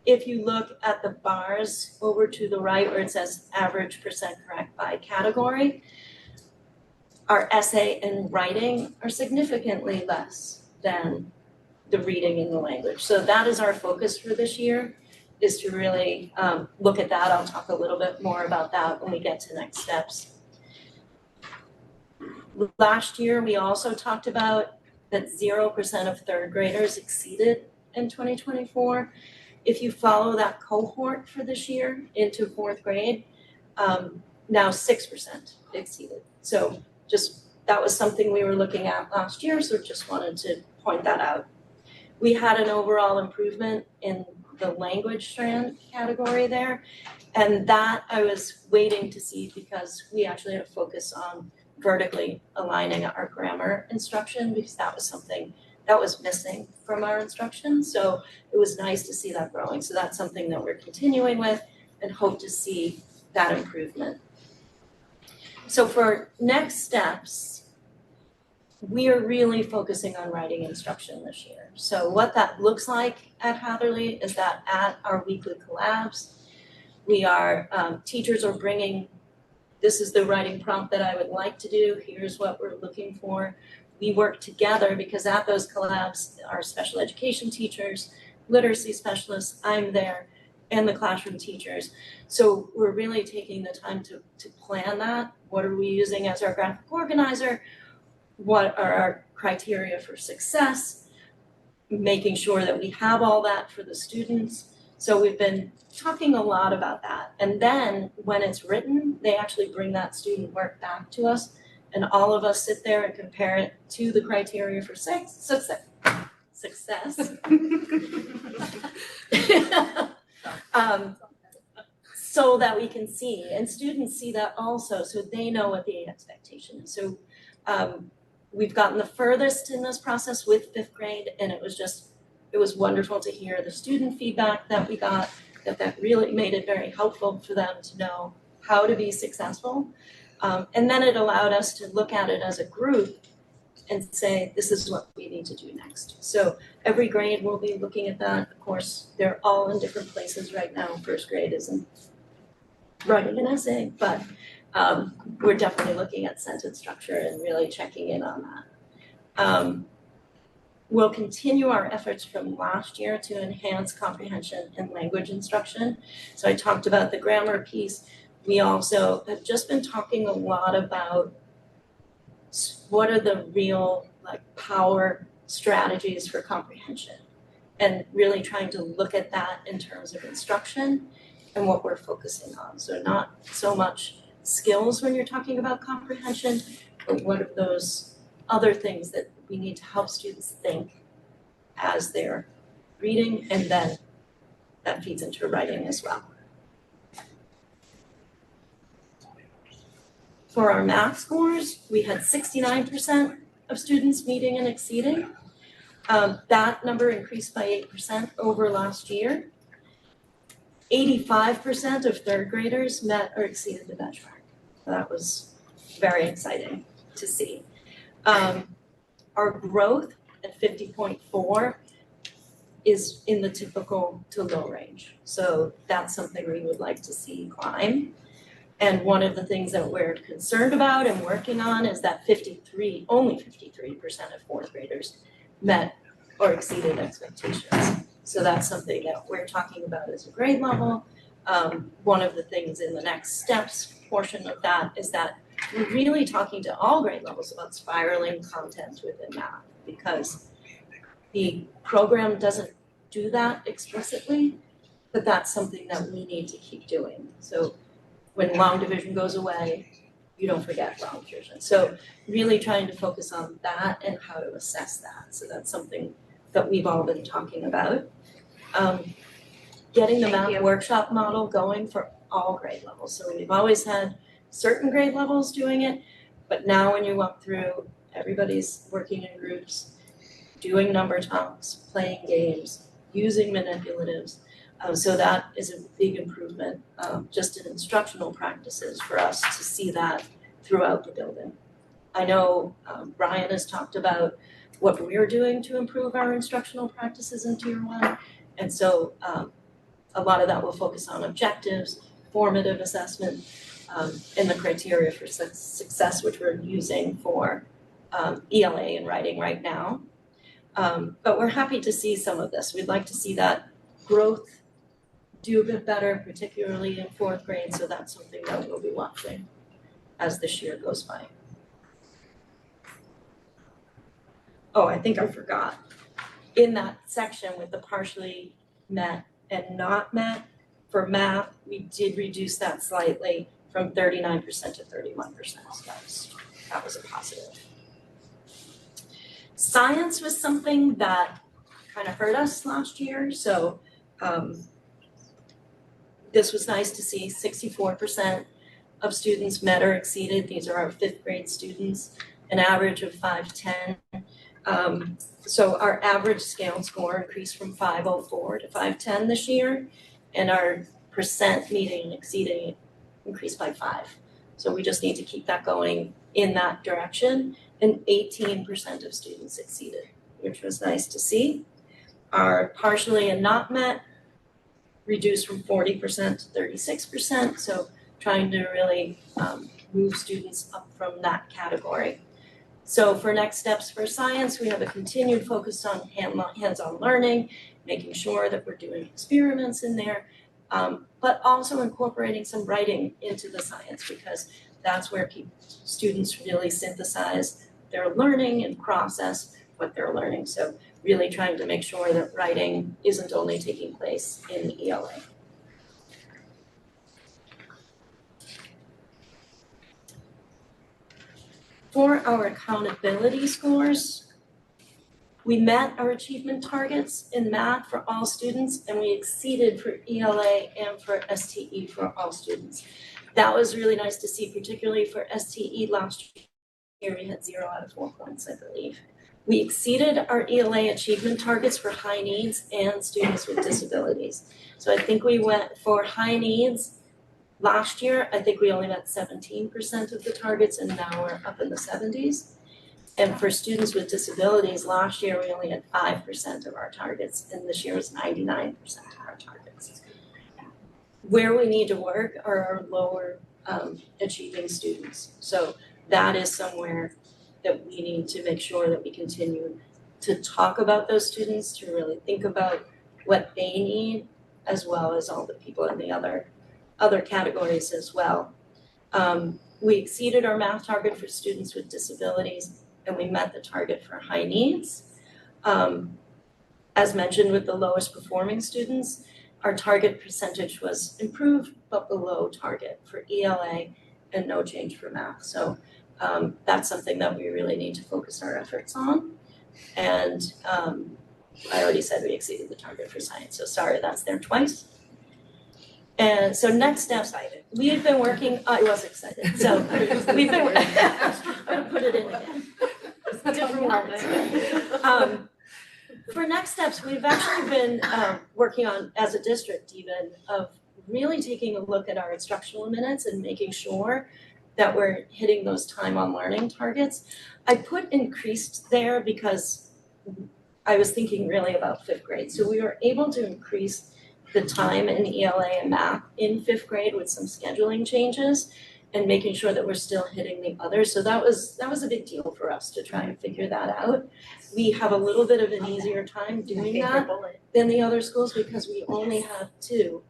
If you look at the bars over to the right where it says average percent correct by category, our essay and writing are significantly less than the reading and the language. So that is our focus for this year, is to really look at that. I'll talk a little bit more about that when we get to next steps. Last year, we also talked about that 0% of third graders exceeded in 2024. If you follow that cohort for this year into fourth grade, now 6% exceeded. So that was something we were looking at last year, so just wanted to point that out. We had an overall improvement in the language strand category there, and that I was waiting to see because we actually had a focus on vertically aligning our grammar instruction because that was something that was missing from our instruction. So it was nice to see that growing. So that's something that we're continuing with and hope to see that improvement. So for next steps, we are really focusing on writing instruction this year. So what that looks like at Hatherley is that at our weekly collabs, teachers are bringing, this is the writing prompt that I would like to do, here's what we're looking for. We work together because at those collabs, our special education teachers, literacy specialists, I'm there, and the classroom teachers. So we're really taking the time to plan that. What are we using as our graphic organizer? What are our criteria for success? Making sure that we have all that for the students. So we've been talking a lot about that. And then when it's written, they actually bring that student work back to us, and all of us sit there and compare it to the criteria for success. So that we can see, and students see that also, so they know what the expectation is. So we've gotten the furthest in this process with fifth grade, and it was wonderful to hear the student feedback that we got, that really made it very helpful for them to know how to be successful. And then it allowed us to look at it as a group and say, this is what we need to do next. So every grade will be looking at that. Of course, they're all in different places right now. First grade isn't writing an essay, but we're definitely looking at sentence structure and really checking in on that. We'll continue our efforts from last year to enhance comprehension and language instruction. So I talked about the grammar piece. We also have just been talking a lot about what are the real power strategies for comprehension, and really trying to look at that in terms of instruction and what we're focusing on. So not so much skills when you're talking about comprehension, but what are those other things that we need to help students think as they're reading, and then that feeds into writing as well. For our math scores, we had 69% of students meeting and exceeding. That number increased by 8% over last year. 85% of third graders met or exceeded the benchmark. That was very exciting to see. Our growth at 50.4 is in the typical to low range. So that's something we would like to see climb. And one of the things that we're concerned about and working on is that only 53% of fourth graders met or exceeded expectations. So that's something that we're talking about as a grade level. One of the things in the next steps portion of that is that we're really talking to all grade levels about spiraling content within math, because the program doesn't do that explicitly, but that's something that we need to keep doing. So when long division goes away, you don't forget wrong nutrition. So really trying to focus on that and how to assess that. So that's something that we've all been talking about. Getting the math workshop model going for all grade levels. So we've always had certain grade levels doing it, but now when you walk through, everybody's working in groups, doing number talks, playing games, using manipulatives. So that is a big improvement just in instructional practices for us to see that throughout the building. I know Brian has talked about what we're doing to improve our instructional practices in Tier 1. And so a lot of that will focus on objectives, formative assessment, and the criteria for success, which we're using for ELA and writing right now. But we're happy to see some of this. We'd like to see that growth do a bit better, particularly in 4th grade. So that's something that we'll be watching as this year goes by. Oh, I think I forgot. In that section with the partially met and not met, for math, we did reduce that slightly from 39% to 31%. So that was a positive. Science was something that kind of hurt us last year. So this was nice to see. 64% of students met or exceeded. These are our 5th grade students, an average of 510. So our average scale score increased from 504 to 510 this year, and our percent meeting and exceeding increased by 5. So we just need to keep that going in that direction, and 18% of students exceeded, which was nice to see. Our partially and not met reduced from 40% to 36%, so trying to really move students up from that category. So for next steps for science, we have a continued focus on hands-on learning, making sure that we're doing experiments in there, but also incorporating some writing into the science, because that's where students really synthesize their learning and process what they're learning. So really trying to make sure that writing isn't only taking place in the ELA. For our accountability scores, we met our achievement targets in math for all students, and we exceeded for ELA and for STE for all students. That was really nice to see, particularly for STE last year. We had 0 out of 4 points, I believe. We exceeded our ELA achievement targets for high needs and students with disabilities. So I think we went for high needs. Last year, I think we only met 17% of the targets, and now we're up in the 70s. And for students with disabilities, last year we only had 5% of our targets, and this year was 99% of our targets. Where we need to work are our lower achieving students. So that is somewhere that we need to make sure that we continue to talk about those students, to really think about what they need, as well as all the people in the other categories as well. We exceeded our math target for students with disabilities, and we met the target for high needs. As mentioned with the lowest performing students, our target percentage was improved but below target for ELA and no change for math. So that's something that we really need to focus our efforts on. And I already said we exceeded the target for science, so sorry, that's there twice. And so next steps, we've been working, I was excited, so we've been, I'm gonna put it in again. Different words. For next steps, we've actually been working on, as a district even, of really taking a look at our instructional minutes and making sure that we're hitting those time on learning targets. I put increased there because I was thinking really about 5th grade. So we were able to increase the time in ELA and math in 5th grade with some scheduling changes and making sure that we're still hitting the others. So that was a big deal for us to try and figure that out. We have a little bit of an easier time doing that than the other schools because we only have 2.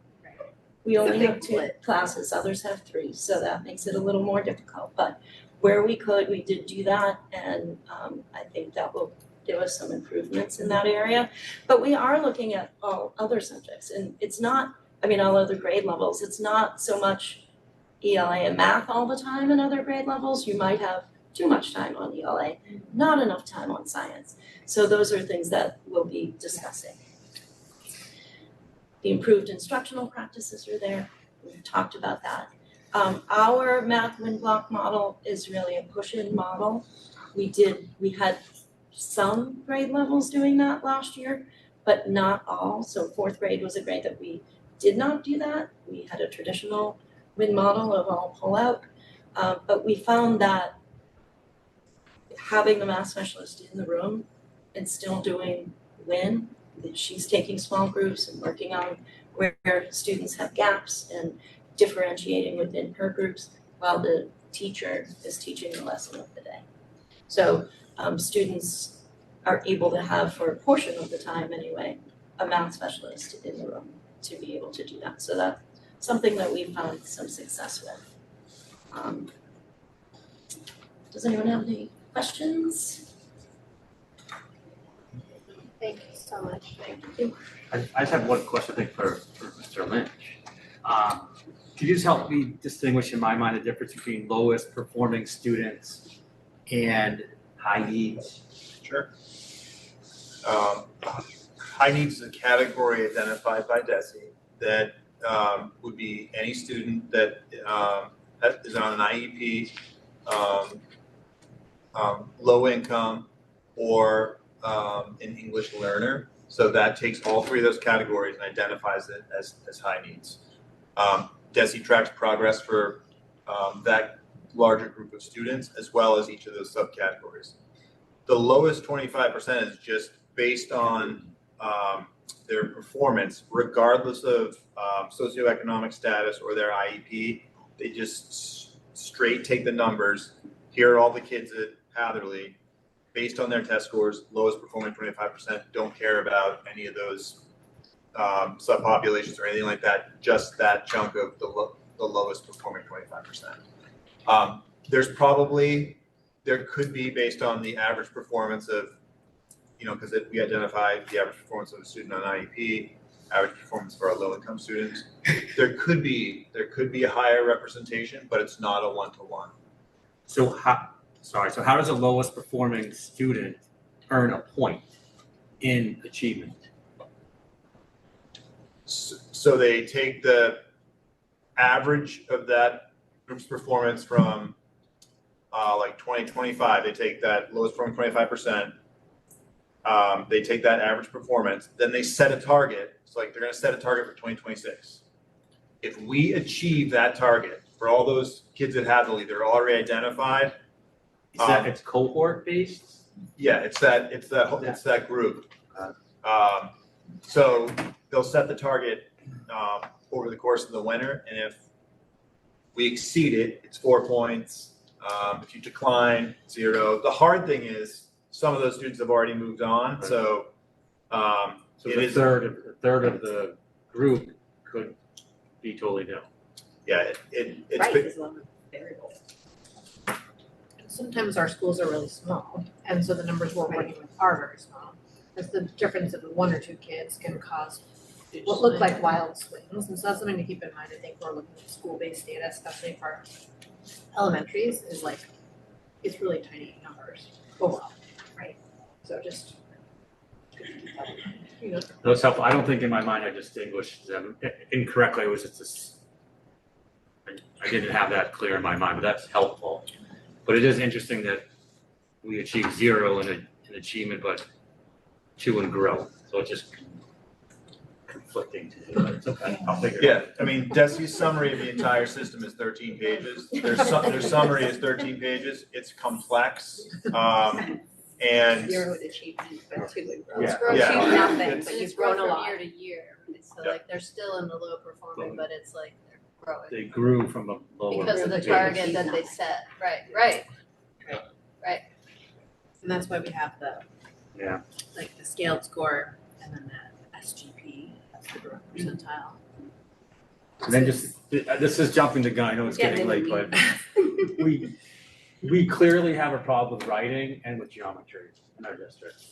We only have 2 classes, others have 3, so that makes it a little more difficult. But where we could, we did do that, and I think that will give us some improvements in that area. But we are looking at all other subjects, and it's not, all other grade levels, it's not so much ELA and math all the time in other grade levels, you might have too much time on ELA, not enough time on science. So those are things that we'll be discussing. The improved instructional practices are there. We've talked about that. Our math win block model is really a push-in model. We had some grade levels doing that last year, but not all. So fourth grade was a grade that we did not do that. We had a traditional win model of all pull out. But we found that having the math specialist in the room and still doing win, that she's taking small groups and working on where students have gaps and differentiating within her groups while the teacher is teaching the lesson of the day. So students are able to have, for a portion of the time anyway, a math specialist in the room to be able to do that. So that's something that we've found some success with. Does anyone have any questions? Thank you so much. Thank you. I just have one question, I think, for Mr. Lynch. Could you just help me distinguish in my mind the difference between lowest performing students and high needs? Sure. High needs is a category identified by DESE that would be any student that is on an IEP, low income, or an English learner. So that takes all three of those categories and identifies it as high needs. DESE tracks progress for that larger group of students as well as each of those subcategories. The lowest 25% is just based on their performance, regardless of socioeconomic status or their IEP. They just straight take the numbers. Here are all the kids at Hatherley, based on their test scores, lowest performing 25%, don't care about any of those subpopulations or anything like that, just that chunk of the lowest performing 25%. There could be based on the average performance of, because we identified the average performance of a student on IEP, average performance for our low-income students. There could be a higher representation, but it's not a one-to-one. So how does the lowest performing student earn a point in achievement? So they take the average of that group's performance from like 2025. They take that lowest performing 25%. They take that average performance. Then they set a target. It's like they're going to set a target for 2026. If we achieve that target for all those kids at Hadley, they're already identified. It's cohort based? Yeah, it's that group. So they'll set the target over the course of the winter, and if we exceed it, it's 4 points. If you decline, 0. The hard thing is some of those students have already moved on, so a third of the group could be totally nil. Yeah, it's Right, is one variable. Sometimes our schools are really small, and so the numbers we're working with are very small. Because the difference of 1 or 2 kids can cause what look like wild swings, and so that's something to keep in mind. I think we're looking at school-based data, especially for elementaries, is like it's really tiny numbers overall, right? So just That's helpful. I don't think in my mind I distinguished them incorrectly. It was just I didn't have that clear in my mind, but that's helpful. But it is interesting that we achieve 0 in achievement, but 2 in growth. So it's just conflicting to do, but it's okay. I'll figure it out. I mean, DESE's summary of the entire system is 13 pages. Their summary is 13 pages. It's complex. And 0 in achievement, but 2 in growth. Yeah. Growth Yeah. is nothing, It's- but you've It's grown grown a from lot. year to year, so Yeah. like they're still in the low performing, but it's like they're growing. They grew from a lower Because of the base. target that they set, right. And that's why we have the the scaled score and then the SGP, that's the growth percentile. And then this is jumping the gun. I know it's getting late, but we clearly have a problem with writing and with geometry in our district.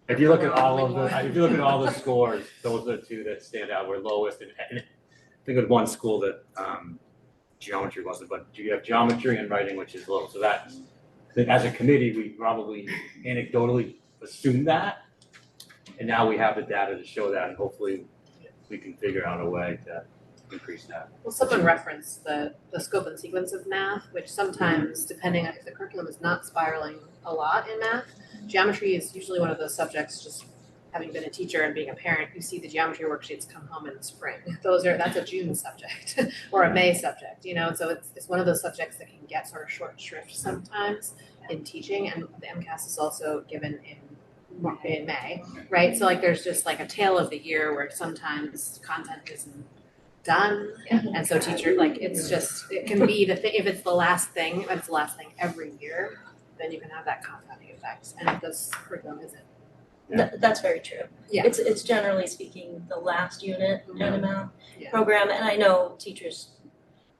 If you look at all the scores, those are the 2 that stand out. We're lowest, and think of one school that geometry wasn't, but you have geometry and writing, which is low. So that as a committee, we probably anecdotally assumed that. And now we have the data to show that, and hopefully we can figure out a way to increase that. Well, someone referenced the scope and sequence of math, which sometimes, depending on if the curriculum is not spiraling a lot in math, geometry is usually one of those subjects. Just having been a teacher and being a parent, you see the geometry worksheets come home in the spring. That's a June subject or a May subject, you know. So it's one of those subjects that can get sort of short shrift sometimes in teaching, and the MCAS is also given in May, right? So like there's just like a tale of the year where sometimes content isn't done, and so teacher, like it can be the thing. If it's the last thing, if it's the last thing every year, then you can have that compounding effect. And if this curriculum isn't. That's very true. Yeah. It's generally speaking the last unit kind of math program, and I know teachers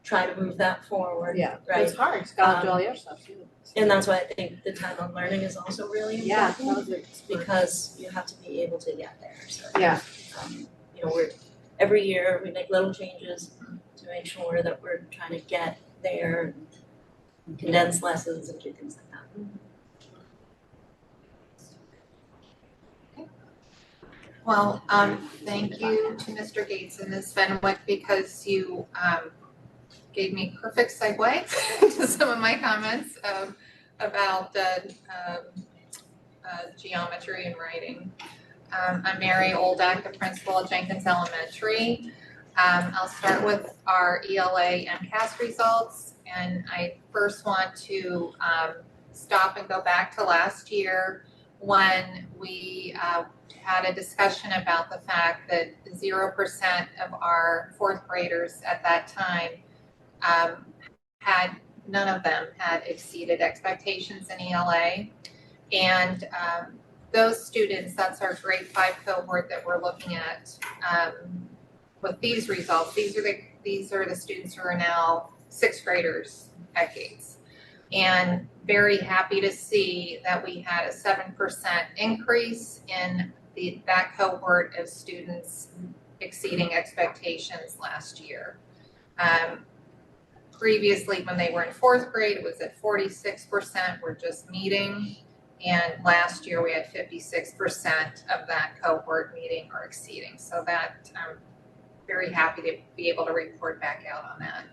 try to move that forward. Yeah, right. it's hard. It's got to do all your stuff too. And that's why I think the time on learning is also really important. Yeah, because you have to be able to get there. So you know, every year we make little changes to make sure that we're trying to get there, and condense lessons and do things like that. Well, thank you to Mr. Gates and Ms. Fenwick because you gave me perfect segue to some of my comments about geometry and writing. I'm Mary Oldak, the principal at Jenkins Elementary. I'll start with our ELA MCAS results, and I first want to stop and go back to last year when we had a discussion about the fact that 0% of our fourth graders at that time none of them had exceeded expectations in ELA. And those students, that's our grade 5 cohort that we're looking at with these results. These are the students who are now 6th graders at Gates. And very happy to see that we had a 7% increase in that cohort of students exceeding expectations last year. Previously, when they were in 4th grade, it was at 46%, we're just meeting. And last year we had 56% of that cohort meeting or exceeding. So that I'm very happy to be able to report back out on that.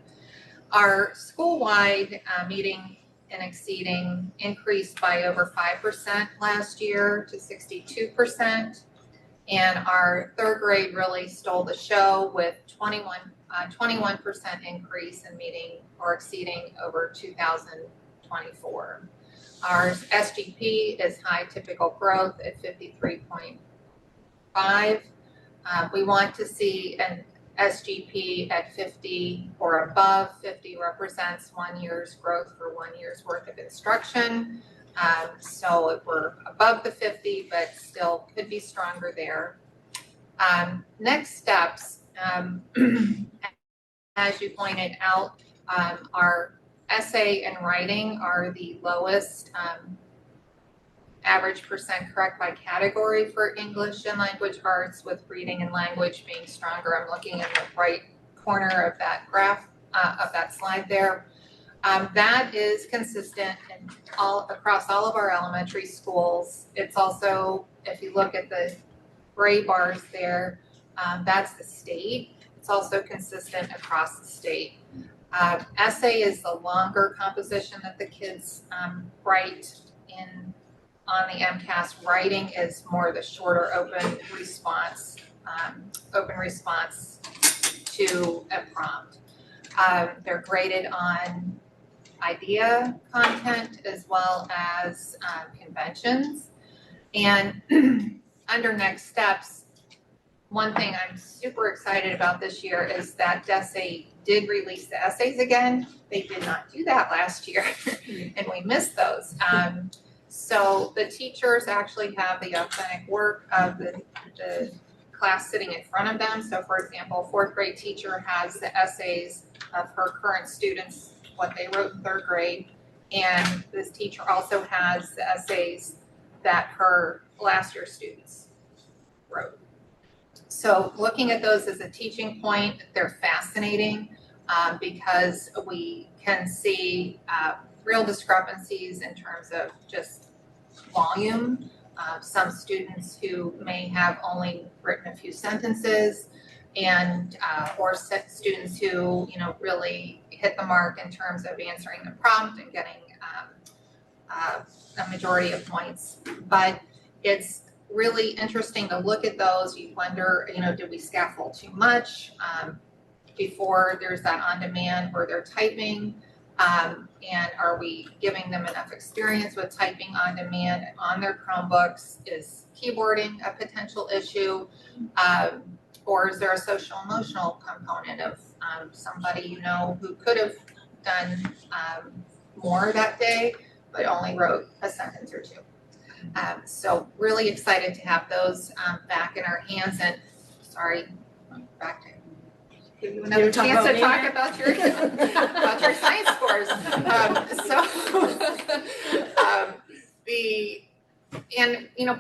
Our school-wide meeting and exceeding increased by over 5% last year to 62%. And our 3rd grade really stole the show with 21% increase in meeting or exceeding over 2024. Our SGP is high typical growth at 53.5. We want to see an SGP at 50 or above. 50 represents 1 year's growth for 1 year's worth of instruction. So if we're above the 50, but still could be stronger there. Next steps, as you pointed out, our essay and writing are the lowest average percent correct by category for English and language arts, with reading and language being stronger. I'm looking in the right corner of that graph, of that slide there. That is consistent in across all of our elementary schools. It's also, if you look at the gray bars there, that's the state. It's also consistent across the state. Essay is the longer composition that the kids write on the MCAS. Writing is more the shorter open response to a prompt. They're graded on idea content as well as conventions. And under next steps, one thing I'm super excited about this year is that DESE did release the essays again. They did not do that last year, and we missed those. So the teachers actually have the authentic work of the class sitting in front of them. So for example, a 4th grade teacher has the essays of her current students, what they wrote in 3rd grade, and this teacher also has the essays that her last year students wrote. So looking at those as a teaching point, they're fascinating because we can see real discrepancies in terms of just volume. Some students who may have only written a few sentences, and or students who really hit the mark in terms of answering the prompt and getting a majority of points. But it's really interesting to look at those. You wonder, did we scaffold too much before there's that on-demand where they're typing? And are we giving them enough experience with typing on demand on their Chromebooks? Is keyboarding a potential issue? Or is there a social emotional component of somebody who could have done more that day, but only wrote a sentence or two? So really excited to have those back in our hands. And sorry, back to give you another chance to talk about your science scores.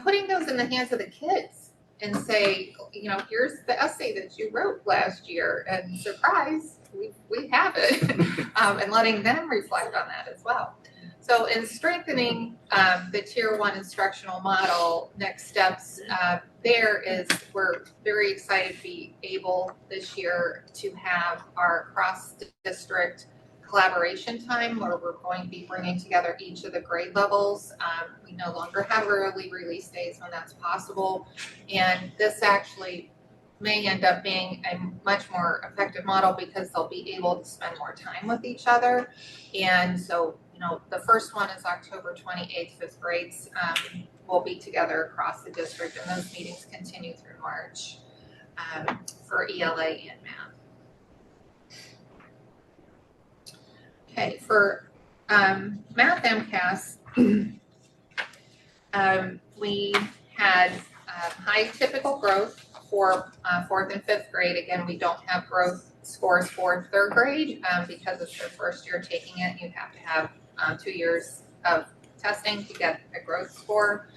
Putting those in the hands of the kids and say, here's the essay that you wrote last year, and surprise, we have it, and letting them reflect on that as well. So in strengthening the Tier 1 instructional model, next steps there is we're very excited to be able this year to have our cross-district collaboration time where we're going to be bringing together each of the grade levels. We no longer have early release days when that's possible, and this actually may end up being a much more effective model because they'll be able to spend more time with each other. And so the first one is October 28th, 5th grades will be together across the district, and those meetings continue through March for ELA and math. Okay, for math MCAS, we had high typical growth for 4th and 5th grade. Again, we don't have growth scores for 3rd grade because it's their first year taking it. You have to have 2 years of testing to get a growth score.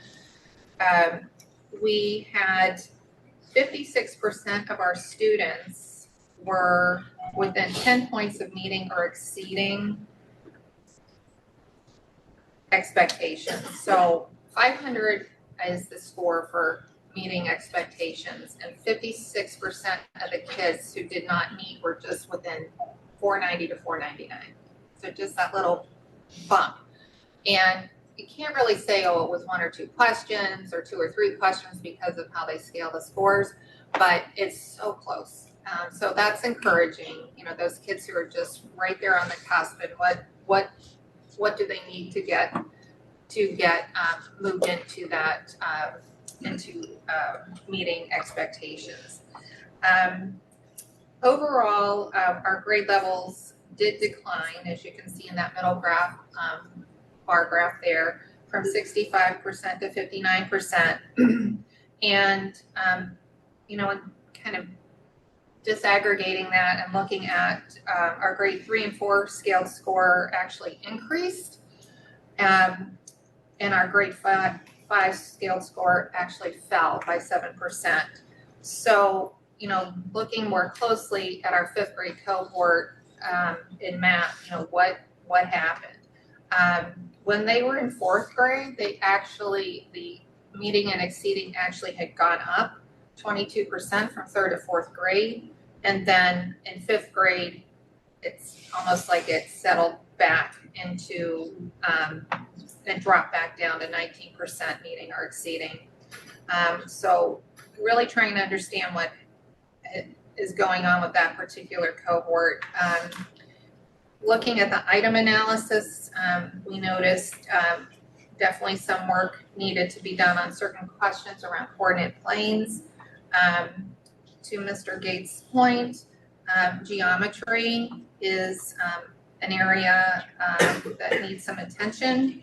We had 56% of our students were within 10 points of meeting or exceeding expectations. So 500 is the score for meeting expectations, and 56% of the kids who did not meet were just within 490 to 499. So just that little bump. And you can't really say, oh, it was 1 or 2 questions or 2 or 3 questions because of how they scale the scores, but it's so close. So that's encouraging. Those kids who are just right there on the cusp, and what do they need to get moved into that meeting expectations. Overall, our grade levels did decline, as you can see in that middle graph, bar graph there, from 65% to 59%. And, kind of disaggregating that and looking at our grade 3 and 4 scaled score actually increased. And our grade 5 scaled score actually fell by 7%. So, looking more closely at our 5th grade cohort in math, what happened? When they were in 4th grade, the meeting and exceeding actually had gone up 22% from 3rd to 4th grade. And then in 5th grade, it's almost like it settled back into and dropped back down to 19% meeting or exceeding. So really trying to understand what is going on with that particular cohort. Looking at the item analysis, we noticed definitely some work needed to be done on certain questions around coordinate planes. To Mr. Gates' point, geometry is an area that needs some attention.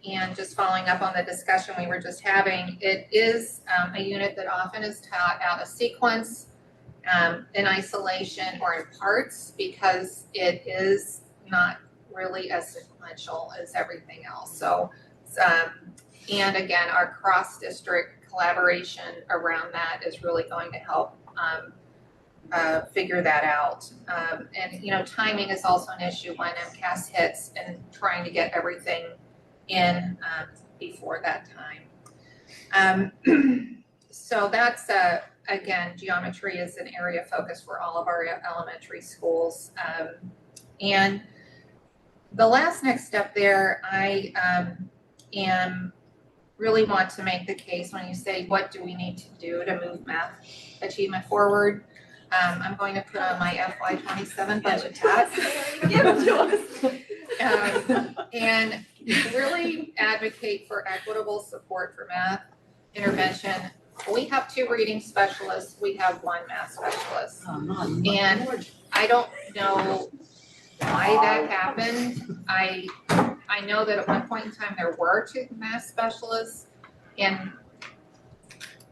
And just following up on the discussion we were just having, it is a unit that often is taught out of sequence, in isolation or in parts, because it is not really as sequential as everything else. So, and again, our cross-district collaboration around that is really going to help figure that out. And you know, timing is also an issue when MCAS hits and trying to get everything in before that time. So that's again, geometry is an area of focus for all of our elementary schools. And the last next step there, I am really want to make the case when you say, what do we need to do to move math achievement forward? I'm going to put on my FY27 budget hat. Give it to us. And really advocate for equitable support for math intervention. We have 2 reading specialists, we have 1 math specialist. And I don't know why that happened. I know that at one point in time there were 2 math specialists, and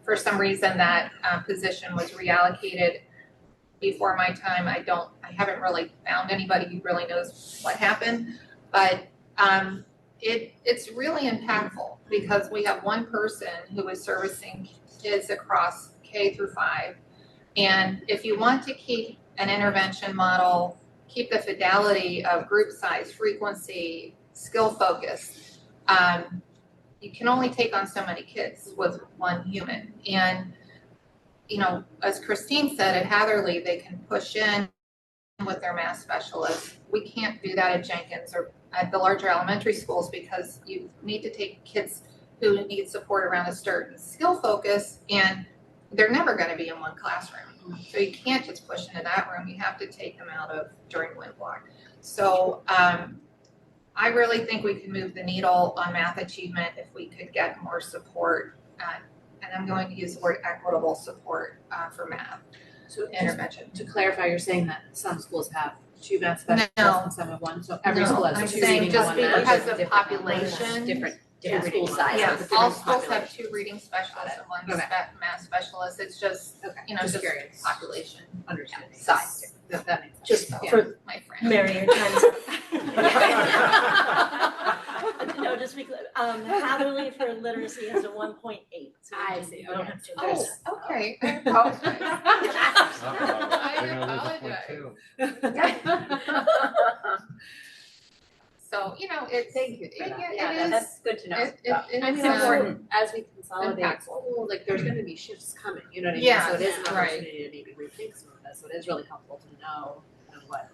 for some reason that position was reallocated before my time. I haven't really found anybody who really knows what happened, but it's really impactful because we have 1 person who is servicing kids across K through 5. And if you want to keep an intervention model, keep the fidelity of group size, frequency, skill focus, you can only take on so many kids with 1 human. And, you know, as Christine said, at Hatherley, they can push in with their math specialists. We can't do that at Jenkins or at the larger elementary schools because you need to take kids who need support around a certain skill focus, and they're never going to be in 1 classroom. So you can't just push into that room. You have to take them out of during wind block. So I really think we can move the needle on math achievement if we could get more support. And I'm going to use the word equitable support for math intervention. To clarify, you're saying that some schools have 2 math specialists and some have 1, so every No, school has I'm 2 saying reading, just 1 math. because of population. Different school sizes. Yeah, different all schools population. have 2 reading specialists and 1 Okay. math specialist. It's just, you know, Just just curious. population. Understood. Size. That makes sense. Just Yeah. for My friend. Mary, your time's up. No, just be clear, Hatherley for literacy has a 1.8. So I you see, don't okay. have to- Oh, there's- okay. I apologize. They're gonna lose a point too. So, you know, it's. Thank you for that. It is. That's good to know. And it's important as we consolidate school, like there's gonna be shifts coming, you know what I mean? Yeah, So it is an right. opportunity to maybe rethink some of this, so it is really helpful to know kind of what.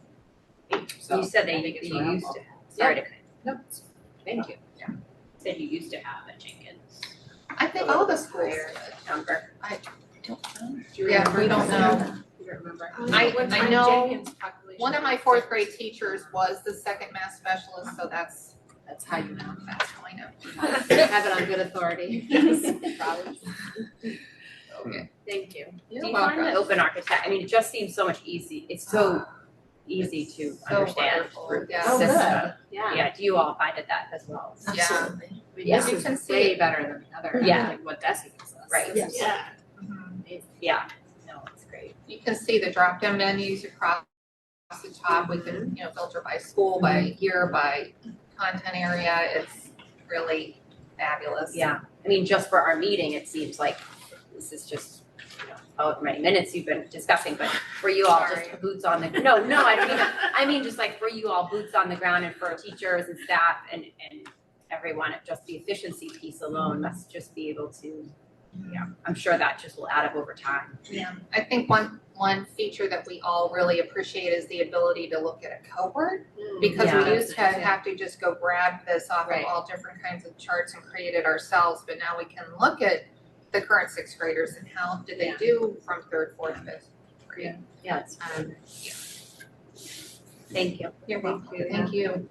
You said I that think you it's really used helpful. to have, sorry to cut. No, thank you. Said you used to have at Jenkins. I think all the schools. Number. Do you Yeah, remember? we don't know. You don't remember? I know one of my 4th grade teachers was the 2nd math specialist, so that's how you know. That's how I know. Have it on good authority. Probably. Okay. Thank you. Do you find the open architect, I mean, it just seems so much it's so easy to understand wonderful. through the Yeah. Oh, system. good. Yeah. Yeah, do you all find it that as well? Yeah. I mean, Yeah. this You is can see way it. better than the other, Yeah. like what Desi gives us. Right. This is Yeah. amazing. Yeah, no, it's great. You can see the drop down menus across the top. We can, you know, filter by school, by year, by content area. It's really fabulous. Yeah, I mean, just for our meeting, it seems like this is just, you know, however many minutes you've been discussing, but for you all, Sorry. just boots on the, no, I don't mean that. I mean, just like for you all, boots on the ground and for teachers and staff and everyone, just the efficiency piece alone must just be able to, yeah, I'm sure that just will add up over time. Yeah, I think one feature that we all really appreciate is the ability to look at a cohort, because Yeah, we used to that's nice, have to just go grab this off Right. of all different kinds of charts and create it ourselves, but now we can look at the current 6th graders and how did they do from 3rd, 4th, 5th grade. Yeah, it's Thank you. You're welcome. Thank you.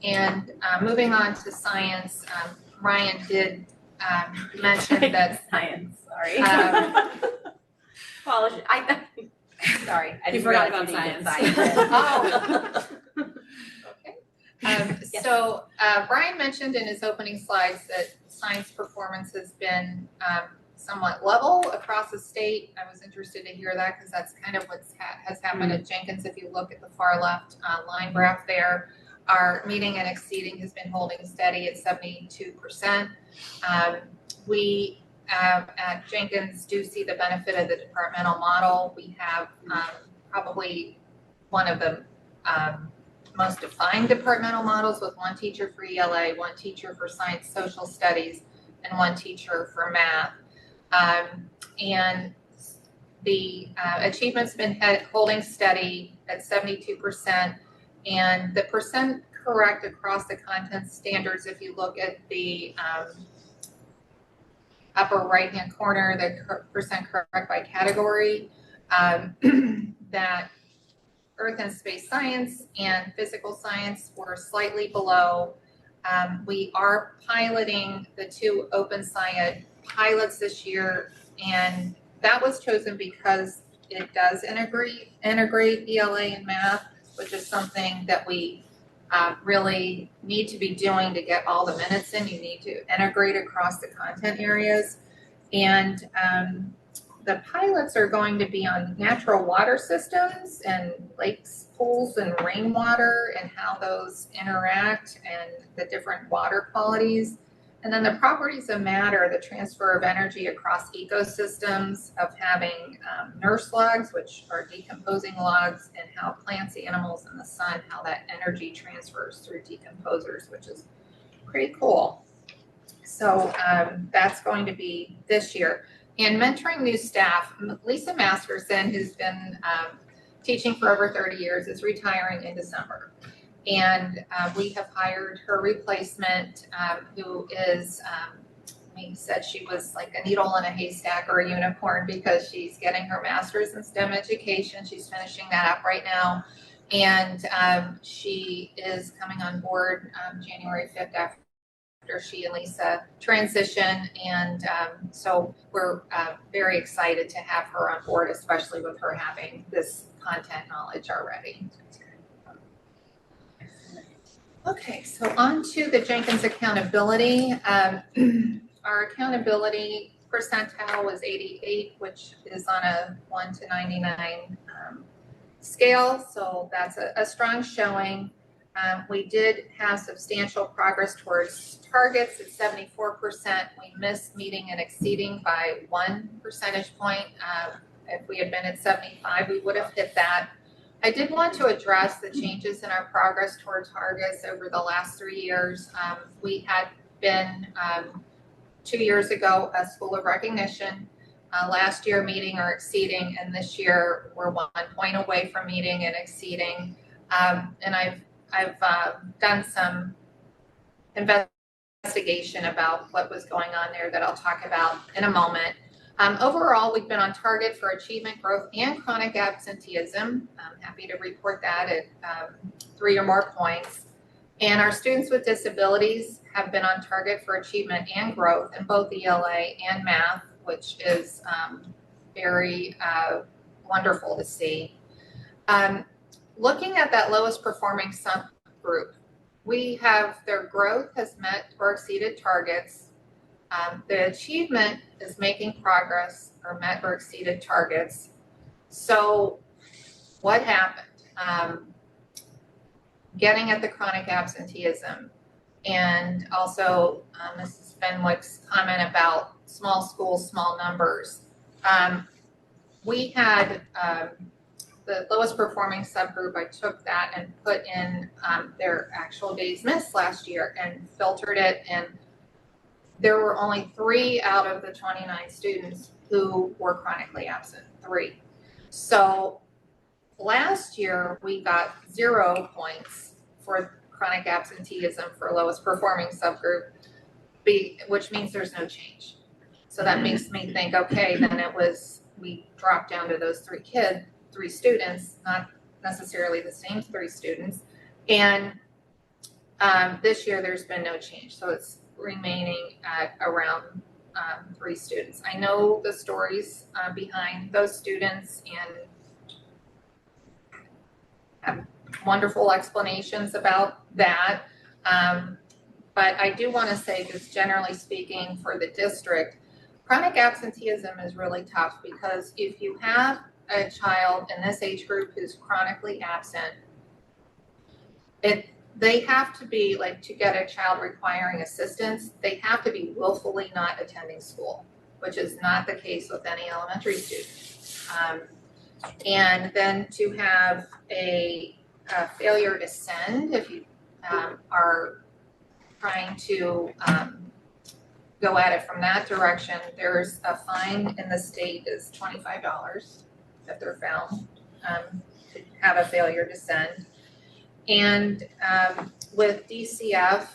And moving on to science, Ryan did mention that. Science, sorry. Apologies. Sorry, I You didn't forgot realize about you did science. Oh. Okay. So Brian mentioned in his opening slides that science performance has been somewhat level across the state. I was interested to hear that because that's kind of what's has happened at Jenkins. If you look at the far left line graph there, our meeting and exceeding has been holding steady at 72%. We at Jenkins do see the benefit of the departmental model. We have probably one of the most defined departmental models with one teacher for ELA, one teacher for science social studies, and one teacher for math. And the achievement's been holding steady at 72%, and the percent correct across the content standards, if you look at the upper right-hand corner, the percent correct by category, that earth and space science and physical science were slightly below. We are piloting the 2 open science pilots this year, and that was chosen because it does integrate ELA and math, which is something that we really need to be doing to get all the minutes in. You need to integrate across the content areas. And the pilots are going to be on natural water systems and lakes, pools, and rainwater and how those interact and the different water qualities. And then the properties of matter, the transfer of energy across ecosystems, of having nurse logs, which are decomposing logs, and how plants, animals, and the sun, how that energy transfers through decomposers, which is pretty cool. So that's going to be this year. And mentoring new staff, Lisa Masterson, who's been teaching for over 30 years, is retiring in December. And we have hired her replacement, who is, we said she was like a needle in a haystack or a unicorn, because she's getting her master's in STEM education. She's finishing that up right now. And she is coming on board January 5th after she and Lisa transition. And so we're very excited to have her on board, especially with her having this content knowledge already. Okay, so on to the Jenkins accountability. Our accountability percentile was 88, which is on a 1 to 99 scale, so that's a strong showing. We did have substantial progress towards targets at 74%. We missed meeting and exceeding by 1 percentage point. If we had been at 75, we would have hit that. I did want to address the changes in our progress toward targets over the last 3 years. We had been 2 years ago a school of recognition. Last year meeting or exceeding, and this year we're 1 point away from meeting and exceeding. And I've done some investigation about what was going on there that I'll talk about in a moment. Overall, we've been on target for achievement, growth, and chronic absenteeism. I'm happy to report that at 3 or more points. And our students with disabilities have been on target for achievement and growth in both ELA and math, which is very wonderful to see. Looking at that lowest performing subgroup, we have their growth has met or exceeded targets. The achievement is making progress or met or exceeded targets. So what happened? Getting at the chronic absenteeism, and also Mrs. Fenwick's comment about small schools, small numbers. We had the lowest performing subgroup. I took that and put in their actual days missed last year and filtered it, and there were only 3 out of the 29 students who were chronically absent, 3. So last year we got 0 points for chronic absenteeism for lowest performing subgroup, which means there's no change. So that makes me think, okay, then we dropped down to those 3 students, not necessarily the same 3 students. And this year there's been no change. So it's remaining at around 3 students. I know the stories behind those students and have wonderful explanations about that. But I do want to say, just generally speaking for the district, chronic absenteeism is really tough, because if you have a child in this age group who's chronically absent, they have to be, like, to get a child requiring assistance, they have to be willfully not attending school. which is not the case with any elementary student. And then to have a failure to send, if you are trying to go at it from that direction, there's a fine in the state is $25 if they're found to have a failure to send. And with DCF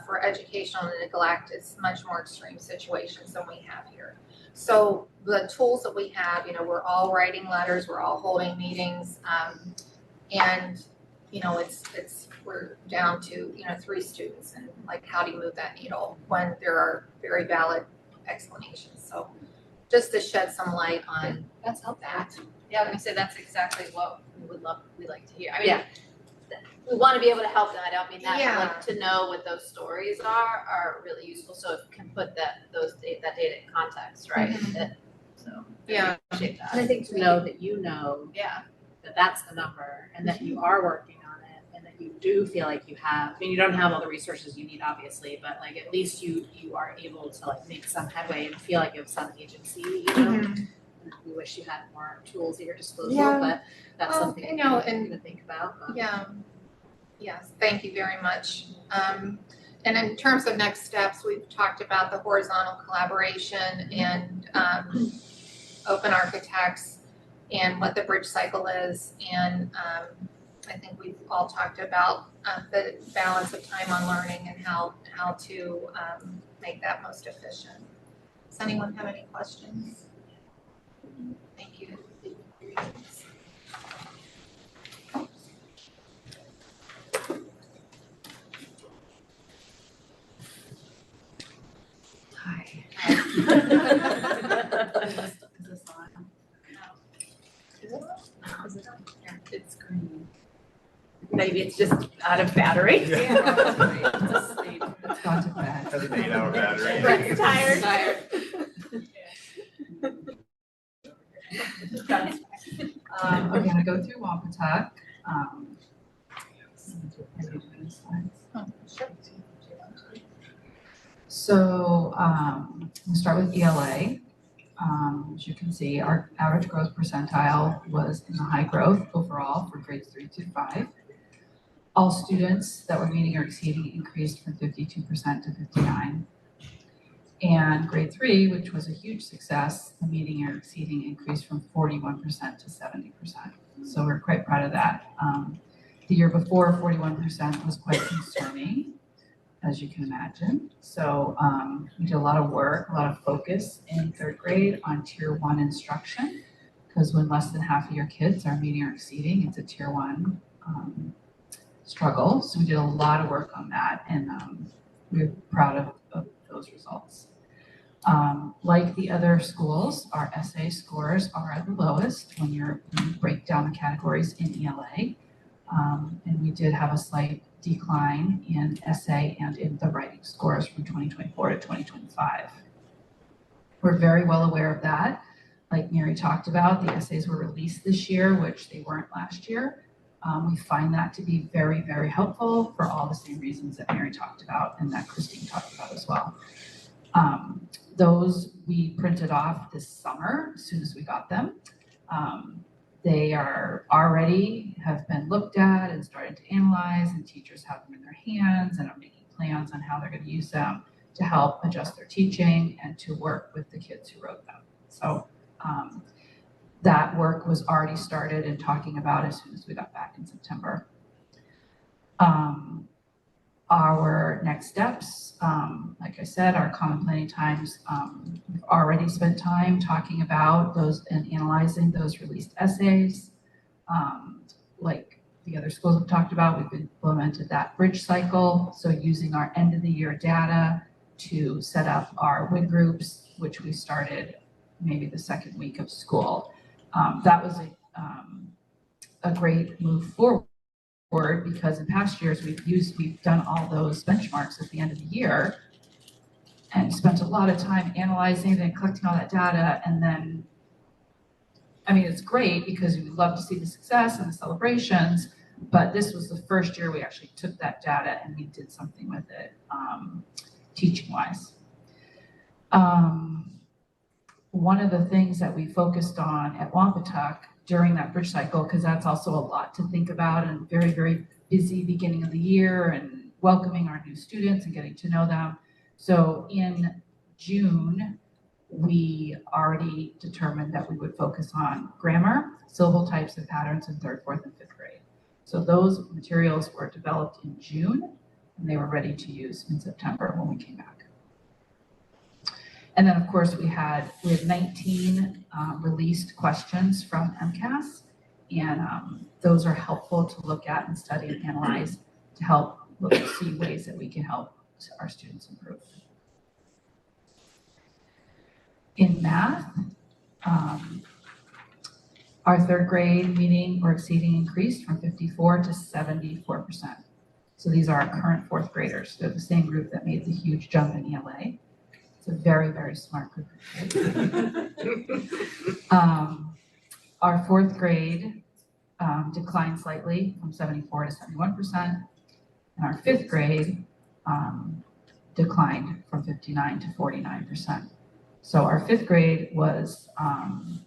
for educational neglect, it's much more extreme situations than we have here. So the tools that we have, you know, we're all writing letters, we're all holding meetings, and you know, we're down to, you know, 3 students, and like, how do you move that needle when there are very valid explanations? So just to shed some light on That's helpful. that. Yeah, I was gonna say that's exactly what we'd like to hear. I mean, we want to be able to help them. I don't mean that, but like to know what those stories are really useful. So if we can put that data in context, right? So I appreciate that. And I think to know that you know that that's the number and that you are working on it and that you do feel like you have, I mean, you don't have all the resources you need, obviously, but like at least you are able to like make some headway and feel like you have some agency, you know? We wish you had more tools at your disposal, but that's something you know, to think about. Yes, thank you very much. And in terms of next steps, we've talked about the horizontal collaboration and open architects and what the bridge cycle is. And I think we've all talked about the balance of time on learning and how to make that most efficient. Does anyone have any questions? Thank you. Hi. Is this on? Is it on? Yeah, it's green. Maybe it's just out of battery. It's asleep. It's gone to bed. Has an 8-hour battery. Brett's tired. Okay, I'm gonna go through Wampatuck. So we'll start with ELA. As you can see, our average growth percentile was in the high growth overall for grades 3 to 5. All students that were meeting or exceeding increased from 52% to 59%. And grade 3, which was a huge success, the meeting or exceeding increased from 41% to 70%. So we're quite proud of that. The year before, 41% was quite concerning, as you can imagine. So we did a lot of work, a lot of focus in 3rd grade on tier 1 instruction, because when less than half of your kids are meeting or exceeding, it's a tier 1 struggle. So we did a lot of work on that, and we're proud of those results. Like the other schools, our essay scores are the lowest when you break down the categories in ELA. And we did have a slight decline in essay and in the writing scores from 2024 to 2025. We're very well aware of that. Like Mary talked about, the essays were released this year, which they weren't last year. We find that to be very, very helpful for all the same reasons that Mary talked about and that Christine talked about as well. Those we printed off this summer as soon as we got them. They are already have been looked at and started to analyze, and teachers have them in their hands and are making plans on how they're going to use them to help adjust their teaching and to work with the kids who wrote them. So that work was already started and talking about as soon as we got back in September. Our next steps, like I said, our common planning times, we've already spent time talking about those and analyzing those released essays. Like the other schools have talked about, we've implemented that bridge cycle. So using our end of the year data to set up our WIG groups, which we started maybe the 2nd week of school. That was a great move forward, because in past years we've done all those benchmarks at the end of the year and spent a lot of time analyzing and collecting all that data. And then, I mean, it's great because we love to see the success and the celebrations, but this was the first year we actually took that data and we did something with it, teaching wise. one of the things that we focused on at Wampatuck during that bridge cycle, because that's also a lot to think about and very, very busy beginning of the year and welcoming our new students and getting to know them. So in June, we already determined that we would focus on grammar, syllable types and patterns in 3rd, 4th, and 5th grade. So those materials were developed in June and they were ready to use in September when we came back. And then of course we had 19 released questions from MCAS, and those are helpful to look at and study and analyze to help see ways that we can help our students improve. In math, our 3rd grade meeting or exceeding increased from 54 to 74%. So these are our current 4th graders. They're the same group that made the huge jump in ELA. It's a very, very smart group of kids. Our 4th grade declined slightly from 74 to 71%, and our 5th grade declined from 59 to 49%. So our 5th grade was, and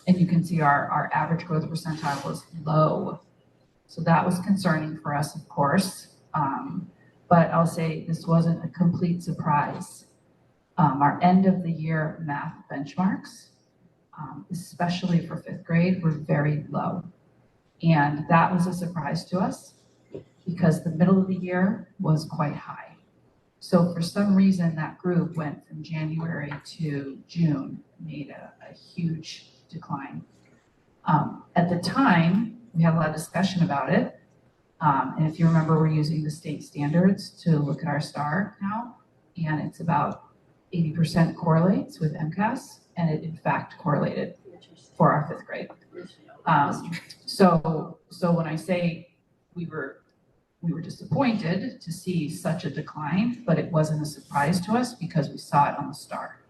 you can see our average growth percentile was low. So that was concerning for us, of course. But I'll say this wasn't a complete surprise. Our end of the year math benchmarks, especially for 5th grade, were very low. And that was a surprise to us because the middle of the year was quite high. So for some reason, that group went from January to June, made a huge decline. At the time, we had a lot of discussion about it. And if you remember, we're using the state standards to look at our STAR now, and it's about 80% correlates with MCAS, and it in fact correlated for our 5th grade. So when I say we were disappointed to see such a decline, but it wasn't a surprise to us because we saw it on the STAR.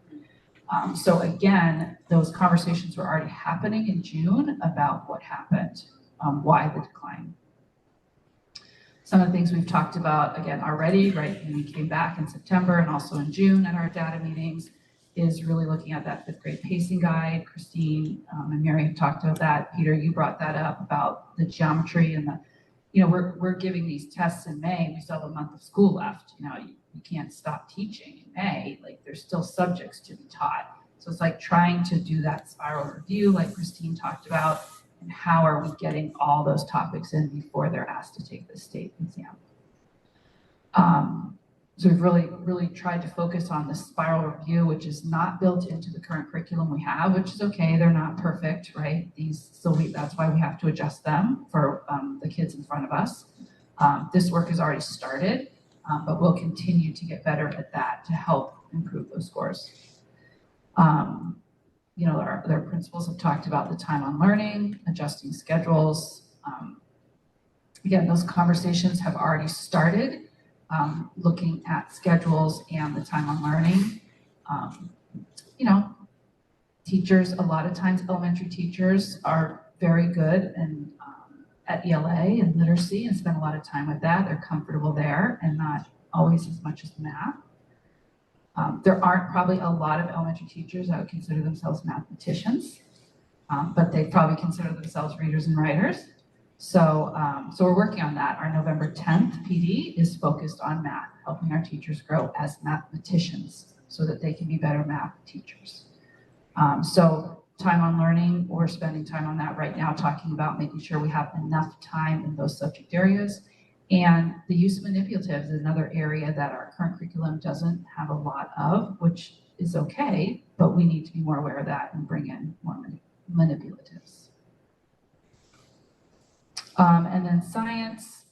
So again, those conversations were already happening in June about what happened, why the decline. Some of the things we've talked about again already, right, when we came back in September and also in June at our data meetings, is really looking at that 5th grade pacing guide. Christine and Mary have talked about that. Peter, you brought that up about the geometry and the, we're giving these tests in May. We still have a month of school left. You can't stop teaching in May. Like there's still subjects to be taught. So it's like trying to do that spiral review like Christine talked about, and how are we getting all those topics in before they're asked to take the state exam. So we've really tried to focus on the spiral review, which is not built into the current curriculum we have, which is okay. They're not perfect, right? That's why we have to adjust them for the kids in front of us. This work has already started, but we'll continue to get better at that to help improve those scores. Their principals have talked about the time on learning, adjusting schedules. Again, those conversations have already started. Looking at schedules and the time on learning. Teachers, a lot of times elementary teachers are very good and at ELA and literacy and spend a lot of time with that. They're comfortable there and not always as much as math. There aren't probably a lot of elementary teachers that would consider themselves mathematicians, but they probably consider themselves readers and writers. So we're working on that. Our November 10th PD is focused on math, helping our teachers grow as mathematicians so that they can be better math teachers. So time on learning, we're spending time on that right now, talking about making sure we have enough time in those subject areas. And the use of manipulatives is another area that our current curriculum doesn't have a lot of, which is okay, but we need to be more aware of that and bring in more manipulatives. And then science,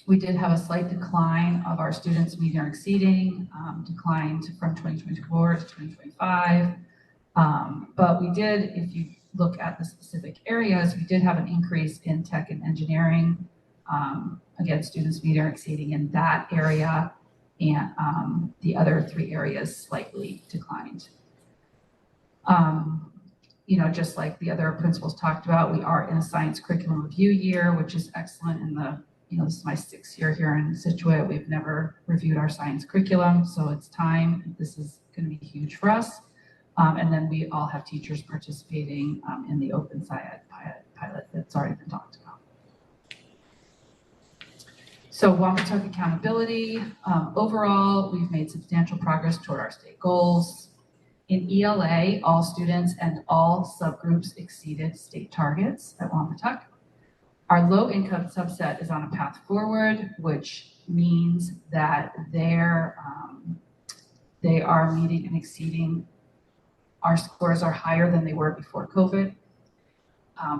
we did have a slight decline of our students meeting or exceeding, declined from 2024 to 2025. But we did, if you look at the specific areas, we did have an increase in tech and engineering. Again, students meeting or exceeding in that area, and the other 3 areas slightly declined. Just like the other principals talked about, we are in a science curriculum review year, which is excellent. This is my 6th year here in Scituate. We've never reviewed our science curriculum, so it's time. This is going to be huge for us. And then we all have teachers participating in the open pilot that's already been talked about. So Wampatuck accountability, overall, we've made substantial progress toward our state goals. In ELA, all students and all subgroups exceeded state targets at Wampatuck. Our low-income subset is on a path forward, which means that they are meeting and exceeding. Our scores are higher than they were before COVID.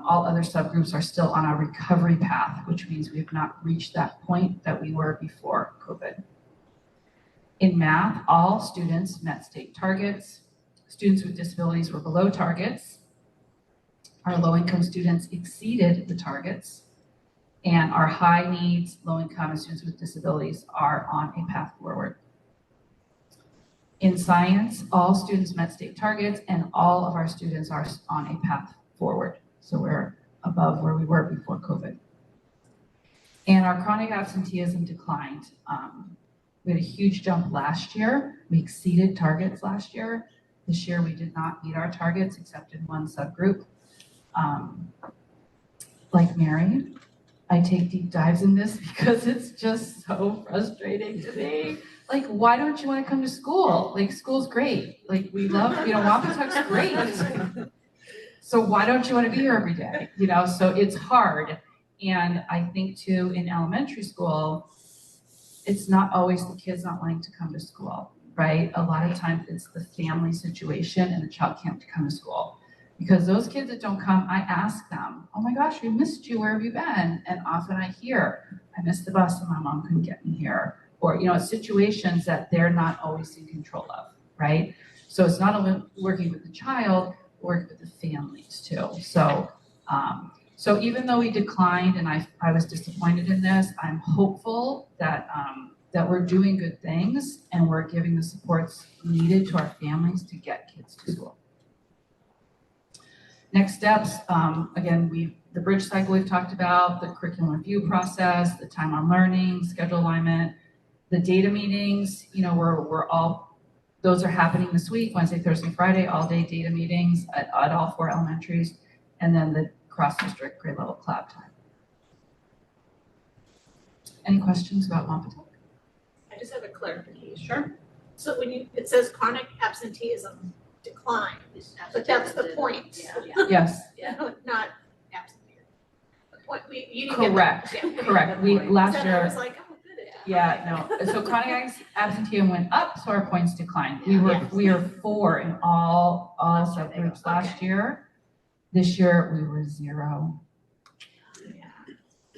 All other subgroups are still on a recovery path, which means we have not reached that point that we were before COVID. In math, all students met state targets. Students with disabilities were below targets. Our low-income students exceeded the targets. And our high needs, low-income, and students with disabilities are on a path forward. In science, all students met state targets and all of our students are on a path forward. So we're above where we were before COVID. And our chronic absenteeism declined. We had a huge jump last year. We exceeded targets last year. This year we did not meet our targets except in one subgroup. Like Mary, I take deep dives in this because it's just so frustrating to me. Like, why don't you want to come to school? Like, school's great. Like, we love, Wampatuck's great. So why don't you want to be here every day? So it's hard. And I think too, in elementary school, it's not always the kids not wanting to come to school, right? A lot of times it's the family situation and the child can't come to school. Because those kids that don't come, I ask them, oh my gosh, we missed you, where have you been? And often I hear, I missed the bus and my mom couldn't get me here. Or, situations that they're not always in control of, right? So it's not only working with the child, working with the families too. So even though we declined and I was disappointed in this, I'm hopeful that we're doing good things and we're giving the supports needed to our families to get kids to school. Next steps, again, the bridge cycle we've talked about, the curriculum review process, the time on learning, schedule alignment, the data meetings, those are happening this week, Wednesday, Thursday, Friday, all day data meetings at all 4 elementaries, and then the cross-district grade level collab time. Any questions about Wampatuck? I just have a clarification. Sure. So it says chronic absenteeism decline, but that's the point. Yeah. Yes. Yeah. Not absenteeism. The point, you didn't Correct. Get that. Correct. We last I year. was like, oh, good. Yeah, no. So chronic absenteeism went up, so our points declined. We were 4 in all subgroups last year. This year we were 0.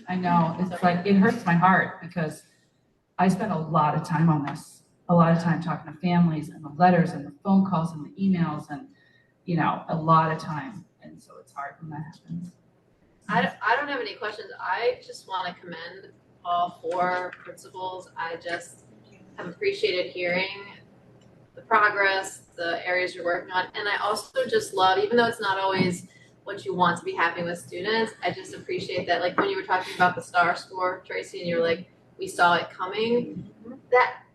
I know, it's like, it hurts my heart because I spent a lot of time on this, a lot of time talking to families and the letters and the phone calls and the emails and, a lot of time. And so it's hard when that happens. I don't have any questions. I just want to commend all 4 principals. I just have appreciated hearing the progress, the areas you're working on. And I also just love, even though it's not always what you want to be happening with students, I just appreciate that. Like when you were talking about the STAR score, Tracy, and you were like, we saw it coming.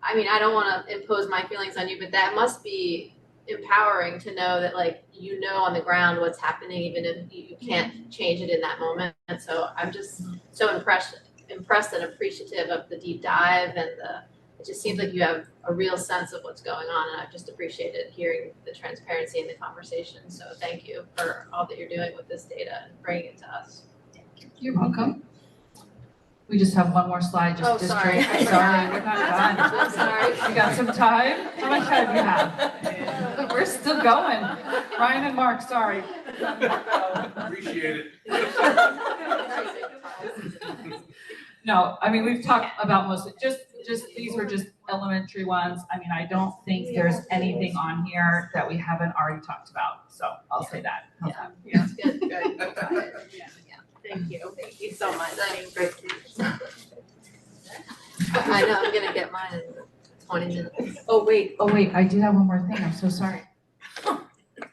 I don't want to impose my feelings on you, but that must be empowering to know that on the ground what's happening, even if you can't change it in that moment. And so I'm just so impressed and appreciative of the deep dive and it just seems like you have a real sense of what's going on, and I've just appreciated hearing the transparency in the conversation. So thank you for all that you're doing with this data and bringing it to us. You're welcome. We just have one more slide, just sorry. sorry, we're not done. I'm sorry. We got some time? How much time do you have? We're still going. Ryan and Mark, sorry. Appreciate it. No, we've talked about most, just these were just elementary ones. I don't think there's anything on here that we haven't already talked about. So I'll say that. Yeah, good. Thank you. Thank you so much. That's great. I know, I'm gonna get mine in 20 minutes. Oh wait, I do have one more thing. I'm so sorry.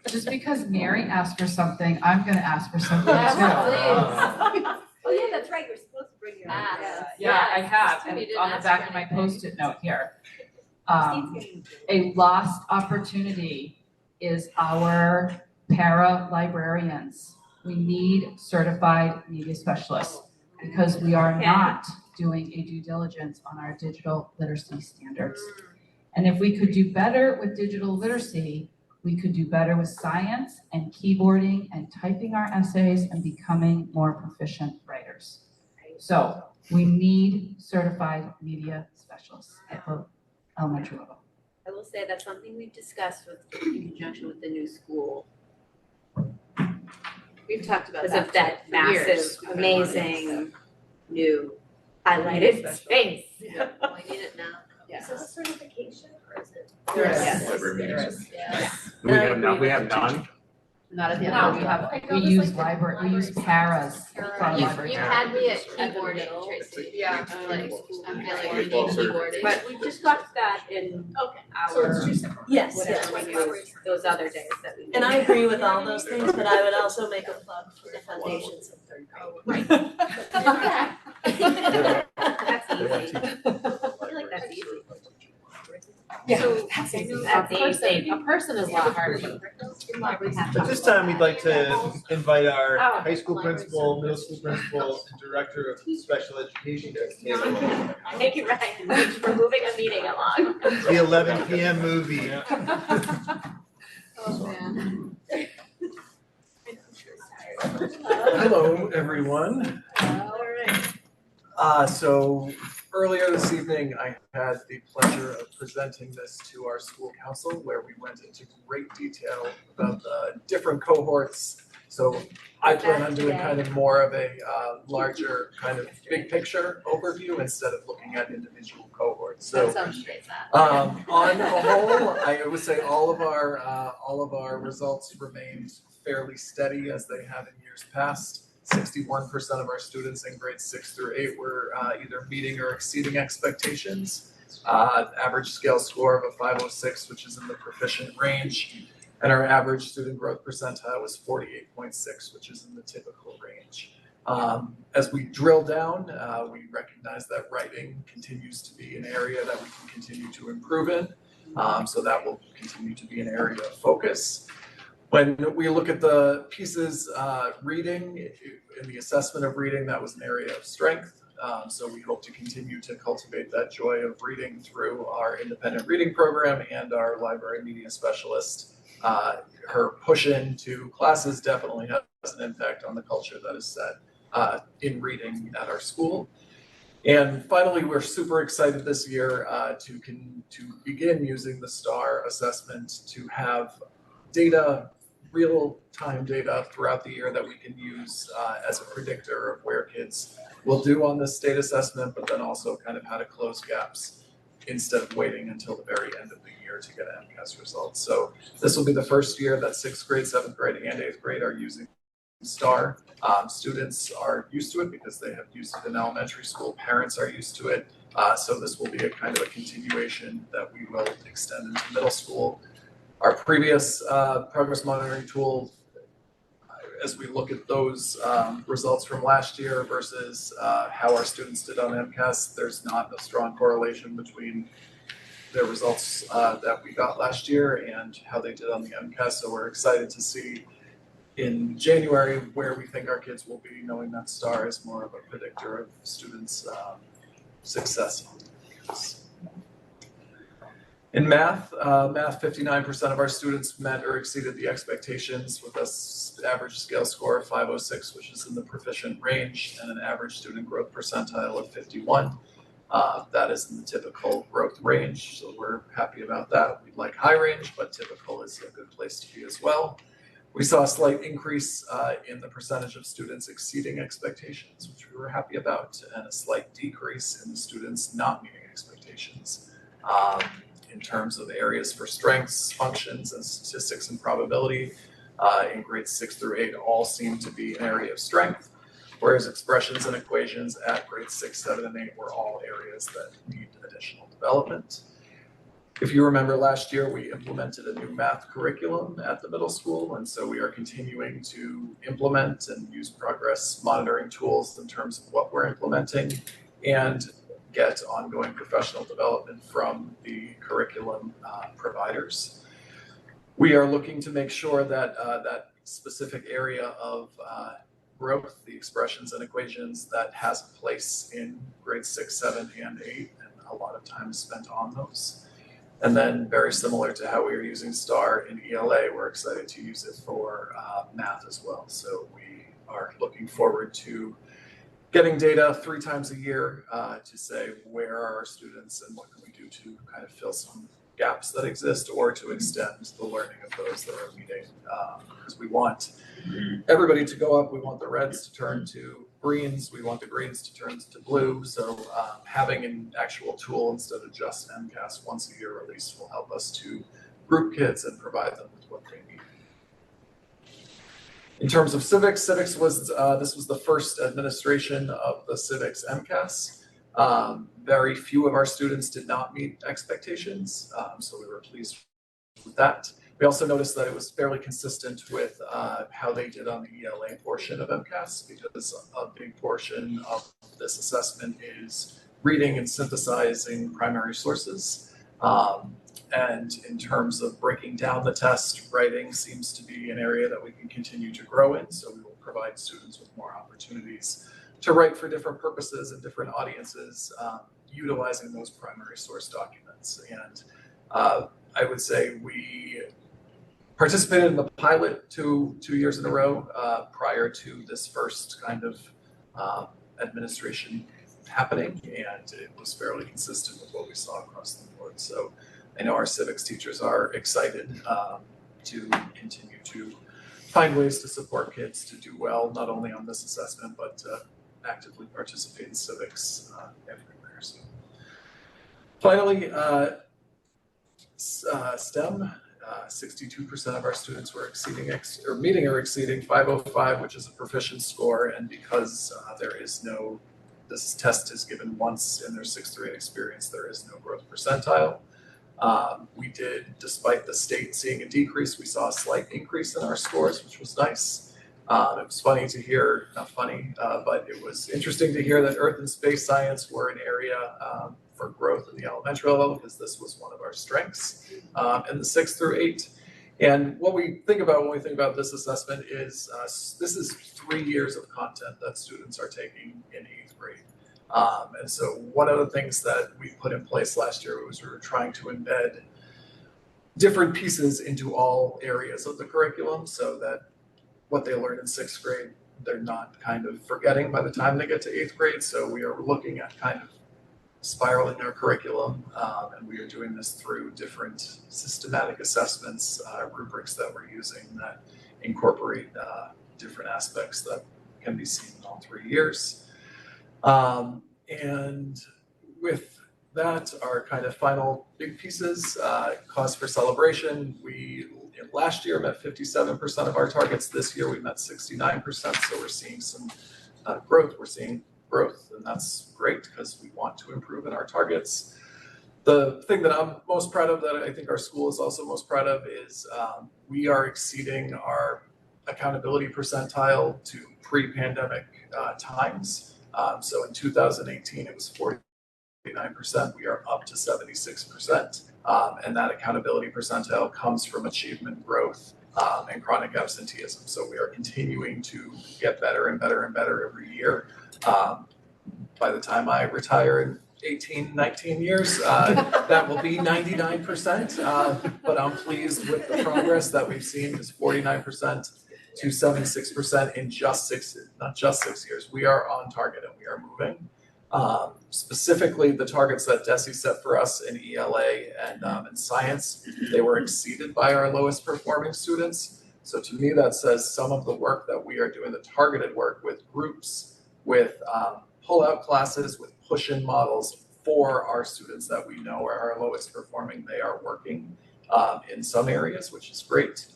Just because Mary asked for something, I'm gonna ask for something too. Oh yeah, that's right, you're supposed to bring your. Yeah, I have, and on the back of my Post-it note here. A lost opportunity is our para librarians. We need certified media specialists because we are not doing a due diligence on our digital literacy standards. And if we could do better with digital literacy, we could do better with science and keyboarding and typing our essays and becoming more proficient writers. So we need certified media specialists at the elementary level. I will say that's something we've discussed in conjunction with the new school. We've talked about Because that of that for years. massive, amazing, new highlighted space. Yeah, we need it now. Is this a certification or is it? Yes. Yes. We have none, we have none. Not at the No, elementary we use library, we use paras for our You library. had me at keyboarding, Tracy. Yeah. Like, I'm feeling we need keyboarding. But we discussed that in So our, it's two separate. Yes, whatever we do, those other days that we. And I agree with all those things, but I would also make a plug for the foundations of third grade. That's easy. I feel like that's easy. Yeah, So, that's easy. A person is a lot harder. At this time, we'd like to invite our Oh. high school principal, middle school principal, and director of special education to the table. Thank you, Ryan, thanks for moving a meeting along. The 11 p.m. movie. Oh, man. Hello, everyone. So earlier this evening, I had the pleasure of presenting this to our school council, where we went into great detail about the different cohorts. So I plan on doing kind of more of a larger kind of big picture overview instead of looking at individual cohorts. So That sounds great, Zach. on the whole, I would say all of our results remained fairly steady as they have in years past. 61% of our students in grades 6 through 8 were either meeting or exceeding expectations. Average scale score of a 506, which is in the proficient range. And our average student growth percentile was 48.6, which is in the typical range. As we drill down, we recognize that writing continues to be an area that we can continue to improve in. So that will continue to be an area of focus. When we look at the pieces, reading, in the assessment of reading, that was an area of strength. So we hope to continue to cultivate that joy of reading through our independent reading program and our library media specialist. Her push into classes definitely has an impact on the culture that is set in reading at our school. And finally, we're super excited this year to begin using the STAR assessment to have data, real-time data throughout the year that we can use as a predictor of where kids will do on this state assessment, but then also kind of how to close gaps instead of waiting until the very end of the year to get MCAS results. So this will be the first year that 6th grade, 7th grade, and 8th grade are using STAR. Students are used to it because they have used it in elementary school. Parents are used to it. So this will be a kind of a continuation that we will extend into middle school. Our previous progress monitoring tool, as we look at those results from last year versus how our students did on MCAS, there's not a strong correlation between their results that we got last year and how they did on the MCAS. So we're excited to see in January where we think our kids will be, knowing that STAR is more of a predictor of students' success. In math, 59% of our students met or exceeded the expectations with an average scale score of 506, which is in the proficient range, and an average student growth percentile of 51. That is in the typical growth range, so we're happy about that. We'd like high range, but typical is a good place to be as well. We saw a slight increase in the percentage of students exceeding expectations, which we were happy about, and a slight decrease in the students not meeting expectations. In terms of areas for strengths, functions, and statistics and probability, in grades 6 through 8 all seem to be an area of strength, whereas expressions and equations at grades 6, 7, and 8 were all areas that need additional development. If you remember last year, we implemented a new math curriculum at the middle school, and so we are continuing to implement and use progress monitoring tools in terms of what we're implementing and get ongoing professional development from the curriculum providers. We are looking to make sure that that specific area of growth, the expressions and equations, that has a place in grades 6, 7, and 8, and a lot of time is spent on those. And then very similar to how we are using STAR in ELA, we're excited to use it for math as well. So we are looking forward to getting data 3 times a year to say where are our students and what can we do to kind of fill some gaps that exist or to extend the learning of those that are meeting, because we want everybody to go up. We want the reds to turn to greens. We want the greens to turn to blue. So having an actual tool instead of just MCAS once a year release will help us to group kids and provide them with what they need. In terms of civics was this was the first administration of the civics MCAS. Very few of our students did not meet expectations, so we were pleased with that. We also noticed that it was fairly consistent with how they did on the ELA portion of MCAS, because a big portion of this assessment is reading and synthesizing primary sources. And in terms of breaking down the test, writing seems to be an area that we can continue to grow in, so we will provide students with more opportunities to write for different purposes and different audiences, utilizing those primary source documents. And I would say we participated in the pilot two years in a row prior to this first kind of administration happening, and it was fairly consistent with what we saw across the board. So I know our civics teachers are excited to continue to find ways to support kids to do well, not only on this assessment, but actively participate in civics everywhere. So finally, STEM, 62% of our students were meeting or exceeding 505, which is a proficient score. And because this test is given once in their 6th through 8 experience, there is no growth percentile. We did, despite the state seeing a decrease, we saw a slight increase in our scores, which was nice. It was funny to hear, not funny, but it was interesting to hear that Earth and Space Science were an area for growth in the elementary level, because this was one of our strengths in the 6th through 8. And what we think about when we think about this assessment is this is 3 years of content that students are taking in 8th grade. And so one of the things that we put in place last year was we were trying to embed different pieces into all areas of the curriculum, so that what they learn in 6th grade, they're not kind of forgetting by the time they get to 8th grade. So we are looking at kind of spiraling our curriculum, and we are doing this through different systematic assessments, rubrics that we're using that incorporate different aspects that can be seen in all 3 years. And with that, our kind of final big pieces, cause for celebration. We last year met 57% of our targets. This year we met 69%. So we're seeing some growth. We're seeing growth, and that's great because we want to improve in our targets. The thing that I'm most proud of, that I think our school is also most proud of, is we are exceeding our accountability percentile to pre-pandemic times. So in 2018, it was 49%. We are up to 76%. And that accountability percentile comes from achievement growth and chronic absenteeism. So we are continuing to get better and better and better every year. By the time I retire in 18, 19 years, that will be 99%. But I'm pleased with the progress that we've seen, is 49% to 76% in not just 6 years. We are on target and we are moving. Specifically, the targets that DESE set for us in ELA and in science, they were exceeded by our lowest performing students. So to me, that says some of the work that we are doing, the targeted work with groups, with pull-out classes, with push-in models for our students that we know are our lowest performing, they are working in some areas, which is great.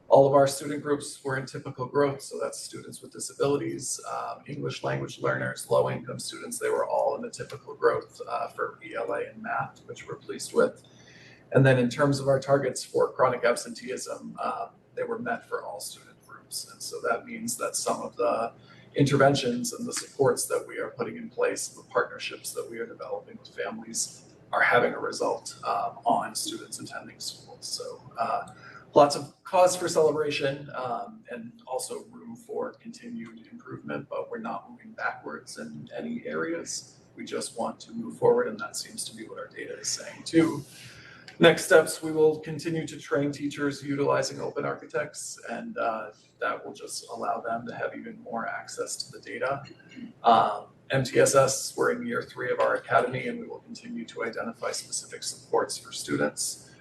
All of our student groups were in typical growth, so that's students with disabilities, English language learners, low-income students. They were all in the typical growth for ELA and math, which we're pleased with. And then in terms of our targets for chronic absenteeism, they were met for all student groups. And so that means that some of the interventions and the supports that we are putting in place, the partnerships that we are developing with families, are having a result on students attending schools. So lots of cause for celebration, and also room for continued improvement, but we're not moving backwards in any areas. We just want to move forward, and that seems to be what our data is saying too. Next steps, we will continue to train teachers utilizing open architects, and that will just allow them to have even more access to the data. MTSS, we're in year 3 of our academy, and we will continue to identify specific supports for students.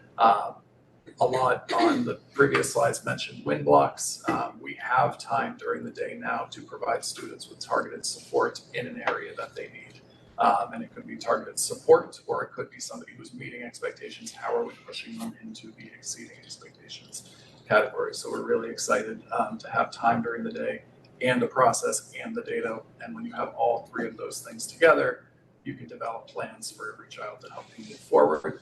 A lot on the previous slides mentioned win blocks. We have time during the day now to provide students with targeted support in an area that they need. And it could be targeted support, or it could be somebody who's meeting expectations. How are we pushing them into the exceeding expectations category? So we're really excited to have time during the day and the process and the data. And when you have all 3 of those things together, you can develop plans for every child to help you move forward.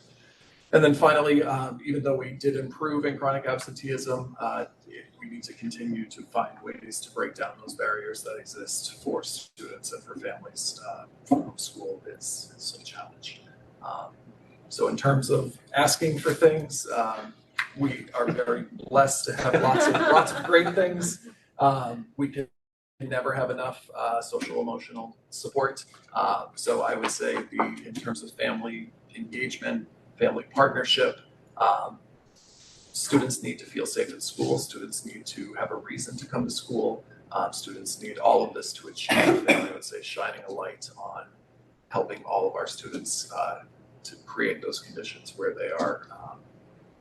And then finally, even though we did improve in chronic absenteeism, we need to continue to find ways to break down those barriers that exist for students and for families. Homeschool is a challenge. So in terms of asking for things, we are very blessed to have lots of great things. We can never have enough social emotional support. So I would say in terms of family engagement, family partnership, students need to feel safe at school. Students need to have a reason to come to school. Students need all of this to achieve. And I would say shining a light on helping all of our students to create those conditions where they are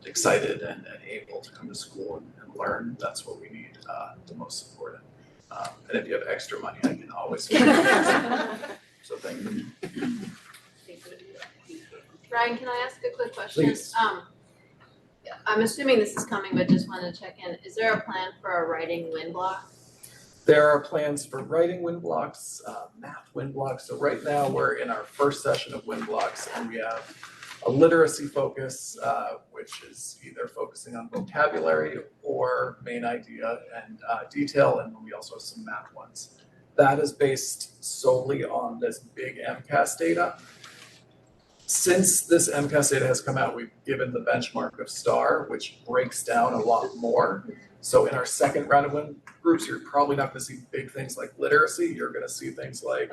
excited and able to come to school and learn. That's what we need the most important. And if you have extra money, I can always. So thank you. Ryan, can I ask a quick question? Please. I'm assuming this is coming, but just wanted to check in. Is there a plan for a writing win block? There are plans for writing win blocks, math win blocks. So right now we're in our first session of win blocks, and we have a literacy focus, which is either focusing on vocabulary or main idea and detail, and we also have some math ones. That is based solely on this big MCAS data. Since this MCAS data has come out, we've given the benchmark of STAR, which breaks down a lot more. So in our second round of win groups, you're probably not going to see big things like literacy. You're going to see things like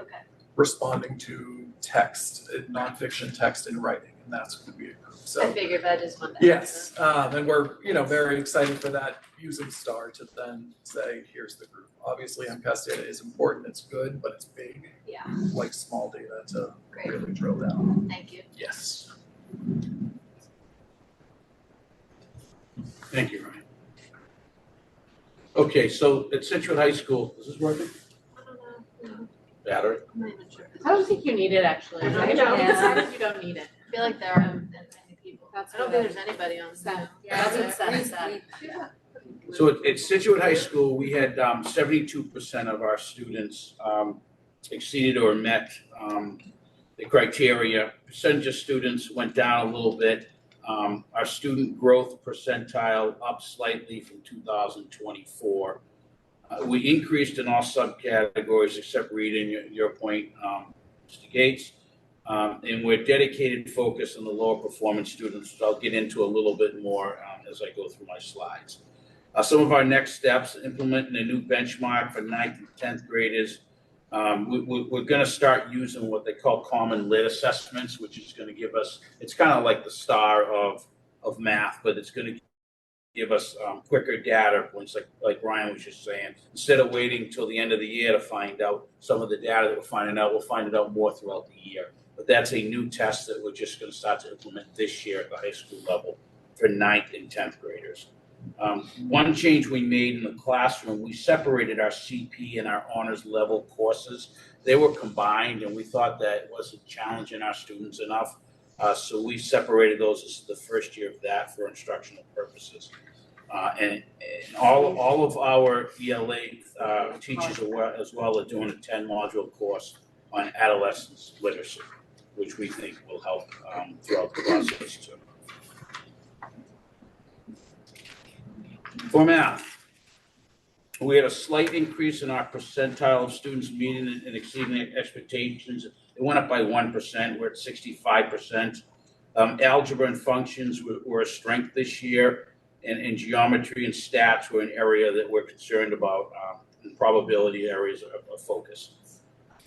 responding to text, nonfiction text and writing, and that's going to be a group. So I figured that is one. yes, and we're very excited for that, using STAR to then say, here's the group. Obviously, MCAS data is important, it's good, but it's big. Yeah. Like small data to Great. really drill down. Thank you. Yes. Thank you, Ryan. Okay, so at Scituate High School, is this working? Battery? I'm not even sure. I don't think you need it, actually. I I don't. decided you don't need it. I feel like there aren't that many people. That's I don't think there's anybody on Zoom. That's what Seth said. So at Scituate High School, we had 72% of our students exceeded or met the criteria. Percentage of students went down a little bit. Our student growth percentile up slightly from 2024. We increased in all subcategories except reading, your point, Mr. Gates. And we're dedicated focus on the lower performance students, which I'll get into a little bit more as I go through my slides. Some of our next steps, implementing a new benchmark for 9th and 10th graders. We're going to start using what they call common lit assessments, which is going to give us, it's kind of like the STAR of math, but it's going to give us quicker data points, like Ryan was just saying. Instead of waiting till the end of the year to find out some of the data that we're finding out, we'll find it out more throughout the year. But that's a new test that we're just going to start to implement this year at the high school level for 9th and 10th graders. One change we made in the classroom, we separated our CP and our honors level courses. They were combined, and we thought that it wasn't challenging our students enough. So we separated those. This is the first year of that for instructional purposes. And all of our ELA teachers as well are doing a 10-module course on adolescence literacy, which we think will help throughout the process too. For math, we had a slight increase in our percentile of students meeting and exceeding expectations. It went up by 1%. We're at 65%. Algebra and functions were a strength this year. and geometry and stats were an area that we're concerned about, and probability areas of focus.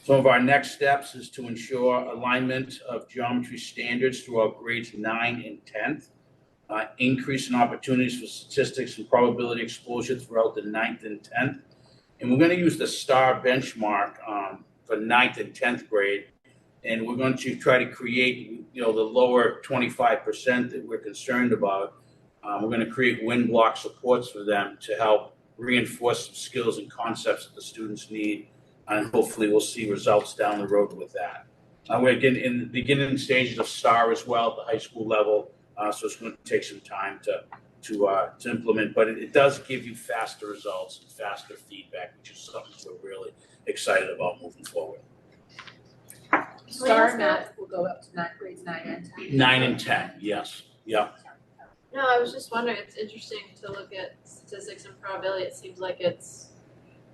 Some of our next steps is to ensure alignment of geometry standards throughout grades 9 and 10th, increase in opportunities for statistics and probability exposure throughout the 9th and 10th. And we're going to use the STAR benchmark for 9th and 10th grade. And we're going to try to create, the lower 25% that we're concerned about. We're going to create win block supports for them to help reinforce some skills and concepts that the students need. And hopefully we'll see results down the road with that. We're getting in the beginning stages of STAR as well at the high school level. So it's going to take some time to implement, but it does give you faster results and faster feedback, which is something we're really excited about moving forward. STAR math will go up to grades 9 and 10. 9 and 10, yes, yeah. No, I was just wondering, it's interesting to look at statistics and probability. It seems like it's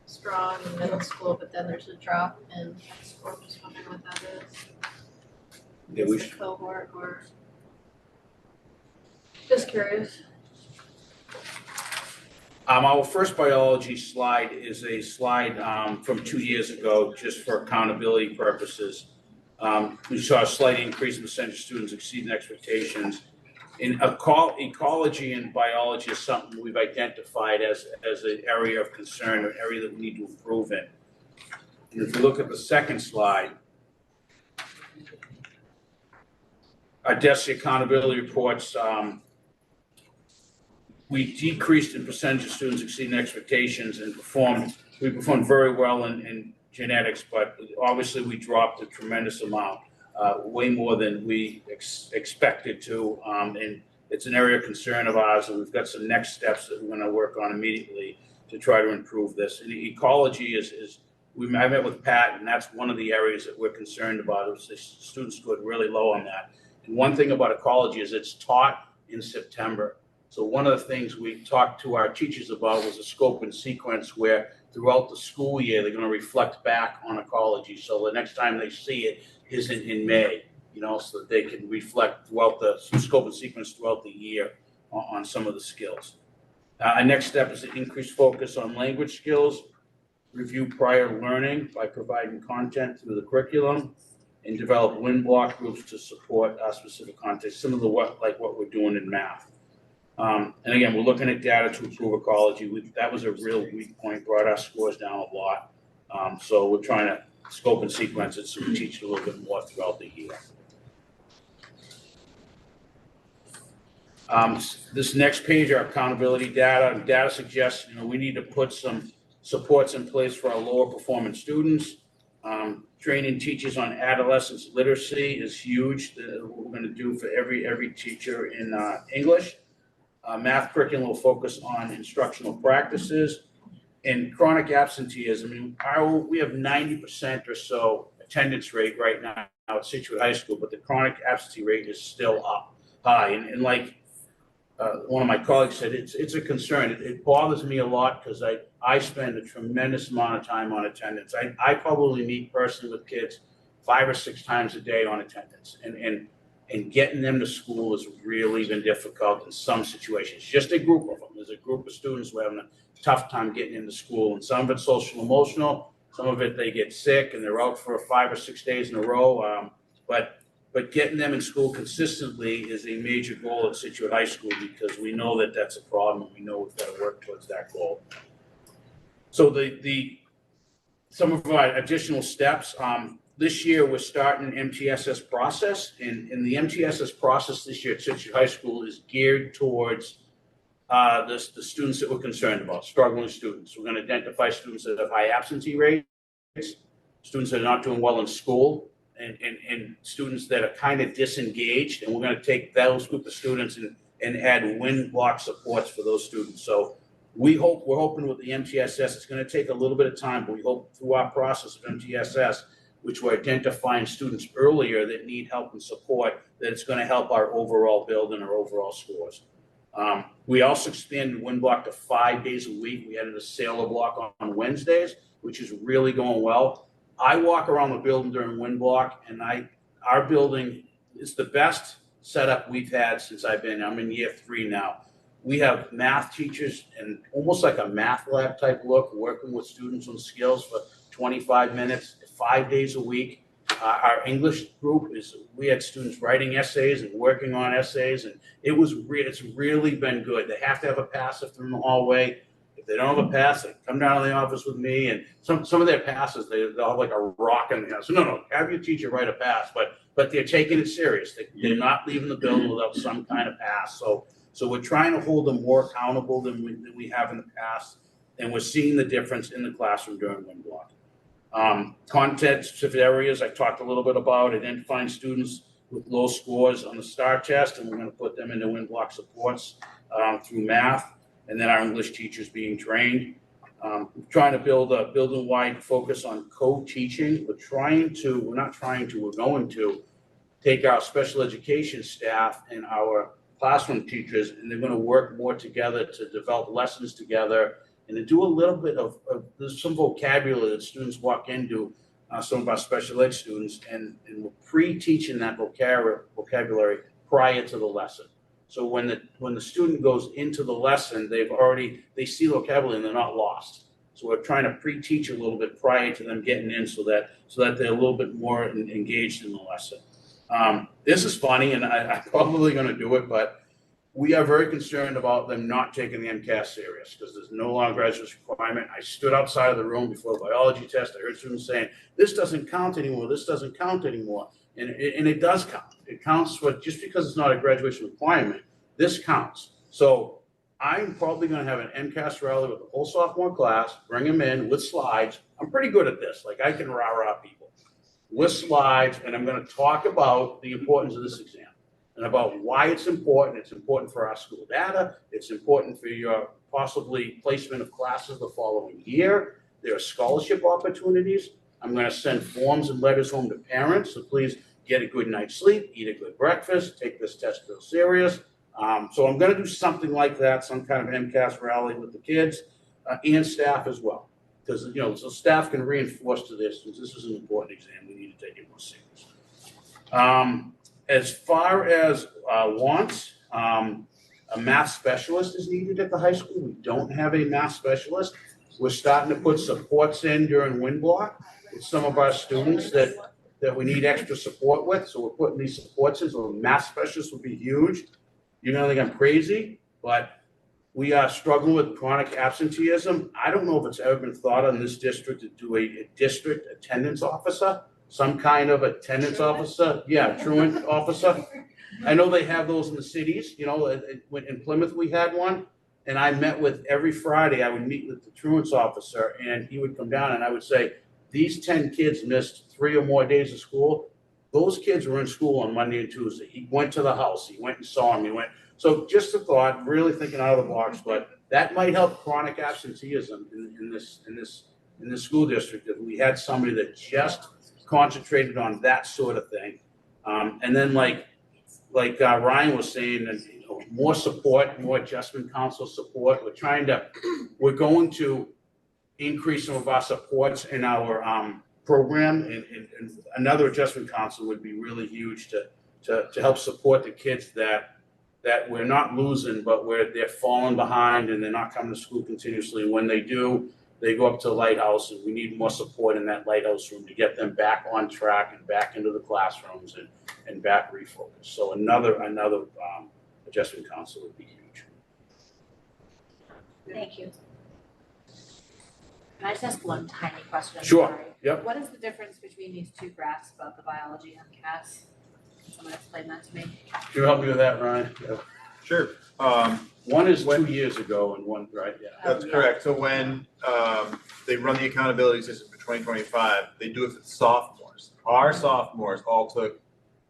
strong in middle school, but then there's a drop in high school. I'm just wondering what that is. Yeah, we Is it cohort or? Just curious. Our first biology slide is a slide from 2 years ago, just for accountability purposes. We saw a slight increase in percentage of students exceeding expectations. In ecology and biology is something we've identified as an area of concern, an area that we need to improve in. And if you look at the second slide, our DESE accountability reports, we decreased in percentage of students exceeding expectations and we performed very well in genetics, but obviously we dropped a tremendous amount, way more than we expected to. And it's an area of concern of ours, and we've got some next steps that we're going to work on immediately to try to improve this. And ecology I met with Pat, and that's one of the areas that we're concerned about. The students scored really low on that. And one thing about ecology is it's taught in September. So one of the things we talked to our teachers about was a scope and sequence where throughout the school year, they're going to reflect back on ecology. So the next time they see it isn't in May, so that they can reflect throughout the scope and sequence throughout the year on some of the skills. Our next step is to increase focus on language skills, review prior learning by providing content through the curriculum, and develop win block groups to support our specific content, similar to like what we're doing in math. And again, we're looking at data to improve ecology. That was a real weak point, brought our scores down a lot. So we're trying to scope and sequence it so we teach a little bit more throughout the year. This next page, our accountability data. Data suggests we need to put some supports in place for our lower performance students. Training teachers on adolescence literacy is huge. What we're going to do for every teacher in English. Math curriculum will focus on instructional practices and chronic absenteeism. We have 90% or so attendance rate right now at Scituate High School, but the chronic absentee rate is still up high. And like one of my colleagues said, it's a concern. It bothers me a lot because I spend a tremendous amount of time on attendance. I probably meet personally with kids 5 or 6 times a day on attendance, and getting them to school has really been difficult in some situations. Just a group of them. There's a group of students who are having a tough time getting into school, and some of it's social emotional, some of it they get sick and they're out for 5 or 6 days in a row. But getting them in school consistently is a major goal at Scituate High School because we know that that's a problem and we know we've got to work towards that goal. So some of our additional steps, this year we're starting an MTSS process, and the MTSS process this year at Scituate High School is geared towards the students that we're concerned about, struggling students. We're going to identify students that have high absentee rates, students that are not doing well in school, and students that are kind of disengaged, and we're going to take those group of students and add win block supports for those students. So we're hoping with the MTSS, it's going to take a little bit of time, but we hope through our process of MTSS, which we're identifying students earlier that need help and support, that it's going to help our overall build and our overall scores. We also expanded win block to 5 days a week. We added a sailor block on Wednesdays, which is really going well. I walk around the building during win block, and our building is the best setup we've had since I'm in year 3 now. We have math teachers and almost like a math lab type look, working with students on skills for 25 minutes, 5 days a week. Our English group we had students writing essays and working on essays, and it's really been good. They have to have a pass if they're in the hallway. If they don't have a pass, they come down to the office with me, and some of their passes, they'll have like a rock in the house. So no, have your teacher write a pass, but they're taking it serious. They're not leaving the building without some kind of pass. So we're trying to hold them more accountable than we have in the past, and we're seeing the difference in the classroom during wind block. Content-specific areas I talked a little bit about, identifying students with low scores on the STAR test, and we're going to put them into wind block supports through math, and then our English teachers being trained. We're trying to build a building-wide focus on co-teaching. We're going to take our special education staff and our classroom teachers, and they're going to work more together to develop lessons together and to do a little bit of there's some vocabulary that students walk into, some of our special ed students, and we're pre-teaching that vocabulary prior to the lesson. So when the student goes into the lesson, they see the vocabulary and they're not lost. So we're trying to pre-teach a little bit prior to them getting in so that they're a little bit more engaged in the lesson. This is funny, and I'm probably going to do it, but we are very concerned about them not taking the MCAS serious because there's no longer graduation requirement. I stood outside of the room before the biology test. I heard students saying, this doesn't count anymore, this doesn't count anymore. And it does count. It counts for, just because it's not a graduation requirement, this counts. So I'm probably going to have an MCAS rally with the whole sophomore class, bring them in with slides. I'm pretty good at this. Like, I can rah-rah people with slides, and I'm going to talk about the importance of this exam and about why it's important. It's important for our school data. It's important for your possibly placement of classes the following year. There are scholarship opportunities. I'm going to send forms and letters home to parents, so please get a good night's sleep, eat a good breakfast, take this test real serious. So I'm going to do something like that, some kind of MCAS rally with the kids and staff as well. Because, so staff can reinforce to this, since this is an important exam, we need to take it more serious. As far as wants, a math specialist is needed at the high school. We don't have a math specialist. We're starting to put supports in during wind block with some of our students that we need extra support with. So we're putting these supports in. So a math specialist would be huge. You're gonna think I'm crazy, but we are struggling with chronic absenteeism. I don't know if it's ever been thought of in this district to do a district attendance officer, some kind of attendance officer. Yeah, truant officer. I know they have those in the cities. In Plymouth we had one, and I met with every Friday. I would meet with the truants officer, and he would come down, and I would say, these 10 kids missed 3 or more days of school. Those kids were in school on Monday and Tuesday. He went to the house. He went and saw him. So just a thought, really thinking out of the box, but that might help chronic absenteeism in this school district if we had somebody that just concentrated on that sort of thing. And then like Ryan was saying, more support, more adjustment council support. We're going to increase some of our supports in our program, and another adjustment council would be really huge to help support the kids that we're not losing, but where they're falling behind and they're not coming to school continuously. When they do, they go up to the lighthouse, and we need more support in that lighthouse room to get them back on track and back into the classrooms and back refocused. So another adjustment council would be huge. Thank you. Can I just ask one tiny question? Sure. Sorry. Yep. What is the difference between these two graphs about the biology MCAS? Can someone explain that to me? Can you help me with that, Ryan? Yeah. Sure. One is 2 years ago and one, right? Yeah. That's correct. So when they run the accountability system for 2025, they do it for the sophomores. Our sophomores all took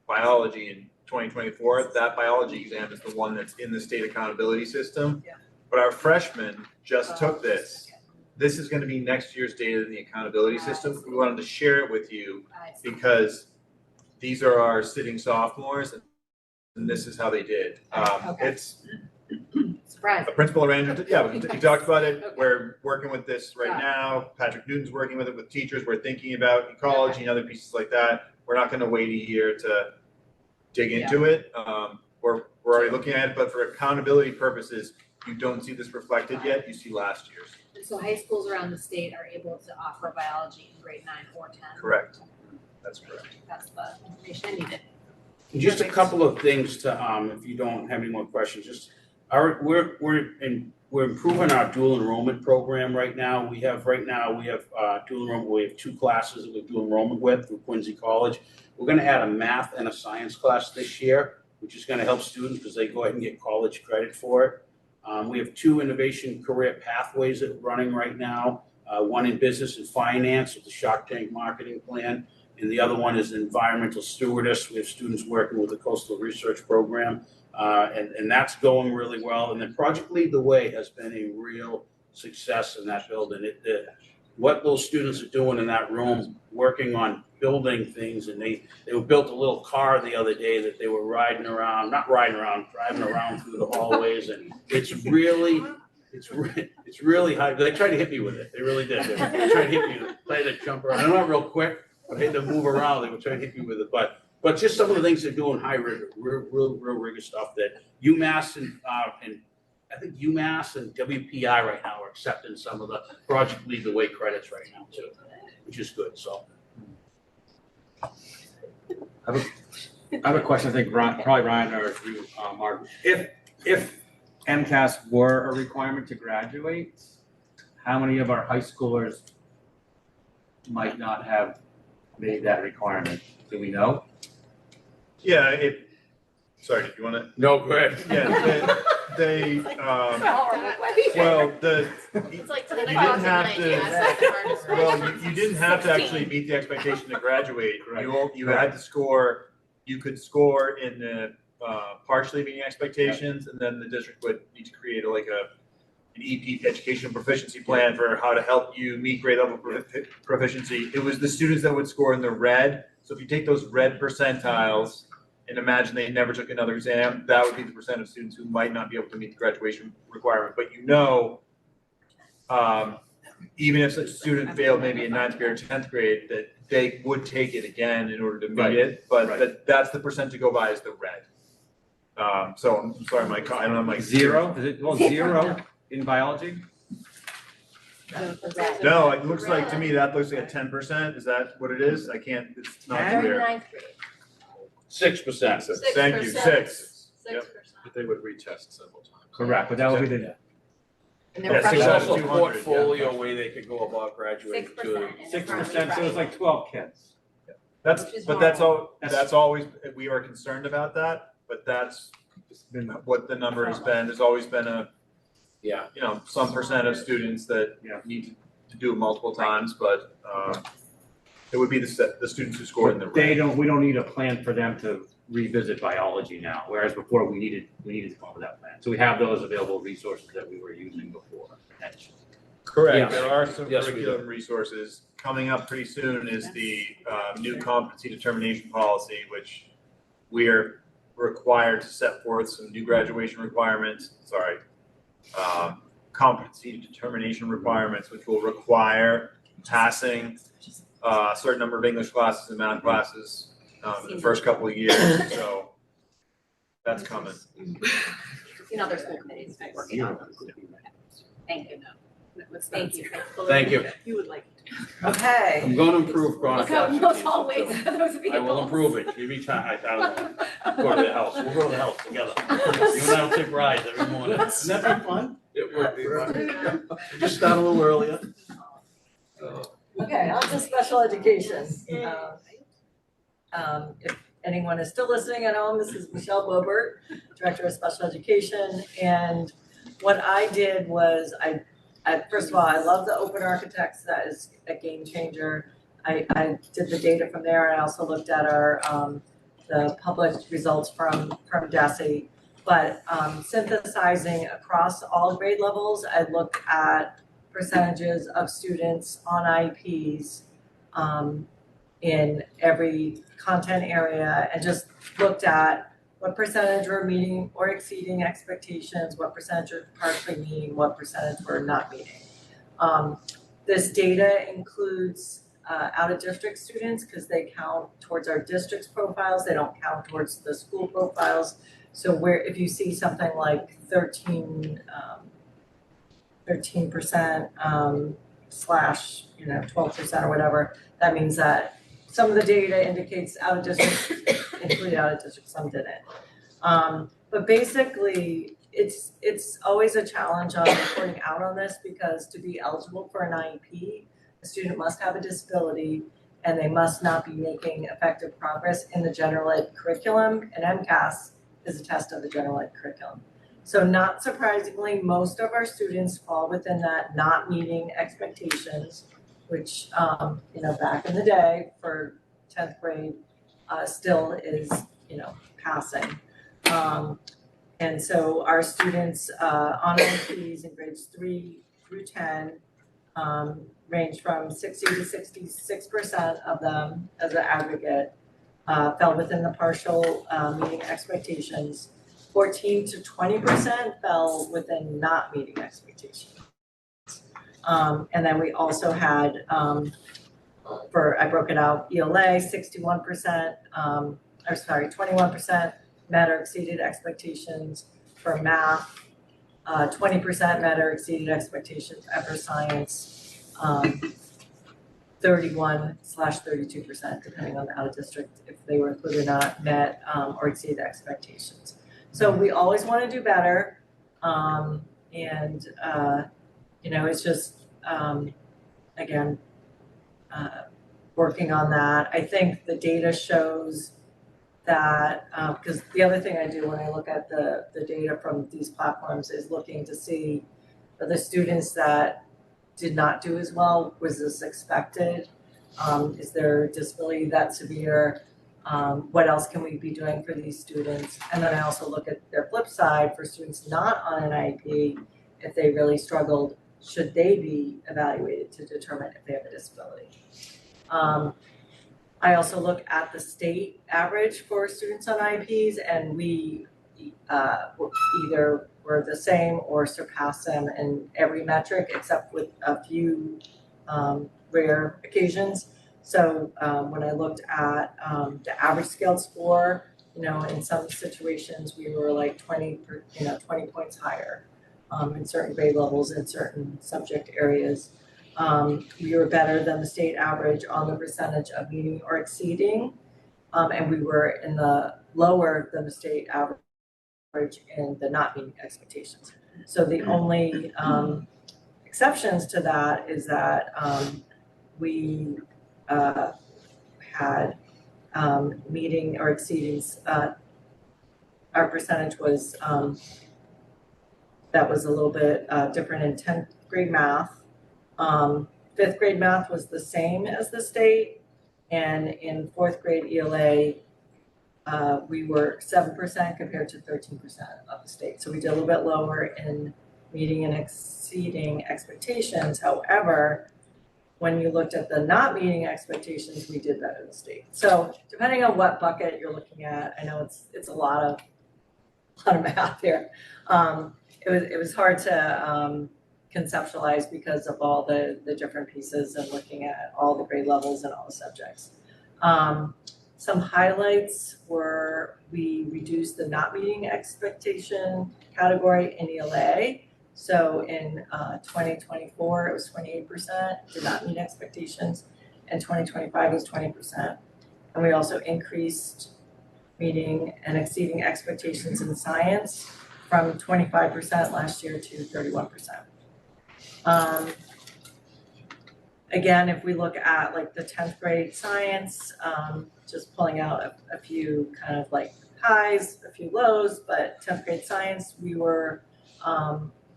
biology in 2024. That biology exam is the one that's in the state accountability system. Yeah. But our freshmen just took this. This is going to be next year's data in the accountability system. We wanted to share it with you because these are our sitting sophomores, and this is how they did. It's Surprise. a principal arrangement. Yeah, we talked about it. Okay. We're working with this right now. Patrick Newton's working with it with teachers. We're thinking about ecology and other pieces like that. We're not going to wait a year to dig into it. We're already looking at it, but for accountability purposes, you don't see this reflected yet, you see last year's. And so high schools around the state are able to offer biology in grade 9 or 10. Correct. That's correct. That's the information I needed. Just a couple of things to, if you don't have any more questions, just, we're improving our dual enrollment program right now. We have dual enrollment, we have 2 classes that we do enrollment with through Quincy College. We're gonna add a math and a science class this year, which is gonna help students because they go ahead and get college credit for it. We have 2 innovation career pathways that are running right now. One in business and finance with the Shark Tank marketing plan, and the other one is environmental stewardess. We have students working with the Coastal Research Program, and that's going really well. And then Project Lead the Way has been a real success in that building. What those students are doing in that room, working on building things, and they built a little car the other day that they were driving around through the hallways, and it's really high. They tried to hit me with it. They really did. They tried to hit me, tried to jump around. I'm not real quick, but I had to move around. They were trying to hit me with it, but just some of the things they're doing, high rigor, real rigor stuff that UMass and I think UMass and WPI right now are accepting some of the Project Lead the Way credits right now too, which is good. So. I have a question. I think probably Ryan or you, Mark. If MCAS were a requirement to graduate, how many of our high schoolers might not have made that requirement? Do we know? Yeah, sorry, did you want to? No, go ahead. Yeah, they It's like you didn't have to. Well, you didn't have to actually meet the expectation to graduate. You had to score. You could score in the partially meeting expectations, and then the district would need to create an EP educational proficiency plan for how to help you meet grade level proficiency. It was the students that would score in the red. So if you take those red percentiles and imagine they never took another exam, that would be the percent of students who might not be able to meet the graduation requirement. But even if a student failed maybe in 9th grade or 10th grade, that they would take it again in order to meet it. But that's the percent to go by is the red. So I'm sorry, Mike, I don't have my. Zero? Is it, well, 0 in biology? No, it looks like, to me, that looks like a 10%. Is that what it is? I can't, it's not clear. 6%. Thank you, 6. Yep. But they would retest several times. Correct, but that would be the. Yeah, there's also a portfolio way they could go about graduating too. 6%, so it's like 12 kids. That's always, we are concerned about that, but that's what the number has been. There's always been some percent of students that need to do it multiple times, but it would be the students who scored in the red. We don't need a plan for them to revisit biology now, whereas before we needed to come up with that plan. So we have those available resources that we were using before. Correct. There are some curriculum resources. Coming up pretty soon is the new competency determination policy, which we are required to set forth some new graduation requirements. Competency determination requirements, which will require passing a certain number of English classes and math classes in the first couple of years. So that's coming. In other school committees working on those. Thank you. Thank you. Thank you. You would like. Okay. I'm going to improve chronic. Look out, those hallways, those vehicles. I will improve it. Give me time. I don't know. Go to the house. We'll go to the house together. You and I will take rides every morning. Wouldn't that be fun? It would be fun. Just start a little earlier. Okay, on to special education. If anyone is still listening at home, this is Michelle Bobert, Director of Special Education. And what I did was first of all, I love the open architects. That is a game changer. I did the data from there. I also looked at our the published results from DESE. But synthesizing across all grade levels, I looked at percentages of students on IEPs in every content area and just looked at what percentage were meeting or exceeding expectations, what percentage were partially meeting, what percentage were not meeting. This data includes out-of-district students because they count towards our district's profiles. They don't count towards the school profiles. So where, if you see something like 13%, slash, 12% or whatever, that means that some of the data indicates out of district, included out of district, some didn't. But basically, it's always a challenge on reporting out on this, because to be eligible for an IEP, a student must have a disability and they must not be making effective progress in the general ed curriculum, and MCAS is a test of the general ed curriculum. So not surprisingly, most of our students fall within that not meeting expectations, which, back in the day for 10th grade, still is, passing. And so our students on IEPs in grades 3 through 10 range from 60 to 66% of them as an aggregate fell within the partial meeting expectations. 14 to 20% fell within not meeting expectations. And then we also had, I broke it out, ELA, 61%, 21% met or exceeded expectations. For math, 20% met or exceeded expectations. For science, 31/32%, depending on the out of district, if they were included or not, met or exceeded expectations. So we always want to do better, it's just again working on that. I think the data shows that, because the other thing I do when I look at the data from these platforms is looking to see for the students that did not do as well, was this expected? Is their disability that severe? What else can we be doing for these students? And then I also look at their flip side for students not on an IEP, if they really struggled, should they be evaluated to determine if they have a disability? I also look at the state average for students on IEPs, and we either were the same or surpassed them in every metric except with a few rare occasions. So when I looked at the average scaled score, in some situations we were like 20 points higher in certain grade levels in certain subject areas. We were better than the state average on the percentage of meeting or exceeding, and we were in the lower than the state average in the not meeting expectations. So the only exceptions to that is that we had meeting or exceeding, our percentage was that was a little bit different in 10th grade math. 5th grade math was the same as the state, and in 4th grade ELA, we were 7% compared to 13% of the state. So we did a little bit lower in meeting and exceeding expectations. However, when you looked at the not meeting expectations, we did better than the state. So depending on what bucket you're looking at, I know it's a lot of math here. It was hard to conceptualize because of all the different pieces and looking at all the grade levels and all the subjects. Some highlights were we reduced the not meeting expectation category in ELA. So in 2024, it was 28%, did not meet expectations, and 2025 was 20%. And we also increased meeting and exceeding expectations in science from 25% last year to 31%. Again, if we look at like the 10th grade science, just pulling out a few kind of like highs, a few lows, but 10th grade science, we were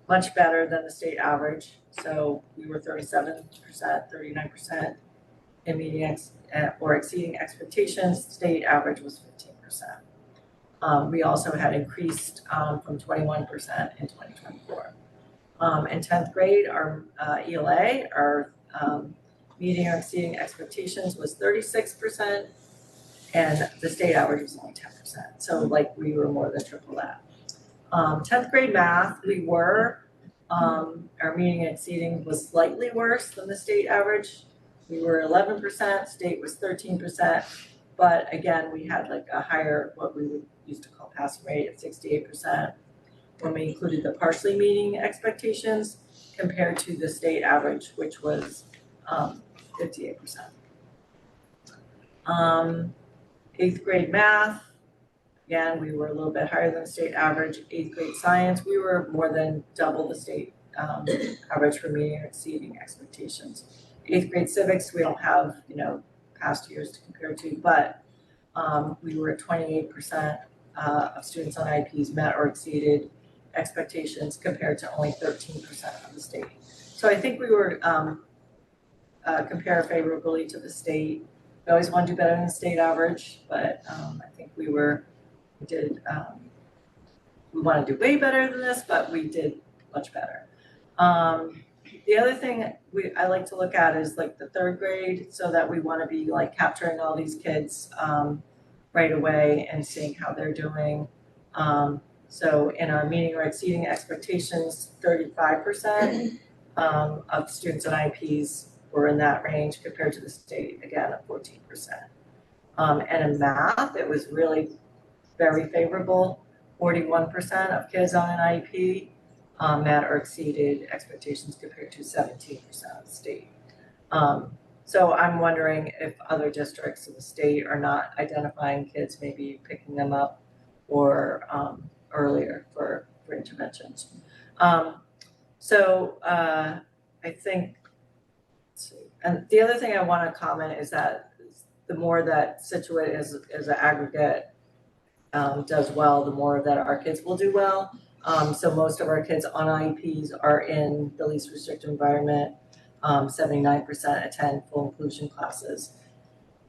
much better than the state average. So we were 37%, 39% in meeting or exceeding expectations. State average was 15%. We also had increased from 21% in 2024. In 10th grade, our ELA, our meeting or exceeding expectations was 36%, and the state average was only 10%. So like we were more than triple that. 10th grade math, we were, our meeting and exceeding was slightly worse than the state average. We were 11%, state was 13%, but again, we had like a higher, what we would used to call passing rate of 68% when we included the partially meeting expectations compared to the state average, which was 58%. Eighth grade math, again, we were a little bit higher than the state average. Eighth grade science, we were more than double the state average for meeting or exceeding expectations. Eighth grade civics, we don't have, past years to compare to, but we were at 28% of students on IEPs met or exceeded expectations compared to only 13% of the state. So I think we were compare favorably to the state. We always want to do better than the state average, but I think we want to do way better than this, but we did much better. The other thing I like to look at is like the third grade, so that we want to be like capturing all these kids right away and seeing how they're doing. So in our meeting or exceeding expectations, 35% of students on IEPs were in that range compared to the state, again, at 14%. And in math, it was really very favorable. 41% of kids on an IEP met or exceeded expectations compared to 17% of the state. So I'm wondering if other districts in the state are not identifying kids, maybe picking them up or earlier for interventions. I think, let's see. And the other thing I want to comment is that the more that Scituate as an aggregate does well, the more that our kids will do well. So most of our kids on IEPs are in the least restricted environment. 79% attend full inclusion classes.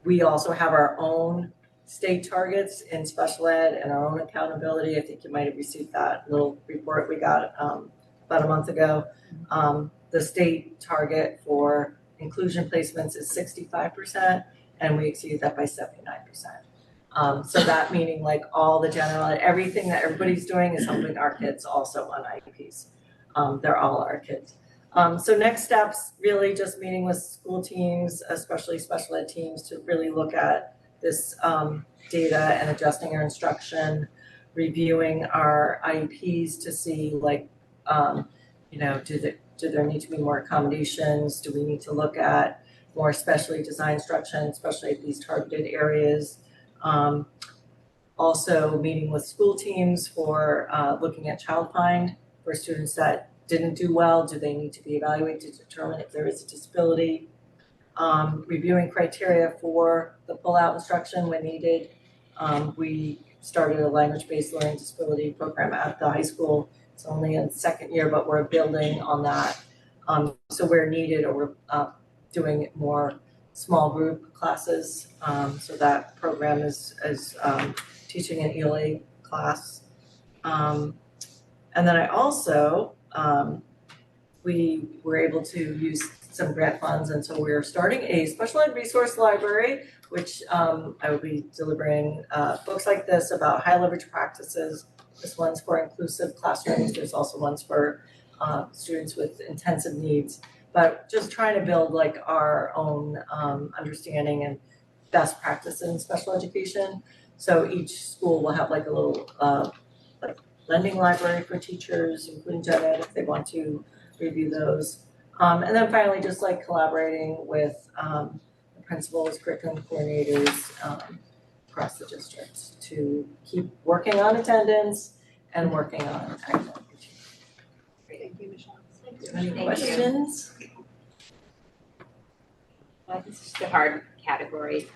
We also have our own state targets in special ed and our own accountability. I think you might have received that little report we got about a month ago. The state target for inclusion placements is 65%, and we exceeded that by 79%. So that meaning like all the general, everything that everybody's doing is helping our kids also on IEPs. They're all our kids. So next steps, really just meeting with school teams, especially special ed teams, to really look at this data and adjusting our instruction, reviewing our IEPs to see like, do there need to be more accommodations? Do we need to look at more specially designed instruction, especially at these targeted areas? Also meeting with school teams for looking at child find for students that didn't do well. Do they need to be evaluated to determine if there is a disability? Reviewing criteria for the pull-out instruction when needed. We started a language-based learning disability program at the high school. It's only in second year, but we're building on that. So where needed, or we're doing more small group classes. So that program is teaching an ELA class. And then I also, we were able to use some grant funds, and so we're starting a special ed resource library, which I will be delivering books like this about high leverage practices. This one's for inclusive classrooms. There's also ones for students with intensive needs, but just trying to build like our own understanding and best practice in special education. So each school will have like a little like lending library for teachers, including gen ed, if they want to review those. And then finally, just like collaborating with the principals, curriculum coordinators across the district to keep working on attendance and working on academic achievement. Thank you, Michelle. Any questions? This is just a hard category,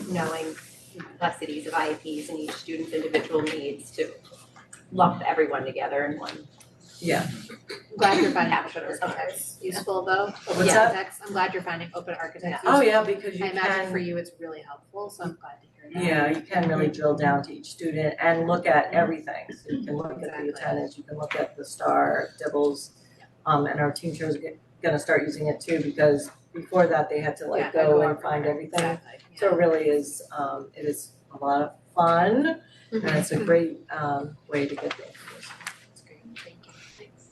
knowing complexities of IEPs and each student's individual needs to lump everyone together in one. Yeah. I'm glad you're finding Capture open those architects useful though. What's that? Architects, I'm glad you're finding open architects Oh useful. yeah, because you I imagine can. for you it's really helpful, so I'm glad to hear that. Yeah, you can really drill down to each student and look at everything. So you can look at Exactly. the attendance, you can look at the star, dibbles, and our teachers are gonna start using it too, because before that they had to like Yeah, go and over find it. everything. Exactly. So it really is, it is a lot of fun, and it's a great way to get the information. That's great, thank you, thanks.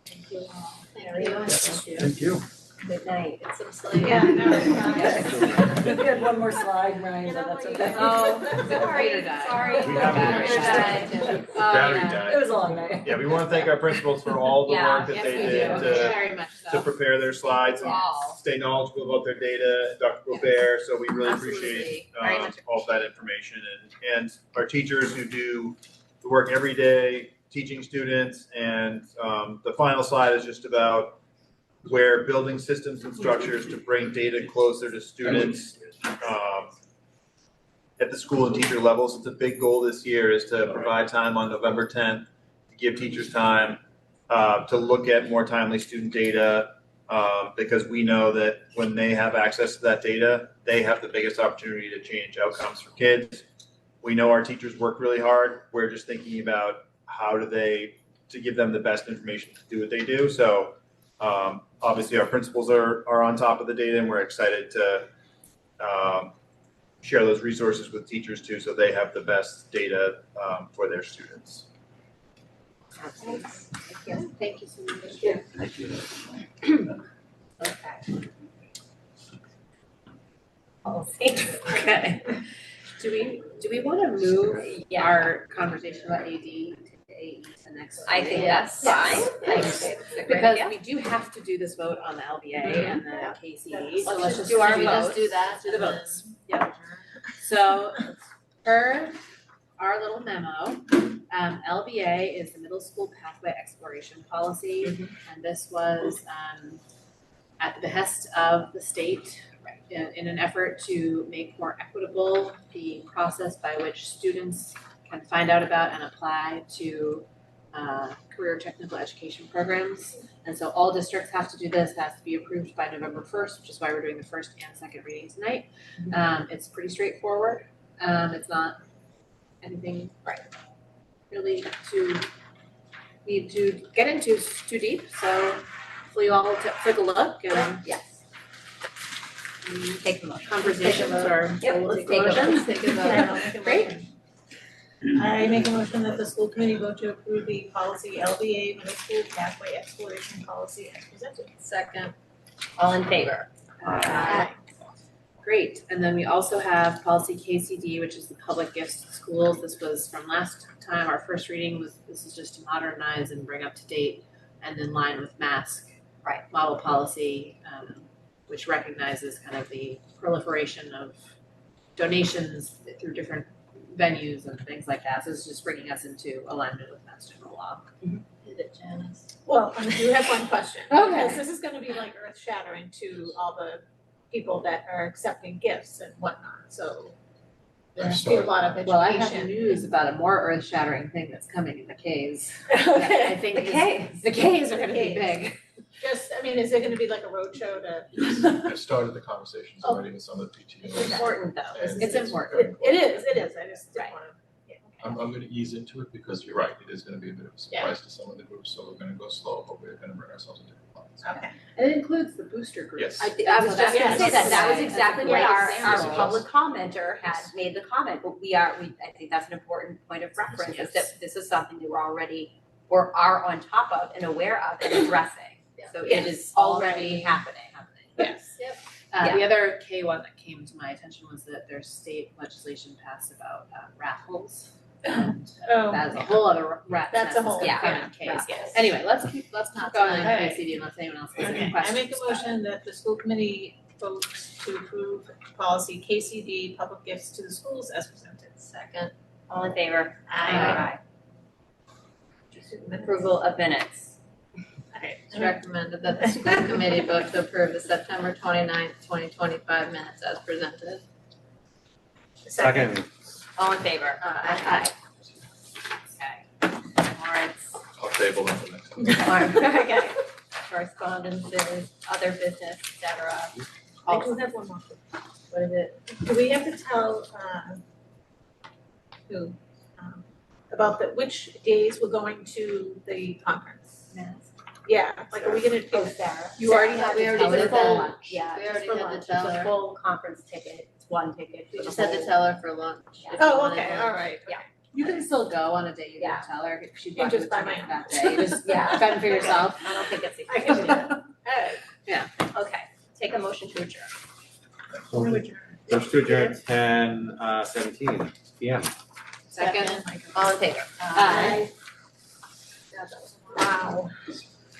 Thank you all. Very much. Thank you. Good night. It's some sleep. Yeah, no, We had one more slide, Ryan, but that's okay. Oh, sorry, sorry. We have Battery died. Oh, Battery yeah. died. It was a long night. Yeah, we want to thank our principals for all the Yeah, work that yes, they we did do. to Very much to so. prepare their slides and All. stay knowledgeable about their data, Dr. Gobert, so we really appreciate Very much all that information and our teachers who do the work every day, teaching students, and the final slide is just about where building systems and structures to bring data closer to students at the school and teacher levels. It's a big goal this year is to provide time on November 10th, to give teachers time to look at more timely student data, because we know that when they have access to that data, they have the biggest opportunity to change outcomes for kids. We know our teachers work really hard. We're just thinking about how do they, to give them the best information to do what they do. So obviously our principals are on top of the data, and we're excited to share those resources with teachers too, so they have the best data for their students. Thank you so much. Thank you. Okay. Policies. Okay. Do we want to move our conversation about AD to AE to next? I think meeting? that's fine. I think it's a great Because idea. we do have to do this vote on the LBA and the KCE, so Let's let's just just do our do votes. do that, do the votes. Yep. So per our little memo, LBA is the middle school pathway exploration policy. And this was at the behest of the state in an effort to make more equitable the process by which students can find out about and apply to career technical education programs. And so all districts have to do this. It has to be approved by November 1st, which is why we're doing the first and second reading tonight. It's pretty straightforward. It's not anything really to need to get into too deep. So hopefully you all take a look and Yes. Take the motion. conversations or Yep, we'll let's take take a motions. vote. Take a vote. Great. I make a motion that the school committee vote to approve the policy LBA middle school pathway exploration policy as presented. Second. All in favor? Great, and then we also have policy KCD, which is the public gifts to schools. This was from last time, our first reading was, this is just to modernize and bring up to date and in line with MASC. Model policy, which recognizes kind of the proliferation of donations through different venues and things like that. So it's just bringing us into alignment with Mass General Law. Did it, Janice? Well, I do have one question. Okay. Because this is gonna be like earth shattering to all the people that are accepting gifts and whatnot, so there has to be a lot of education. Well, I have news about a more earth-shattering thing that's coming in the Ks. Okay. I think The Ks. the Ks are gonna be big. Just, I mean, is there gonna be like a roadshow to? I've started the conversations already with some of the PTA. It's important though. It's important. It is, I just didn't wanna, I'm gonna ease into it because you're right, it is gonna be a bit of a surprise to some of the groups, so we're gonna go slow, but we're gonna bring ourselves into compliance. Okay. And it includes the booster groups. Yes. I was just gonna say that, that was That's exactly a what great our example. public commenter had made the comment, but I think that's an important point of reference, is that this is something that we're already, or are on top of and aware of and addressing. So it is already happening. Yes. The other K one that came to my attention was that there's state legislation passed about raffles. And Oh. that is a whole other rat That's nest a whole- that's gonna come in yeah. Ks. Yes. Anyway, let's keep going on tonight. KCD unless anyone else has any Okay, I questions. make a motion that the school committee votes to approve policy KCD, public gifts to the schools as presented. Second. All in favor? Aye. Approval of minutes. Okay. It's recommended that the school committee vote to approve the September 29th, 2025 minutes as presented. Second. All in favor? Aye. Okay. Warrants. I'll table them for next time. Okay. Correspondences, other business, et cetera. I do have one more. What is it? Do we have to tell, who, about which days we're going to the conference? Yeah, like, are we gonna? Oh, Sarah. You already had We to already tell did her a that. full lunch. Yeah, We just already for had to lunch. tell It's a her. full conference ticket. It's one ticket. We for just the had to whole- tell her for lunch. if you Oh, wanted okay, lunch. all right. Yeah. You can still go on a day you Yeah. didn't tell her if she You bought just you a buy my ticket own. that day. You just Yeah. fend for yourself. I don't think it's. I can do that. Yeah. Okay, take a motion to adjourn. Motion to adjourn at 10:17 PM. Second, all in favor? Aye. Wow.